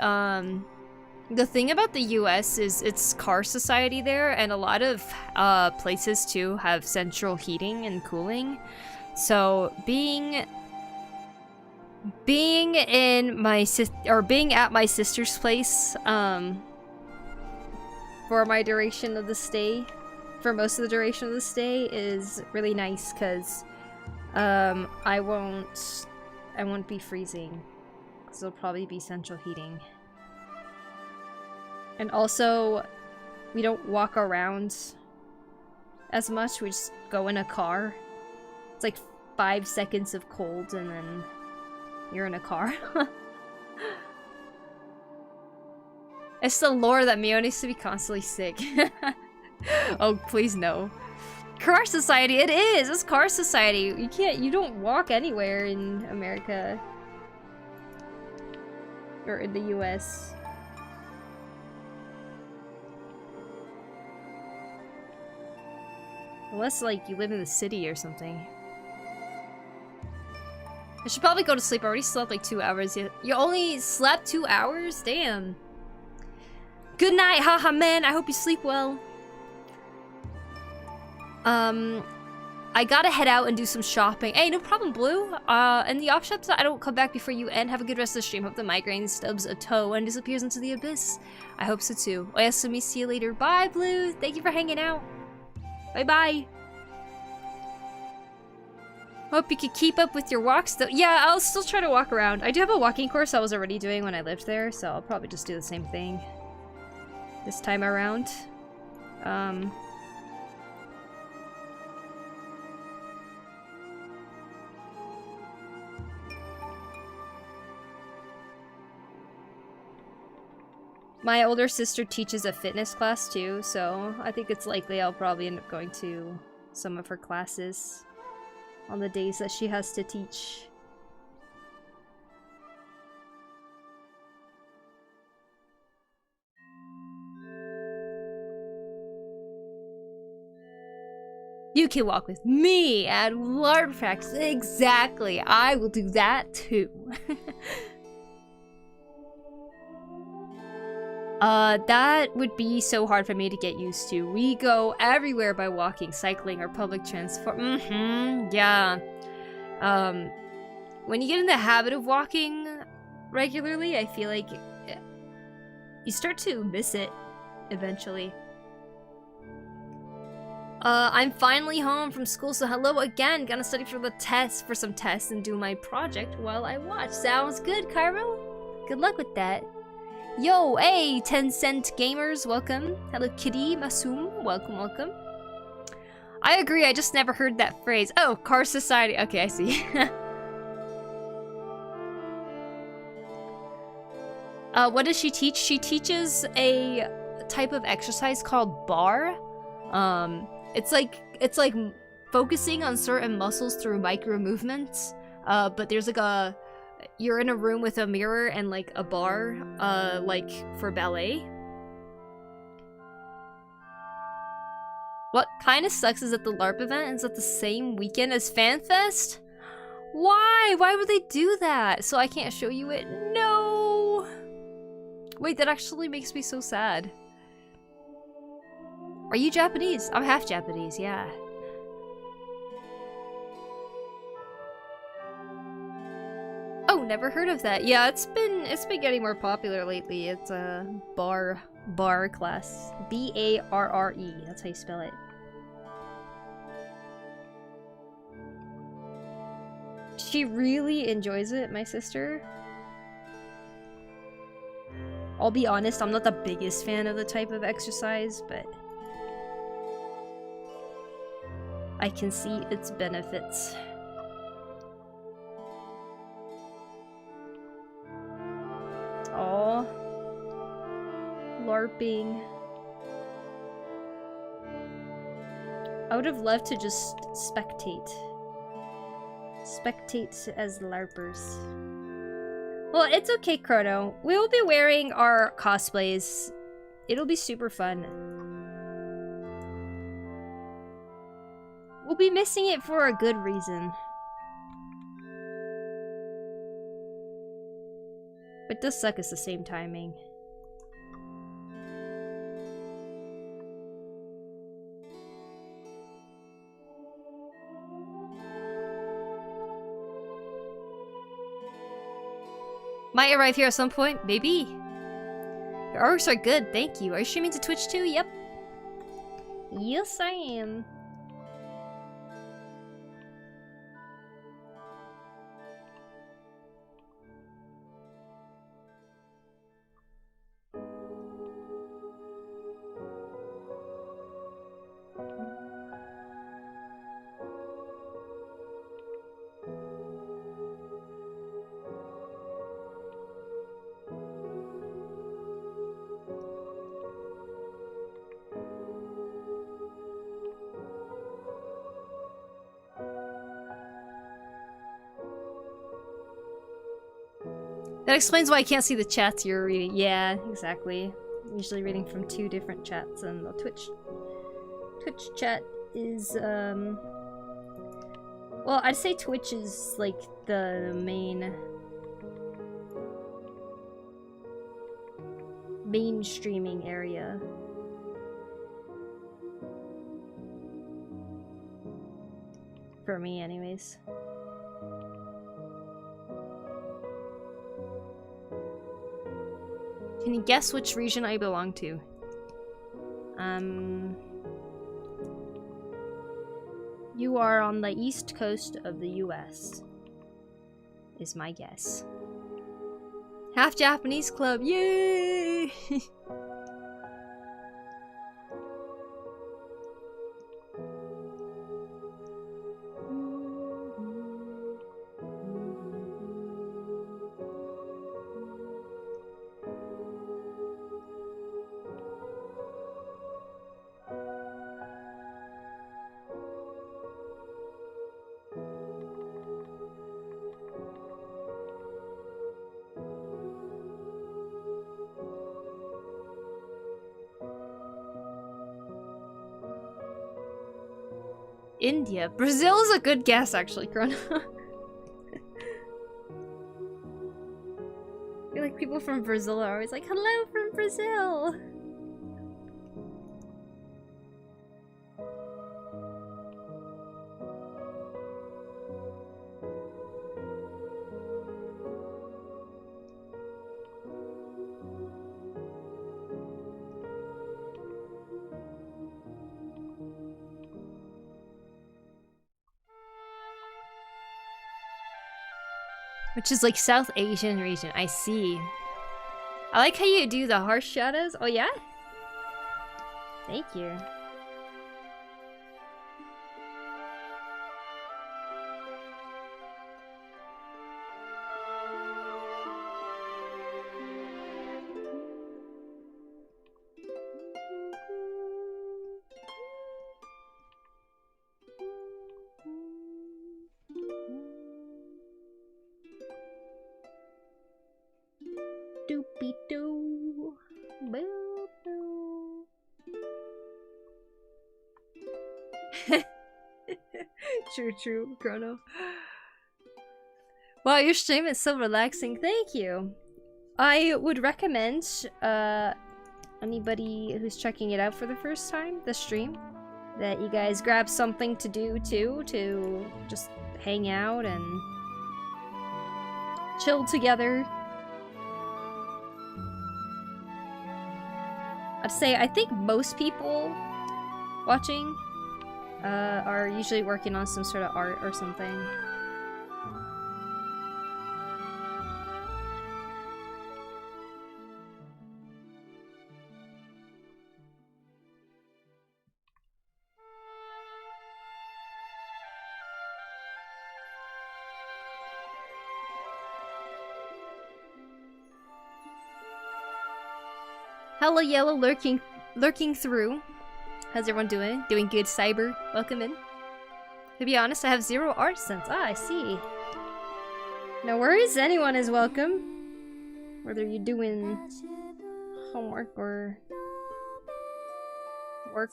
the thing about the US is it's car society there, and a lot of, places, too, have central heating and cooling. So, being in my being at my sister's place, for my duration of the stay, for most of the duration of the stay, is really nice, because, I won't be freezing. It'll probably be central heating. And also, we don't walk around as much, we just go in a car. It's like 5 seconds of cold and then you're in a car. It's the lore that Mio needs to be constantly sick. Oh, please no. Car society, it is! It's car society. You don't walk anywhere in America. Or in the US. Unless, like, you live in the city or something. I should probably go to sleep. I already slept like 2 hours. You only slept 2 hours? Damn. Good night, haha man. I hope you sleep well. I gotta head out and do some shopping. Hey, no problem, Blue. In the off chance I don't come back before you end, have a good rest of the stream. Hope the migraine stubs a toe and disappears into the abyss. I hope so too. Oyasumi, see you later. Bye, Blue. Thank you for hanging out. Bye-bye. Hope you can keep up with your walks though. Yeah, I'll still try to walk around. I do have a walking course I was already doing when I lived there, so I'll probably just do the same thing this time around. My older sister teaches a fitness class too, so I think it's likely I'll probably end up going to some of her classes on the days that she has to teach. You can walk with me at LARP practice. Exactly. I will do that too. That would be so hard for me to get used to. We go everywhere by walking, cycling, or public transport. Yeah. When you get in the habit of walking regularly, I feel like you start to miss it eventually. I'm finally home from school, so hello again. Gonna study for some tests and do my project while I watch. Sounds good, Cairo. Good luck with that. Yo, hey, 10-cent gamers, welcome. Hello, Kitty, Masum, welcome, welcome. I agree, I just never heard that phrase. Oh, car society. Okay, I see. What does she teach? She teaches a type of exercise called bar. It's like focusing on certain muscles through micro movements. But there's like you're in a room with a mirror and like a bar, like for ballet. What kind of sucks is that the LARP event is at the same weekend as FanFest? Why? Why would they do that? So I can't show you it? No! Wait, that actually makes me so sad. Are you Japanese? I'm half Japanese, yeah. Oh, never heard of that. Yeah, it's been getting more popular lately. It's a bar class. B-A-R-R-E. That's how you spell it. She really enjoys it, my sister. I'll be honest, I'm not the biggest fan of the type of exercise, but I can see its benefits. Aww. LARPing. I would have loved to just spectate. Spectate as LARPers. Well, it's okay, Chrono. We will be wearing our cosplays. It'll be super fun. We'll be missing it for a good reason. But it does suck it's the same timing. Might arrive here at some point, maybe. Your artworks are good, thank you. Are you streaming to Twitch too? Yep. Yes, I am. That explains why I can't see the chats you're reading. Yeah, exactly. I'm usually reading from 2 different chats, and the Twitch chat is, well, I'd say Twitch is, like, the main streaming area. For me, anyways. Can you guess which region I belong to? You are on the east coast of the US, is my guess. Half Japanese club, yay! India. Brazil is a good guess, actually, Chrono. I feel like people from Brazil are always like, hello from Brazil! Which is like South Asian region, I see. I like how you do the harsh shadows. Oh yeah? Thank you. Doopy doo. Boo boo. True, Chrono. Wow, your stream is so relaxing. Thank you. I would recommend anybody who's checking it out for the first time, the stream, that you guys grab something to do too, to just hang out and chill together. I'd say I think most people watching are usually working on some sort of art or something. Hello, Yellow, lurking through. How's everyone doing? Doing good, Cyber. Welcome in. To be honest, I have 0 art sense. Ah, I see. No worries, anyone is welcome. Whether you're doing homework or work.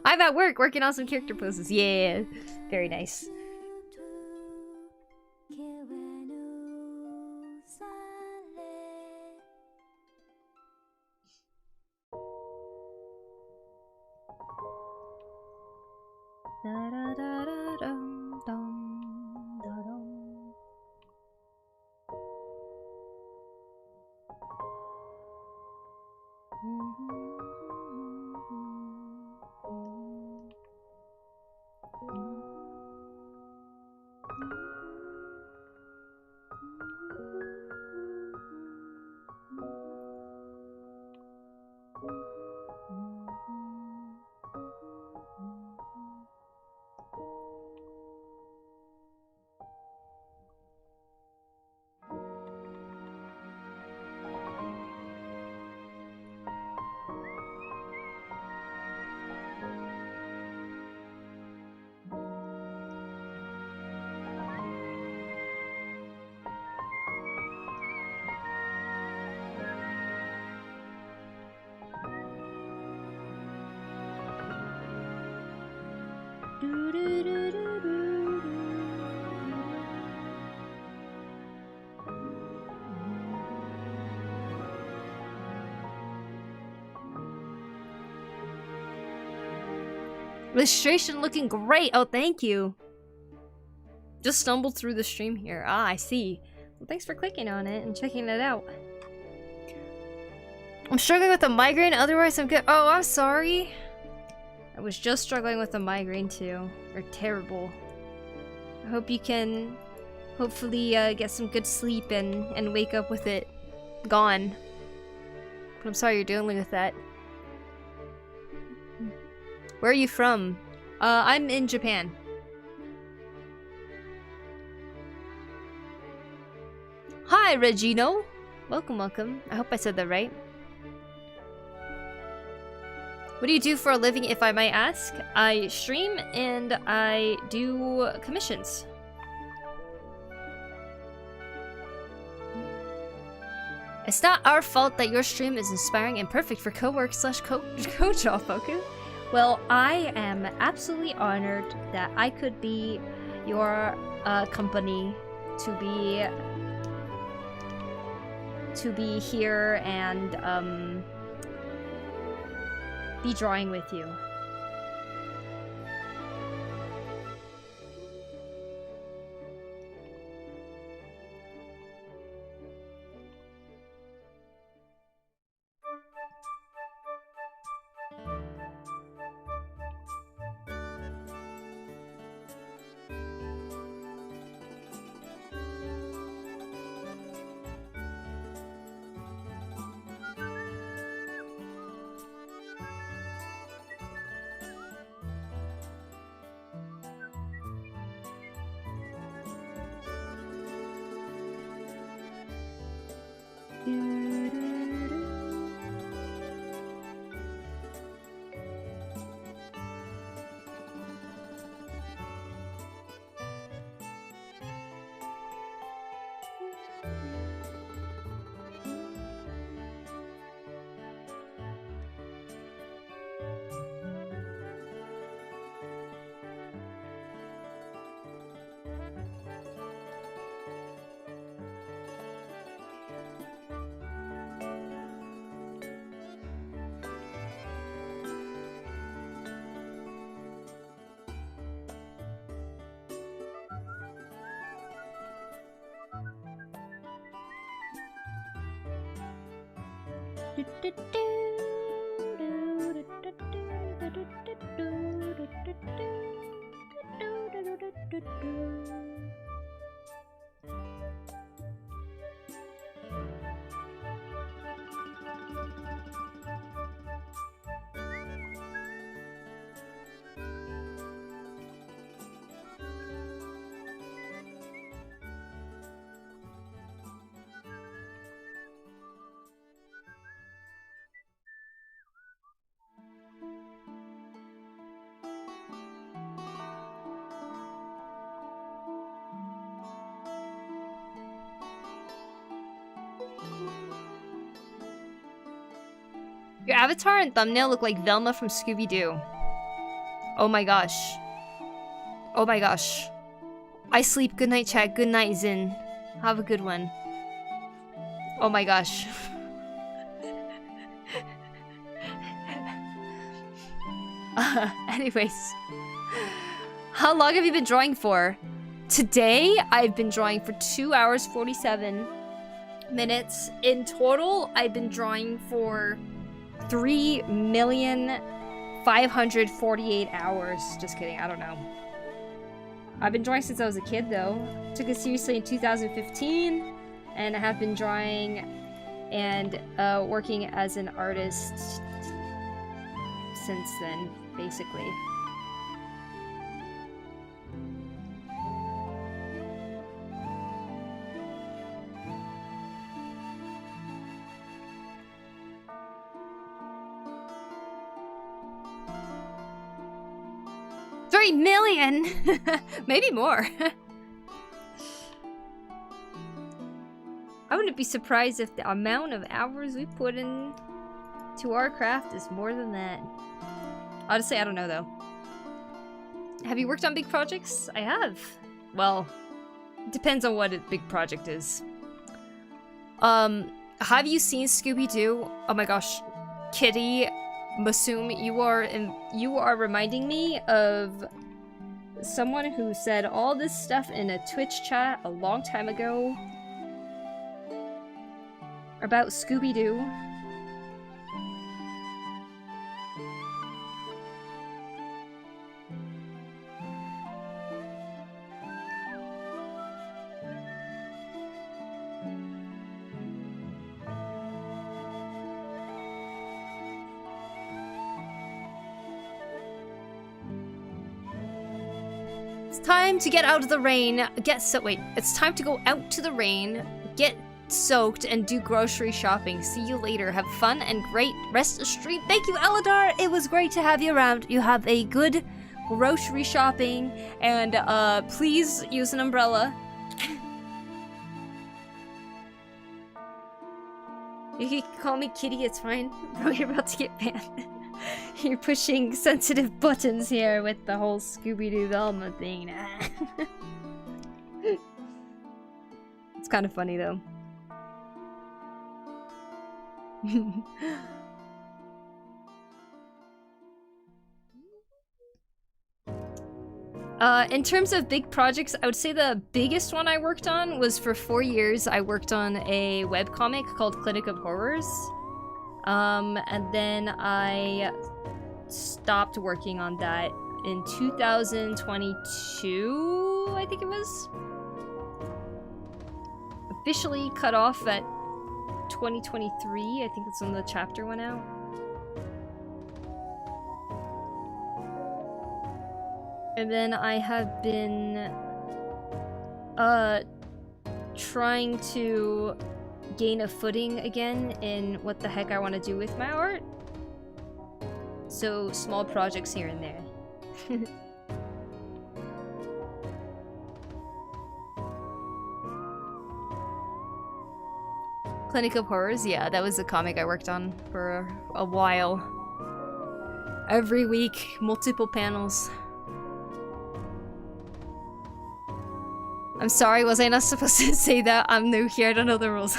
I'm at work, working on some character poses. Yeah, very nice. Illustration looking great. Oh, thank you. Just stumbled through the stream here. Ah, I see. Well, thanks for clicking on it and checking it out. I'm struggling with a migraine, otherwise I'm good. Oh, I'm sorry. I was just struggling with a migraine too. They're terrible. I hope you can hopefully get some good sleep and wake up with it gone. But I'm sorry you're dealing with that. Where are you from? I'm in Japan. Hi, Regino! Welcome, welcome. I hope I said that right. What do you do for a living, if I might ask? I stream and I do commissions. It's not our fault that your stream is inspiring and perfect for co-work / coach off, Poku. Well, I am absolutely honored that I could be your company to be here and be drawing with you. Your avatar and thumbnail look like Velma from Scooby-Doo. Oh my gosh. Oh my gosh. I sleep. Good night, chat. Good night, Zin. Have a good one. Oh my gosh. Anyways. How long have you been drawing for? Today, I've been drawing for 2 hours, 47 minutes. In total, I've been drawing for 3,548 hours. Just kidding, I don't know. I've been drawing since I was a kid though. Took it seriously in 2015 and I have been drawing and working as an artist since then, basically. $3 million! Maybe more. I wouldn't be surprised if the amount of hours we put in to our craft is more than that. Honestly, I don't know though. Have you worked on big projects? I have. Well, it depends on what a big project is. Have you seen Scooby-Doo? Oh my gosh. Kitty Masoom, you are reminding me of someone who said all this stuff in a Twitch chat a long time ago about Scooby-Doo. Time to get out of the rain, it's time to go out to the rain, get soaked, and do grocery shopping. See you later. Have fun and great rest of the stream. Thank you, Eladar. It was great to have you around. You have a good grocery shopping, and please use an umbrella. You can call me Kitty, it's fine. Bro, you're about to get banned. You're pushing sensitive buttons here with the whole Scooby-Doo Velma thing. It's kind of funny though. In terms of big projects, I would say the biggest one I worked on was for 4 years. I worked on a webcomic called Clinic of Horrors. And then I stopped working on that in 2022, I think it was. Officially cut off at 2023, I think that's when the chapter went out. And then I have been trying to gain a footing again in what the heck I want to do with my art. So small projects here and there. Clinic of Horrors, yeah, that was a comic I worked on for a while. Every week, multiple panels. I'm sorry, was I not supposed to say that? I'm new here, I don't know the rules.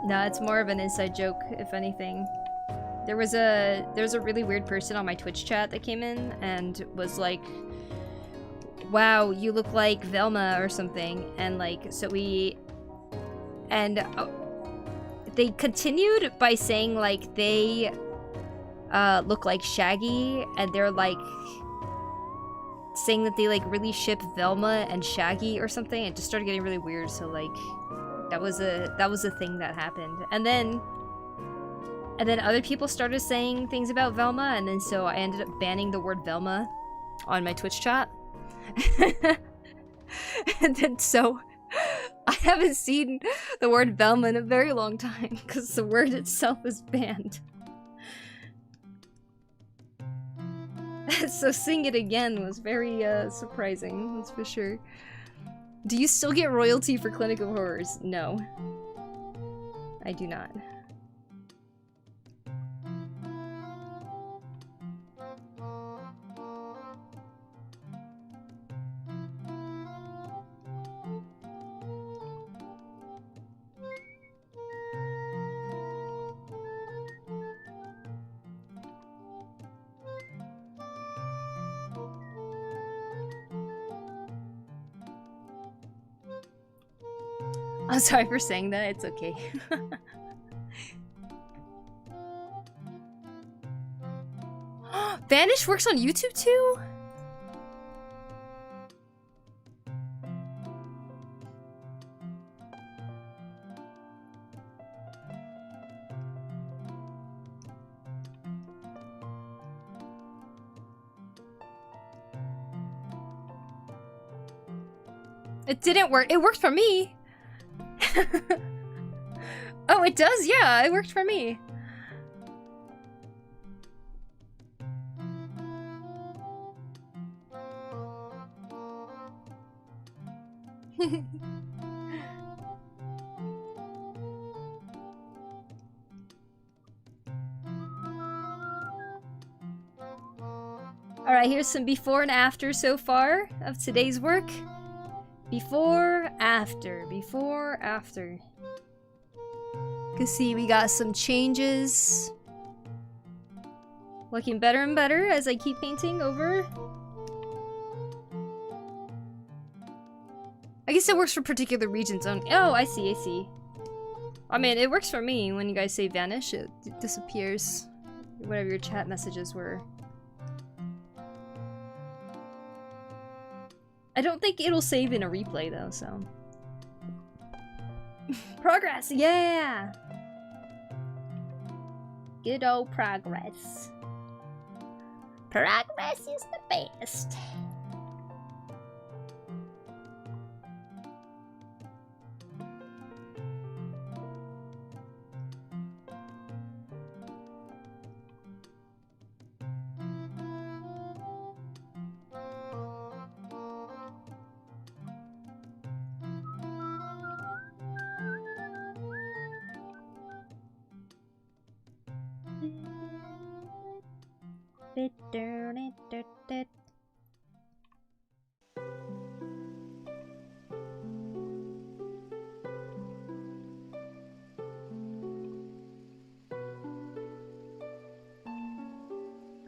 No, it's more of an inside joke, if anything. There was a really weird person on my Twitch chat that came in and was like, wow, you look like Velma or something. And like, so we... And they continued by saying like they look like Shaggy, and they're like saying that they like really ship Velma and Shaggy or something. It just started getting really weird, so like that was a thing that happened. And then other people started saying things about Velma, and then so I ended up banning the word Velma on my Twitch chat. And then so I haven't seen the word Velma in a very long time because the word itself is banned. So seeing it again was very surprising, that's for sure. Do you still get royalty for Clinic of Horrors? No. I do not. I'm sorry for saying that, it's okay. Vanish works on YouTube too? It didn't work. It worked for me. Oh, it does? Yeah, it worked for me. Alright, here's some before and after so far of today's work. Before, after, before, after. can see we got some changes. Looking better and better as I keep painting over. I guess it works for particular regions only. Oh, I see, I see. I mean, it works for me. When you guys say vanish, it disappears. Whatever your chat messages were. I don't think it'll save in a replay though, so. Progress, yeah! Good old progress. Progress is the best.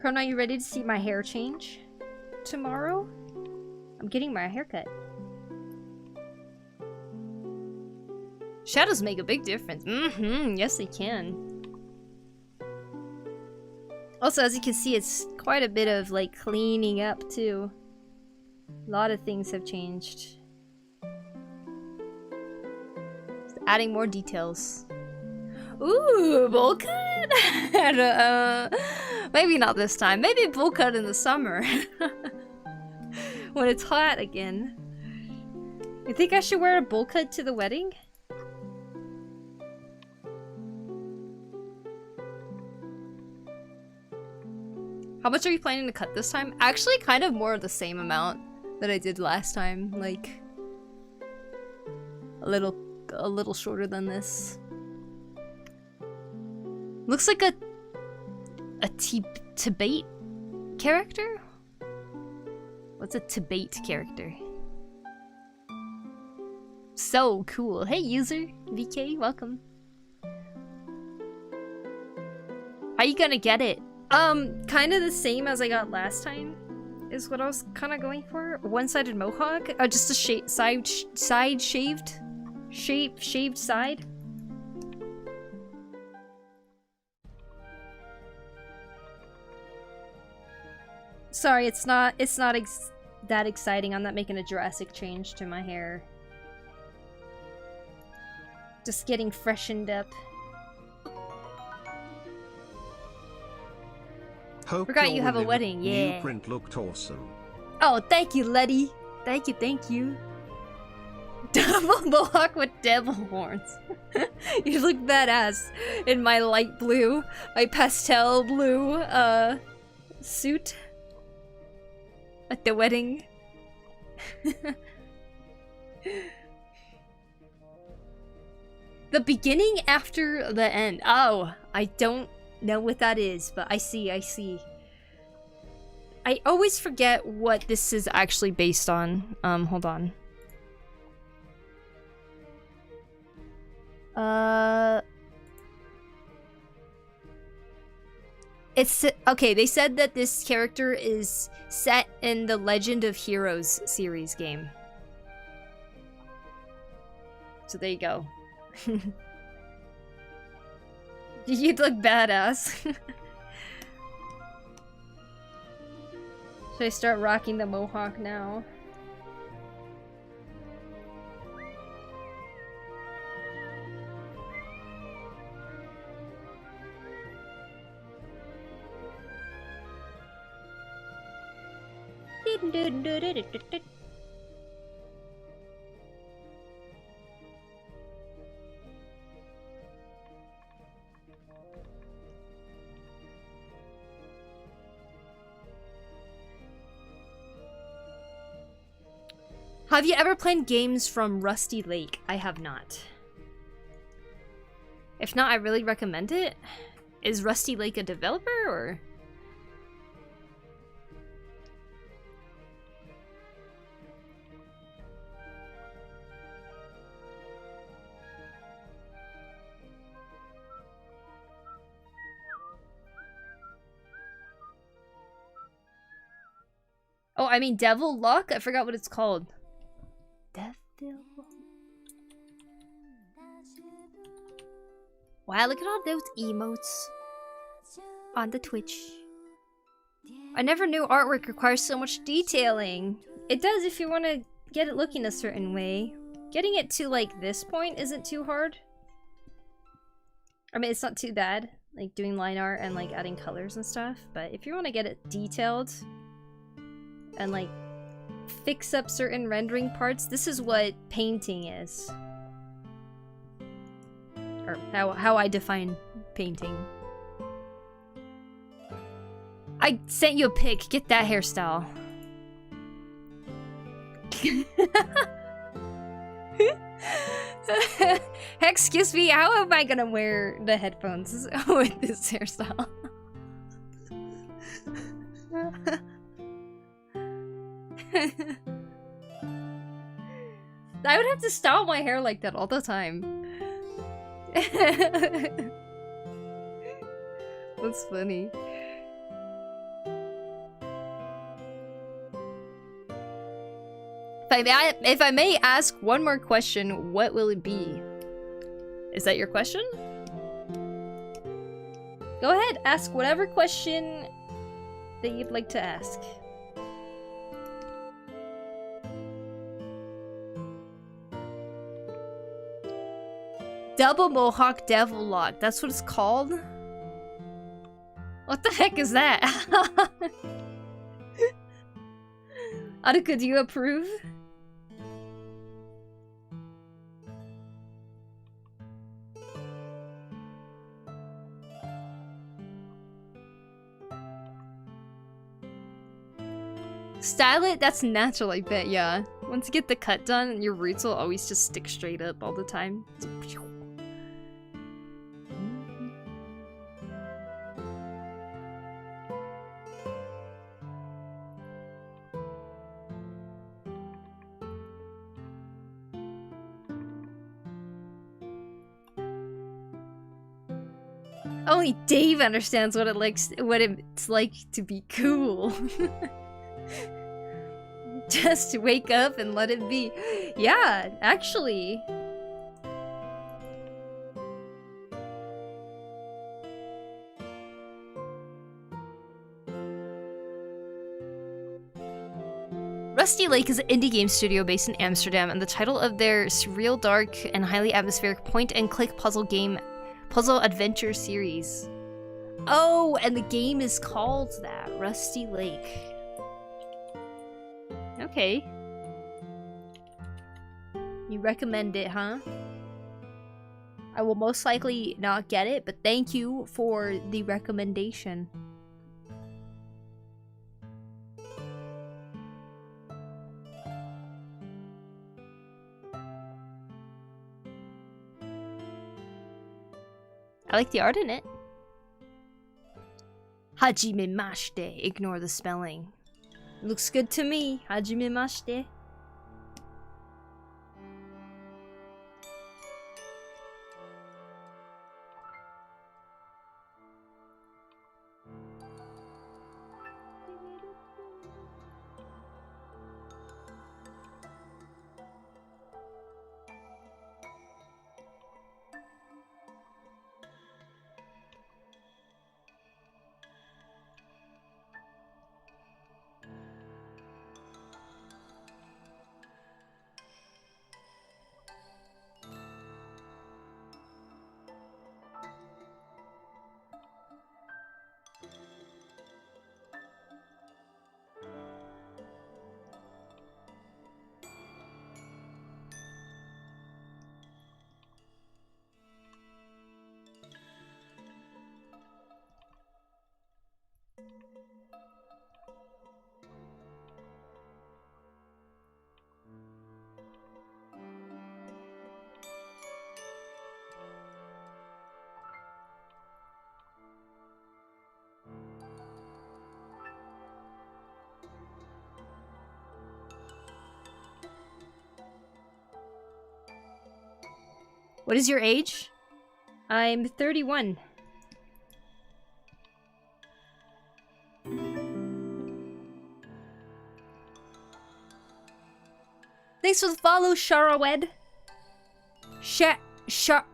Krona, you ready to see my hair change tomorrow? I'm getting my haircut. Shadows make a big difference. Yes they can. Also, as you can see, it's quite a bit of like cleaning up too. A lot of things have changed. Just adding more details. Ooh, bowl cut! Maybe not this time. Maybe bowl cut in the summer. When it's hot again. You think I should wear a bowl cut to the wedding? How much are you planning to cut this time? Actually, kind of more of the same amount that I did last time. Like, a little shorter than this. Looks like a Tibet character? What's a Tibet character? So cool. Hey user, VK, welcome. How you gonna get it? Kind of the same as I got last time is what I was kind of going for. One-sided mohawk? Just a side shaved side. Sorry, it's not that exciting. I'm not making a drastic change to my hair. Just getting freshened up. Hope Forgot you have a wedding, yeah. New print looked awesome. Oh, thank you, Letty. Thank you. Double mohawk with devil horns. You look badass in my light blue, my pastel blue, suit. At the wedding. The beginning after the end. Oh, I don't know what that is, but I see. I always forget what this is actually based on. Hold on. It's okay, they said that this character is set in the Legend of Heroes series game. So there you go. You'd look badass. Should I start rocking the mohawk now? Have you ever played games from Rusty Lake? I have not. If not, I really recommend it. Is Rusty Lake a developer or? Oh, I mean Devil Lock? I forgot what it's called. Devil. Wow, look at all those emotes on the Twitch. I never knew artwork requires so much detailing. It does if you want to get it looking a certain way. Getting it to like this point isn't too hard. I mean, it's not too bad, like doing line art and like adding colors and stuff, but if you want to get it detailed and like fix up certain rendering parts, this is what painting is. Or how I define painting. I sent you a pic. Get that hairstyle. Excuse me, how am I gonna wear the headphones with this hairstyle? I would have to style my hair like that all the time. That's funny. If I may ask one more question, what will it be? Is that your question? Go ahead, ask whatever question that you'd like to ask. Double Mohawk Devil Lock, that's what it's called? What the heck is that? Aruka, do you approve? Style it? That's natural, I bet, yeah. Once you get the cut done, your roots will always just stick straight up all the time. Only Dave understands what it's like to be cool. Just wake up and let it be. Yeah, actually. Rusty Lake is an indie game studio based in Amsterdam, and the title of their surreal, dark, and highly atmospheric point-and-click puzzle adventure series. Oh, and the game is called that, Rusty Lake. Okay. You recommend it, huh? I will most likely not get it, but thank you for the recommendation. I like the art in it. Hajimemashite. Ignore the spelling. Looks good to me. Hajimemashite. What is your age? I'm 31. Thanks for the follow, Sharawed. Sharawed.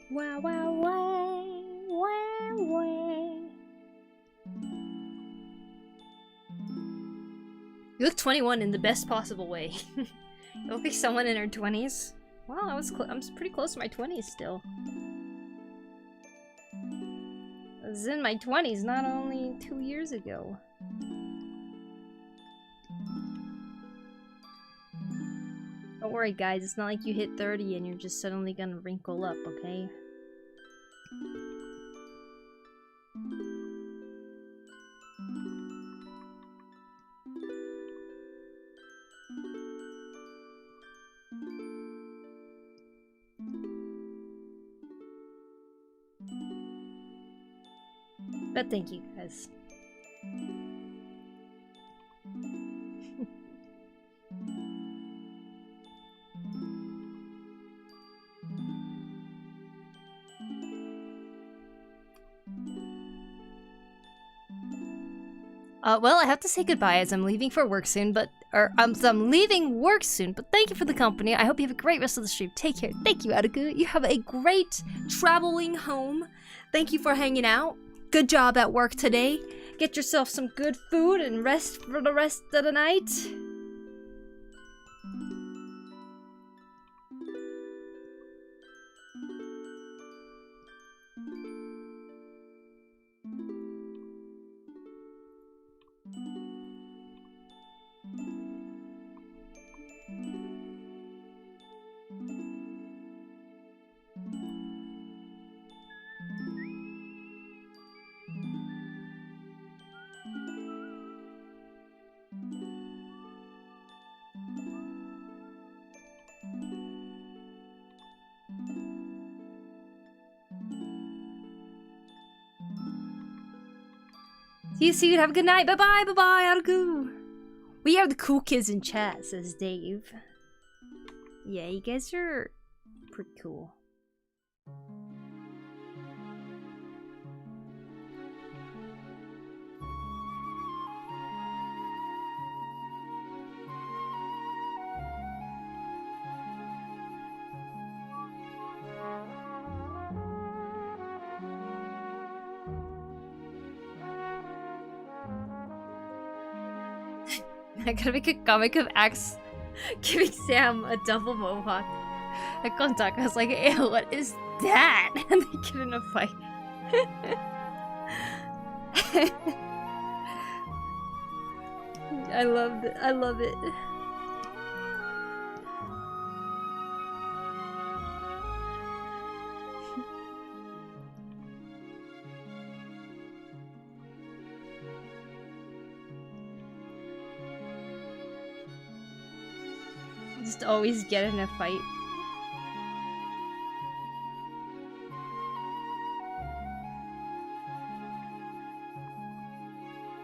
Wow, wow, wow, wow, wow. You look 21 in the best possible way. You look like someone in her 20s. Wow, I'm pretty close to my 20s still. I was in my 20s not only 2 years ago. Don't worry, guys. It's not like you hit 30 and you're just suddenly gonna wrinkle up, okay? But thank you, guys. Well, I have to say goodbye as I'm leaving for work soon, I'm leaving work soon, but thank you for the company. I hope you have a great rest of the stream. Take care. Thank you, Ataku. You have a great traveling home. Thank you for hanging out. Good job at work today. Get yourself some good food and rest for the rest of the night. See you soon. Have a good night. Bye-bye. Bye-bye, Ataku. We are the cool kids in chat, says Dave. Yeah, you guys are pretty cool. I gotta make a comic of Axe giving Sam a double mohawk. I contact. I was like, ew, what is that? And they get in a fight. I love it. I love it. Just always get in a fight.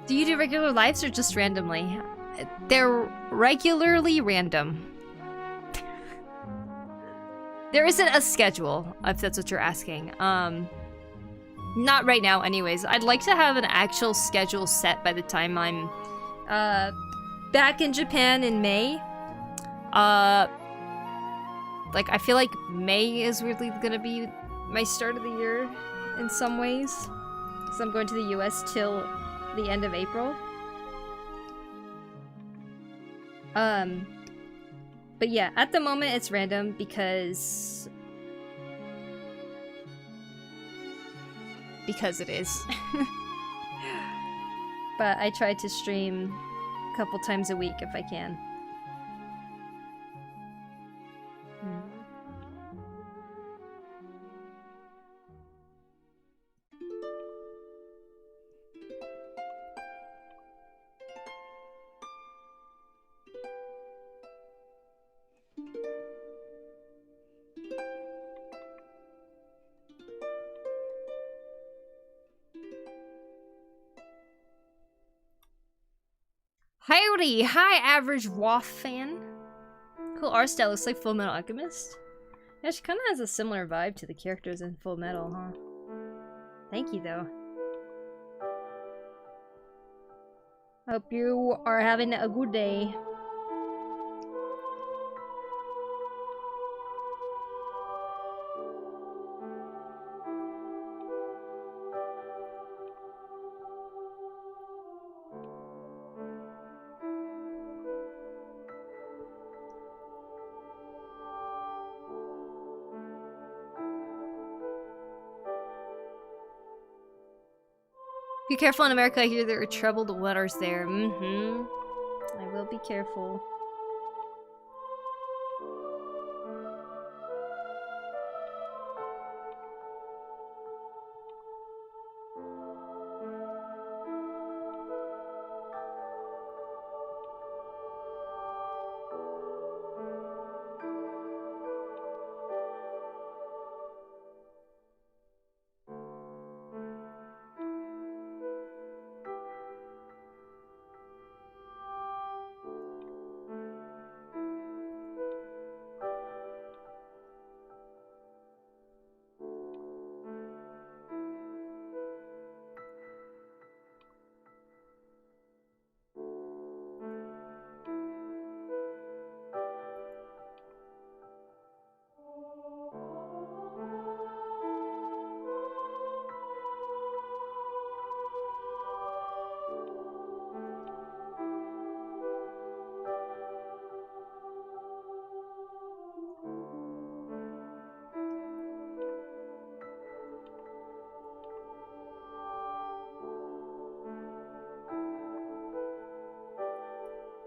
Do you do regular lives or just randomly? They're regularly random. There isn't a schedule, if that's what you're asking. Not right now anyways. I'd like to have an actual schedule set by the time I'm back in Japan in May. Like, I feel like May is weirdly gonna be my start of the year in some ways. Because I'm going to the US till the end of April. But yeah, at the moment it's random because it is. But I try to stream a couple times a week if I can. Howdy! Hi, average WAF fan. Cool art style, looks like Full Metal Alchemist. Yeah, she kind of has a similar vibe to the characters in Full Metal, huh? Thank you, though. Hope you are having a good day. Be careful in America, I hear there are troubled waters there. Mm-hmm. I will be careful.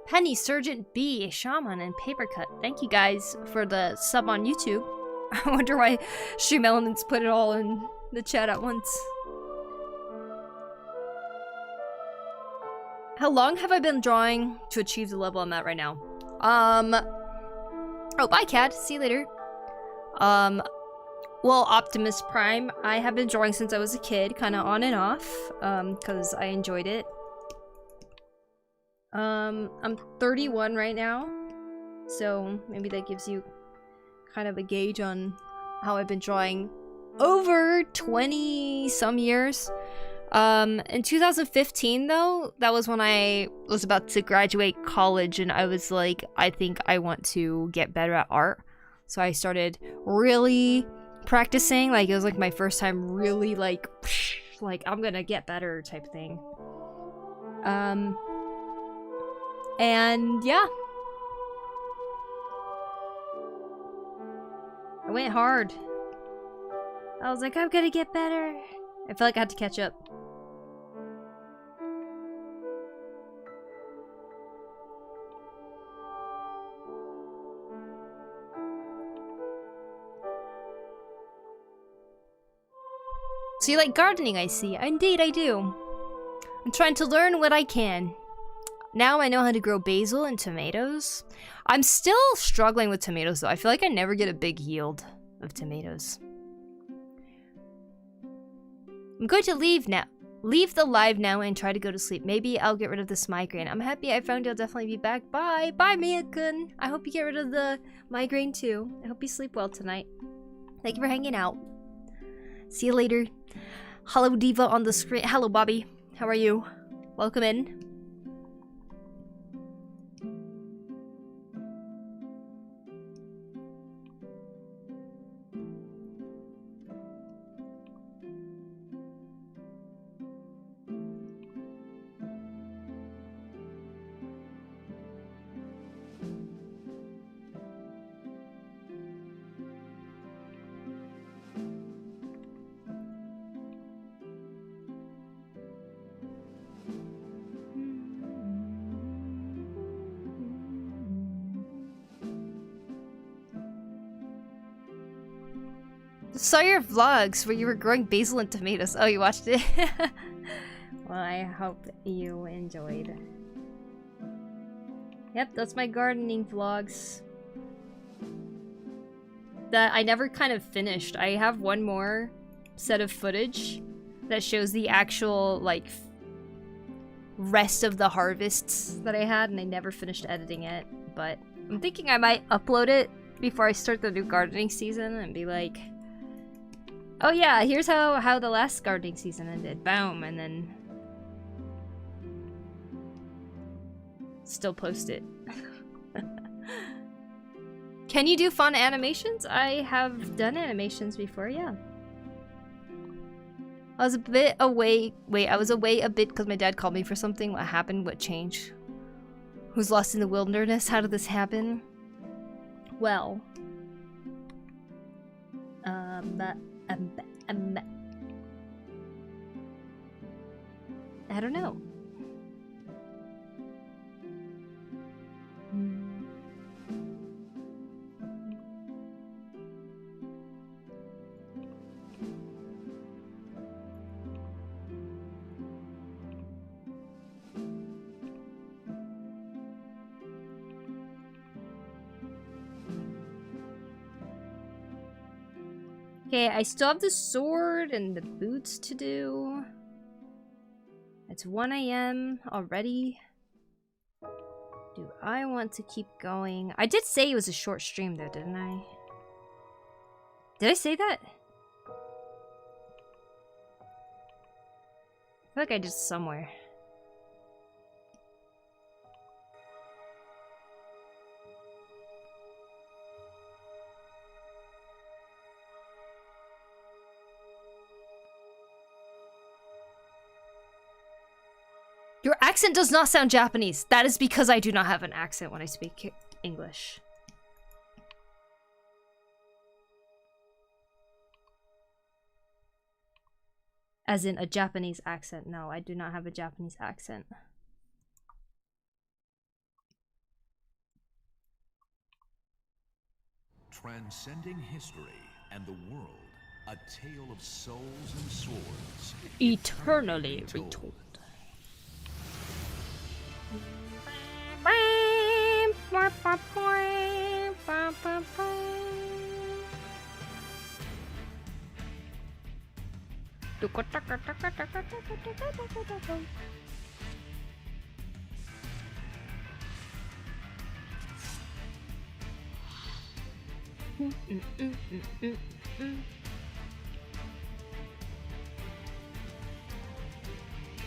Penny, Sergeant B, Shaman, and Papercut. Thank you guys for the sub on YouTube. I wonder why Stream Elements put it all in the chat at once. How long have I been drawing to achieve the level I'm at right now? Oh, bye, Cad. See you later. Well, Optimus Prime, I have been drawing since I was a kid, kind of on and off, because I enjoyed it. I'm 31 right now, so maybe that gives you kind of a gauge on how I've been drawing over 20 some years. In 2015 though, that was when I was about to graduate college and I was like, I think I want to get better at art. So I started really practicing, like it was like my first time really like I'm gonna get better type thing. And yeah, I went hard. I was like, I'm gonna get better. I felt like I had to catch up. So you like gardening, I see. Indeed, I do. I'm trying to learn what I can. Now I know how to grow basil and tomatoes. I'm still struggling with tomatoes though. I feel like I never get a big yield of tomatoes. I'm going to leave now. Leave the live now and try to go to sleep. Maybe I'll get rid of this migraine. I'm happy I found you. I'll definitely be back. Bye. Bye, Mia-kun. I hope you get rid of the migraine too. I hope you sleep well tonight. Thank you for hanging out. See you later. Hello, Diva on the screen. Hello, Bobby. How are you? Welcome in. Saw your vlogs where you were growing basil and tomatoes. Oh, you watched it? Well, I hope you enjoyed. Yep, that's my gardening vlogs. That I never kind of finished. I have one more set of footage that shows the actual, like, rest of the harvests that I had, and I never finished editing it. But I'm thinking I might upload it before I start the new gardening season and be like, oh yeah, here's how the last gardening season ended. Boom, and then still post it. Can you do fun animations? I have done animations before, yeah. I was a bit away. Wait, I was away a bit because my dad called me for something. What happened? What changed? Who's lost in the wilderness? How did this happen? Well, I don't know. Okay, I still have the sword and the boots to do. It's 1 AM already. Do I want to keep going? I did say it was a short stream though, didn't I? Did I say that? I feel like I did somewhere. Your accent does not sound Japanese. That is because I do not have an accent when I speak English. As in a Japanese accent. No, I do not have a Japanese accent. Transcending history and the world. A tale of souls and swords. Eternally retold.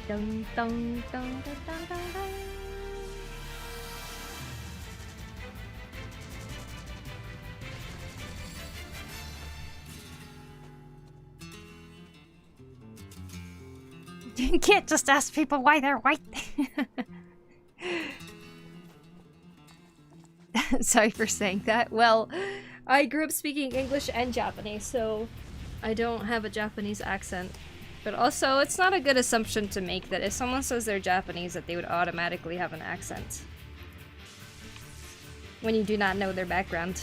Dun, dun, dun, dun, dun, dun, dun. You can't just ask people why they're white. Sorry for saying that. Well, I grew up speaking English and Japanese, so I don't have a Japanese accent. But also, it's not a good assumption to make that if someone says they're Japanese, that they would automatically have an accent. When you do not know their background.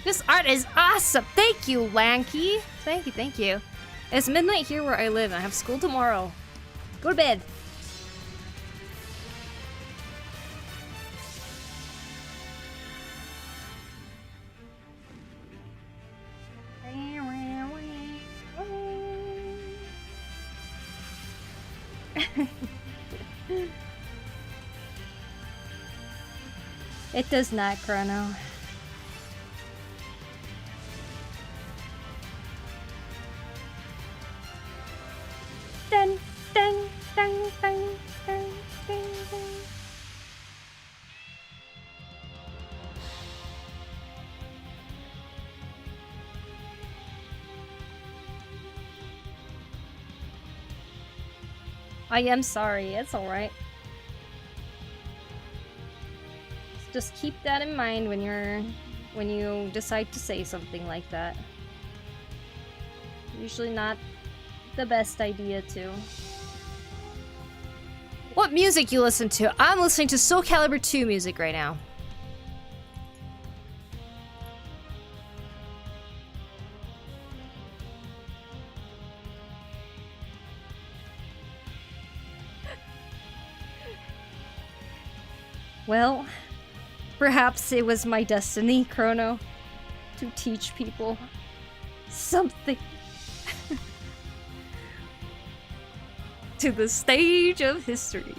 This art is awesome! Thank you, Lanky! Thank you, thank you. It's midnight here where I live and I have school tomorrow. Go to bed. It does not, Chrono. Dun, dun, dun, dun, dun, dun, dun. I am sorry, it's alright. Just keep that in mind when you decide to say something like that. Usually not the best idea to. What music you listen to? I'm listening to Soul Calibur 2 music right now. Well, perhaps it was my destiny, Chrono, to teach people something. To the stage of history.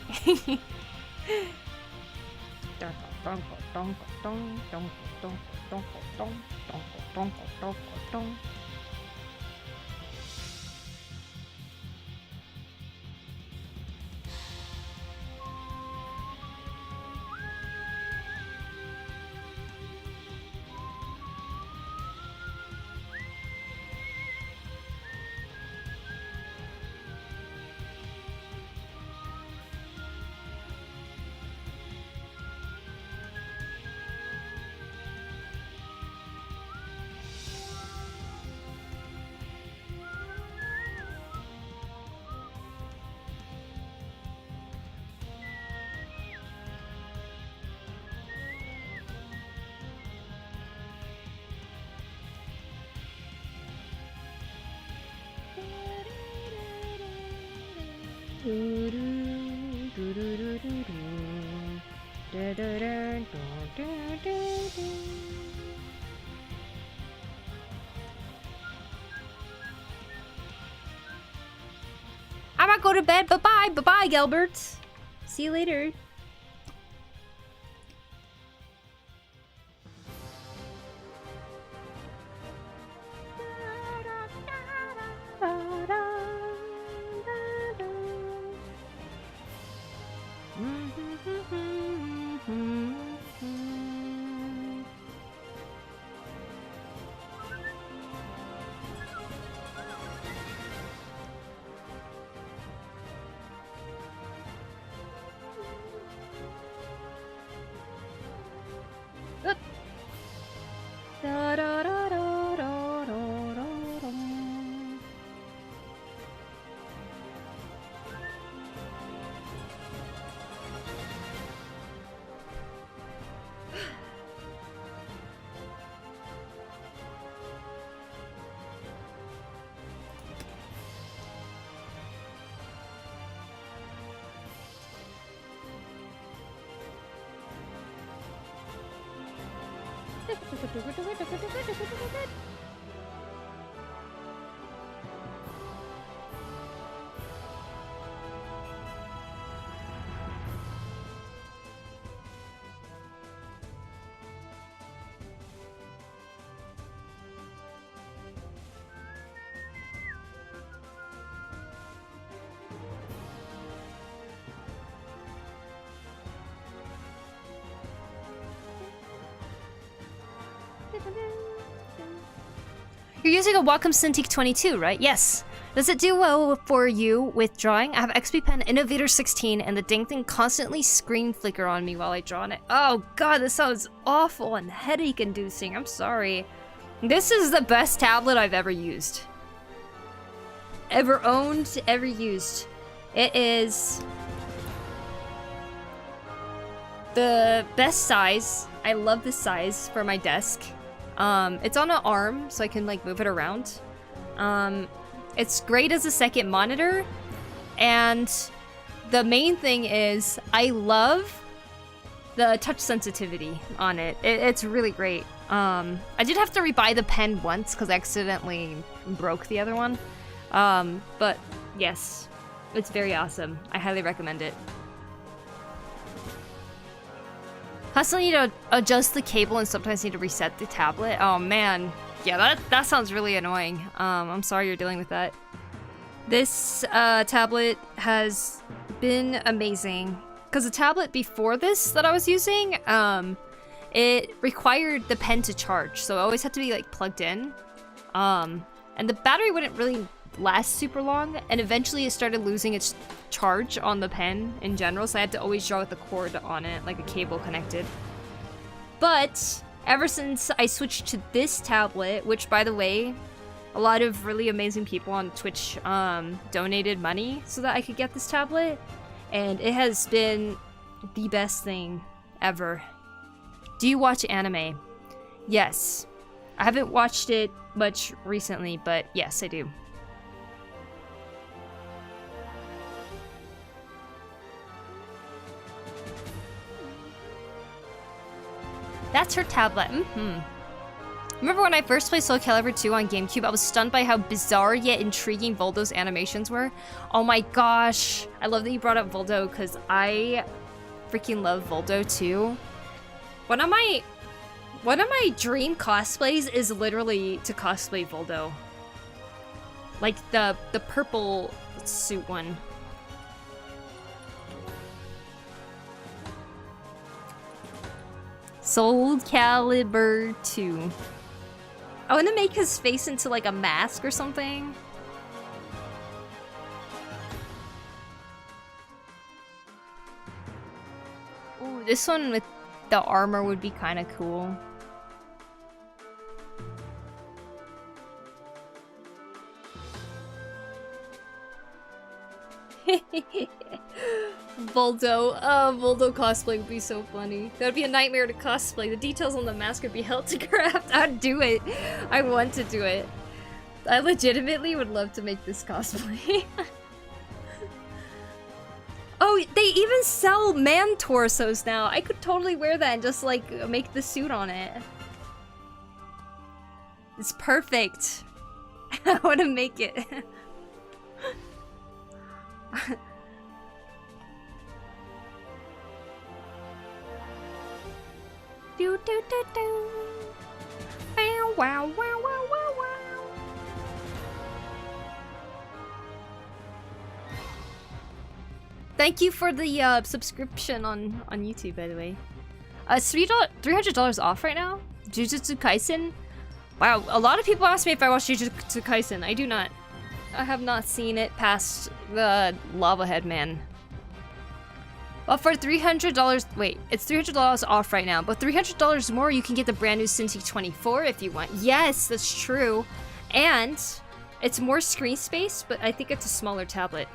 I'm gonna go to bed. Bye-bye. Bye-bye, Gilbert. See you later. You're using a Wacom Cintiq 22, right? Yes. Does it do well for you with drawing? I have XP Pen Innovator 16 and the dang thing constantly screen flicker on me while I draw on it. Oh god, this sounds awful and headache inducing. I'm sorry. This is the best tablet I've ever used. Ever owned, ever used. It is the best size. I love this size for my desk. It's on an arm, so I can like move it around. It's great as a second monitor, and the main thing is I love the touch sensitivity on it. It's really great. I did have to rebuy the pen once because I accidentally broke the other one. But yes, it's very awesome. I highly recommend it. Constantly need to adjust the cable and sometimes need to reset the tablet. Oh man, yeah, that sounds really annoying. I'm sorry you're dealing with that. This tablet has been amazing because the tablet before this that I was using, it required the pen to charge, so it always had to be like plugged in, and the battery wouldn't really last super long, and eventually it started losing its charge on the pen in general, so I had to always draw with a cord on it, like a cable connected. But ever since I switched to this tablet, which by the way, a lot of really amazing people on Twitch donated money so that I could get this tablet, and it has been the best thing ever. Do you watch anime? Yes. I haven't watched it much recently, but yes, I do. That's her tablet. Remember when I first played Soul Calibur 2 on GameCube, I was stunned by how bizarre yet intriguing Voldo's animations were. Oh my gosh. I love that you brought up Voldo, because I freaking love Voldo too. One of my dream cosplays is literally to cosplay Voldo. Like the purple suit one. Soul Calibur 2. I want to make his face into like a mask or something. Ooh, this one with the armor would be kind of cool. Voldo. Voldo cosplay would be so funny. That would be a nightmare to cosplay. The details on the mask would be hell to craft. I'd do it. I want to do it. I legitimately would love to make this cosplay. Oh, they even sell man torsos now. I could totally wear that and just like make the suit on it. It's perfect. I want to make it. Do do do do. Wow wow wow wow wow wow. Thank you for the subscription on YouTube, by the way. It's $300 off right now. Jujutsu Kaisen. Wow, a lot of people ask me if I watch Jujutsu Kaisen. I do not. I have not seen it past the Lava Head Man. Well, for $300, wait, it's $300 off right now, but $300 more, you can get the brand new Cintiq 24 if you want. Yes, that's true. And it's more screen space, but I think it's a smaller tablet.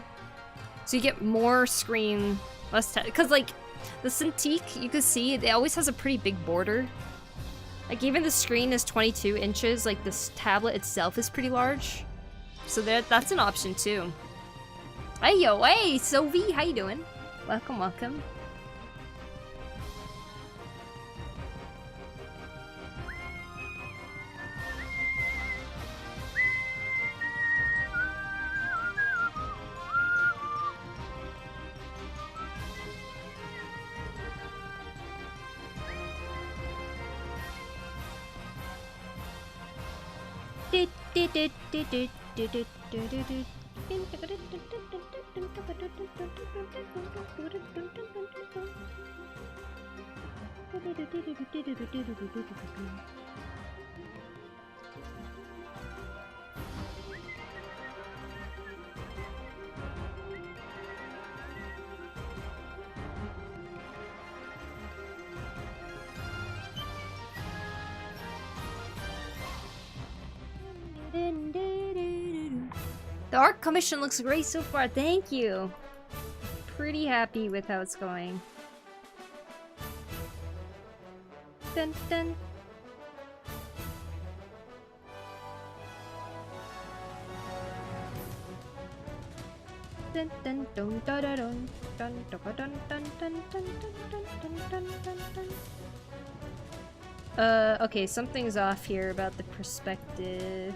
So you get more screen, less because like the Cintiq, you can see it always has a pretty big border. Like even the screen is 22 inches, like this tablet itself is pretty large. So that's an option too. Hey yo, hey, Sophie, how you doing? Welcome, welcome. The art commission looks great so far, thank you. Pretty happy with how it's going. Dun dun. Dun dun dun dun dun dun dun dun dun dun dun dun dun dun. Okay, something's off here about the perspective.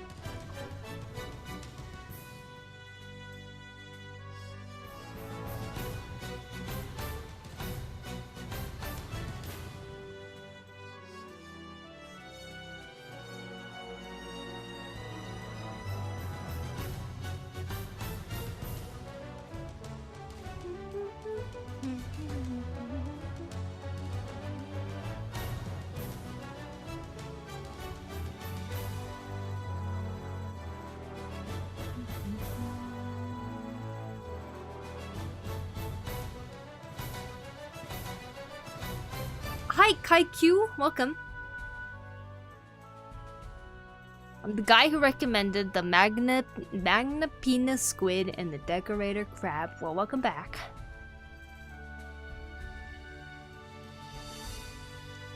Hi, Kai Q. Welcome. The guy who recommended the Magnapina squid and the decorator crab. Well, welcome back.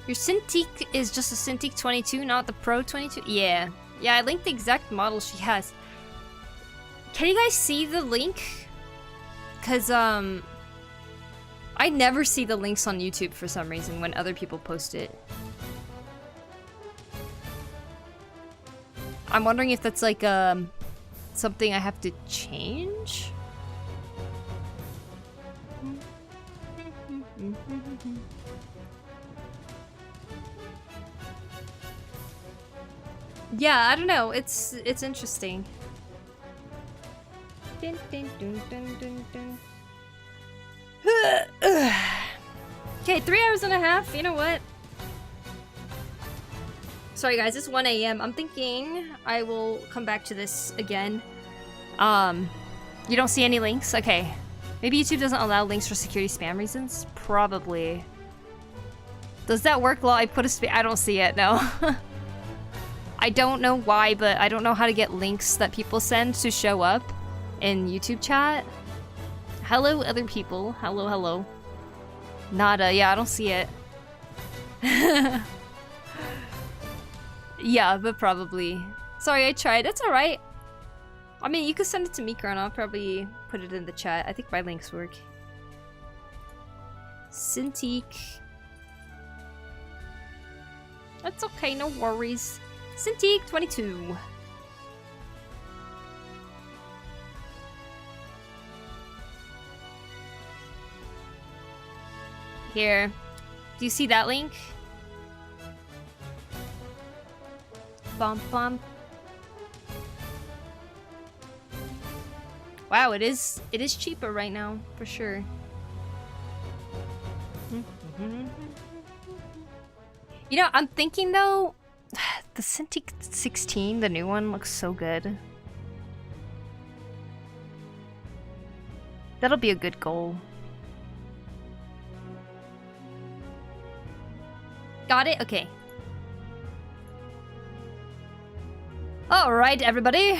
Your Cintiq is just a Cintiq 22, not the Pro 22? Yeah. Yeah, I linked the exact model she has. Can you guys see the link? Because, I never see the links on YouTube for some reason when other people post it. I'm wondering if that's like, something I have to change? Yeah, I don't know. It's interesting. Dun, dun, dun, dun, dun, dun. Okay, 3 hours and a half. You know what? Sorry guys, it's 1 AM. I'm thinking I will come back to this again. You don't see any links? Okay. Maybe YouTube doesn't allow links for security spam reasons? Probably. Does that work while I put a spam? I don't see it, no. I don't know why, but I don't know how to get links that people send to show up in YouTube chat. Hello, other people. Hello, hello. Nada. Yeah, I don't see it. Yeah, but probably. Sorry, I tried. That's alright. I mean, you could send it to me, Kron. I'll probably put it in the chat. I think my links work. Cintiq. That's okay, no worries. Cintiq 22. Here. Do you see that link? Bum bum. Wow, it is cheaper right now, for sure. You know, I'm thinking though, the Cintiq 16, the new one, looks so good. That'll be a good goal. Got it? Okay. Alright, everybody.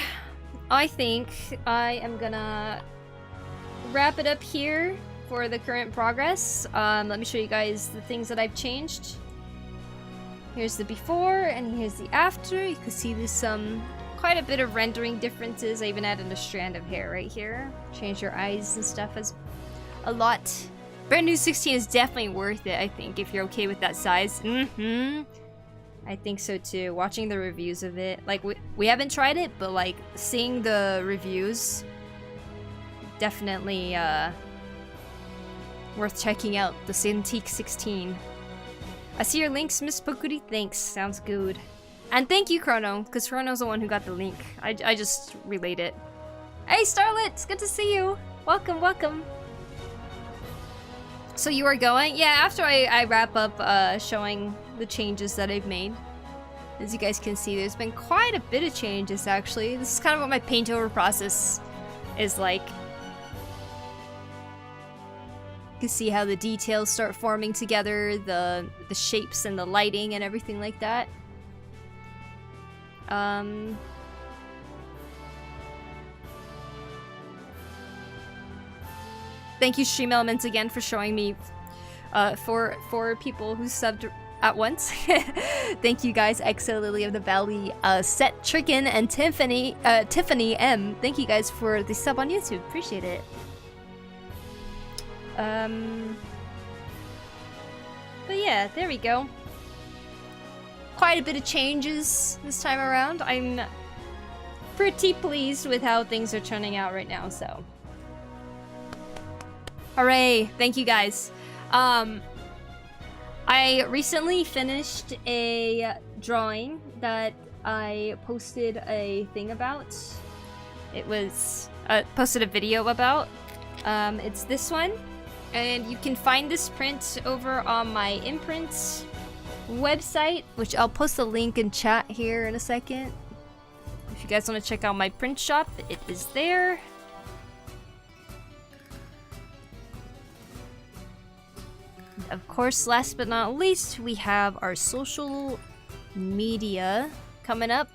I think I am gonna wrap it up here for the current progress. Let me show you guys the things that I've changed. Here's the before and here's the after. You can see there's quite a bit of rendering differences. I even added a strand of hair right here. Change your eyes and stuff as a lot. Brand new 16 is definitely worth it, I think, if you're okay with that size. I think so too. Watching the reviews of it, like we haven't tried it, but like seeing the reviews, definitely worth checking out. The Cintiq 16. I see your links, Miss Pokuri. Thanks, sounds good. And thank you, Chrono, because Chrono's the one who got the link. I just relayed it. Hey, Starlet, it's good to see you. Welcome, welcome. So you are going? Yeah, after I wrap up showing the changes that I've made. As you guys can see, there's been quite a bit of changes, actually. This is kind of what my paint over process is like. You can see how the details start forming together, the shapes and the lighting and everything like that. Thank you, Stream Elements, again for showing me for people who subbed at once. Thank you guys, Exo, Lily of the Valley, Set Trickin, and Tiffany M. Thank you guys for the sub on YouTube. Appreciate it. But yeah, there we go. Quite a bit of changes this time around. I'm pretty pleased with how things are turning out right now, so. Hooray! Thank you guys. I recently finished a drawing that I posted a thing about. It was posted a video about. It's this one, and you can find this print over on my imprints website, which I'll post a link in chat here in a second. If you guys want to check out my print shop, it is there. Of course, last but not least, we have our social media coming up.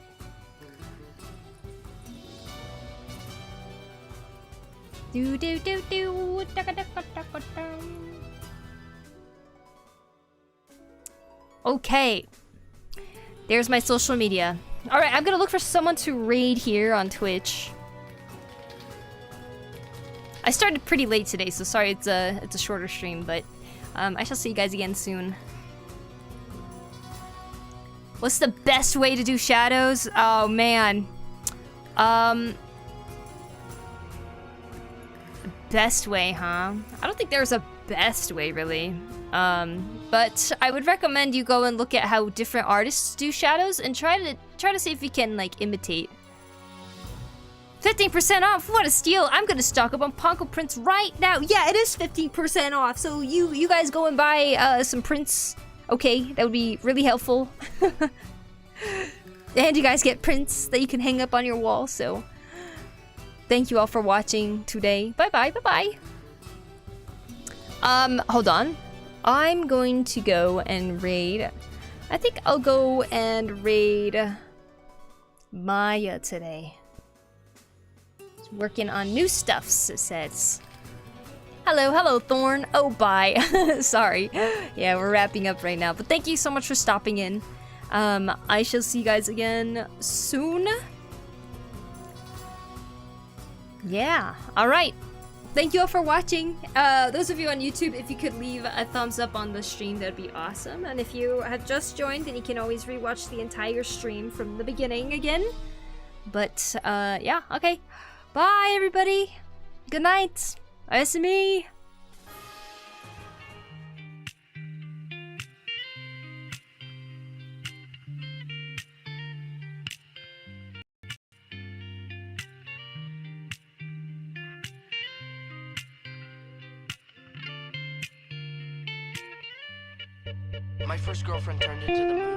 Do do do do. Okay. There's my social media. Alright, I'm gonna look for someone to raid here on Twitch. I started pretty late today, so sorry it's a shorter stream, but I shall see you guys again soon. What's the best way to do shadows? Oh man. Best way, huh? I don't think there's a best way really. But I would recommend you go and look at how different artists do shadows and try to see if you can like imitate. 15% off, what a steal. I'm gonna stock up on Poku prints right now. Yeah, it is 15% off, so you guys go and buy some prints. Okay, that would be really helpful. And you guys get prints that you can hang up on your wall, so thank you all for watching today. Bye bye, bye bye. Hold on. I'm going to go and raid. I think I'll go and raid Maya today. Working on new stuffs, it says. Hello, Thorn. Oh, bye. Sorry. Yeah, we're wrapping up right now. But thank you so much for stopping in. I shall see you guys again soon. Yeah. All right. Thank you all for watching. Those of you on YouTube, if you could leave a thumbs up on the stream, that'd be awesome. And if you have just joined, then you can always rewatch the entire stream from the beginning again. But, yeah. Okay. Bye, everybody. Good night. Oyasumi. My first girlfriend turned into the moon.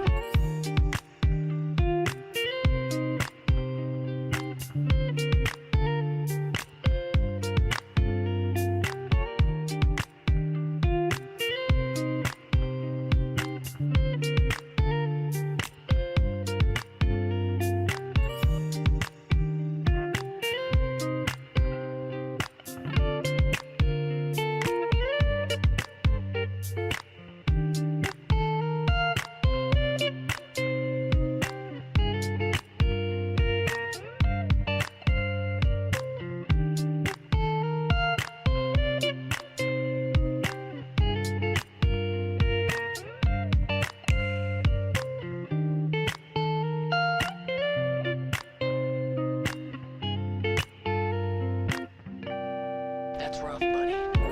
That's rough, buddy.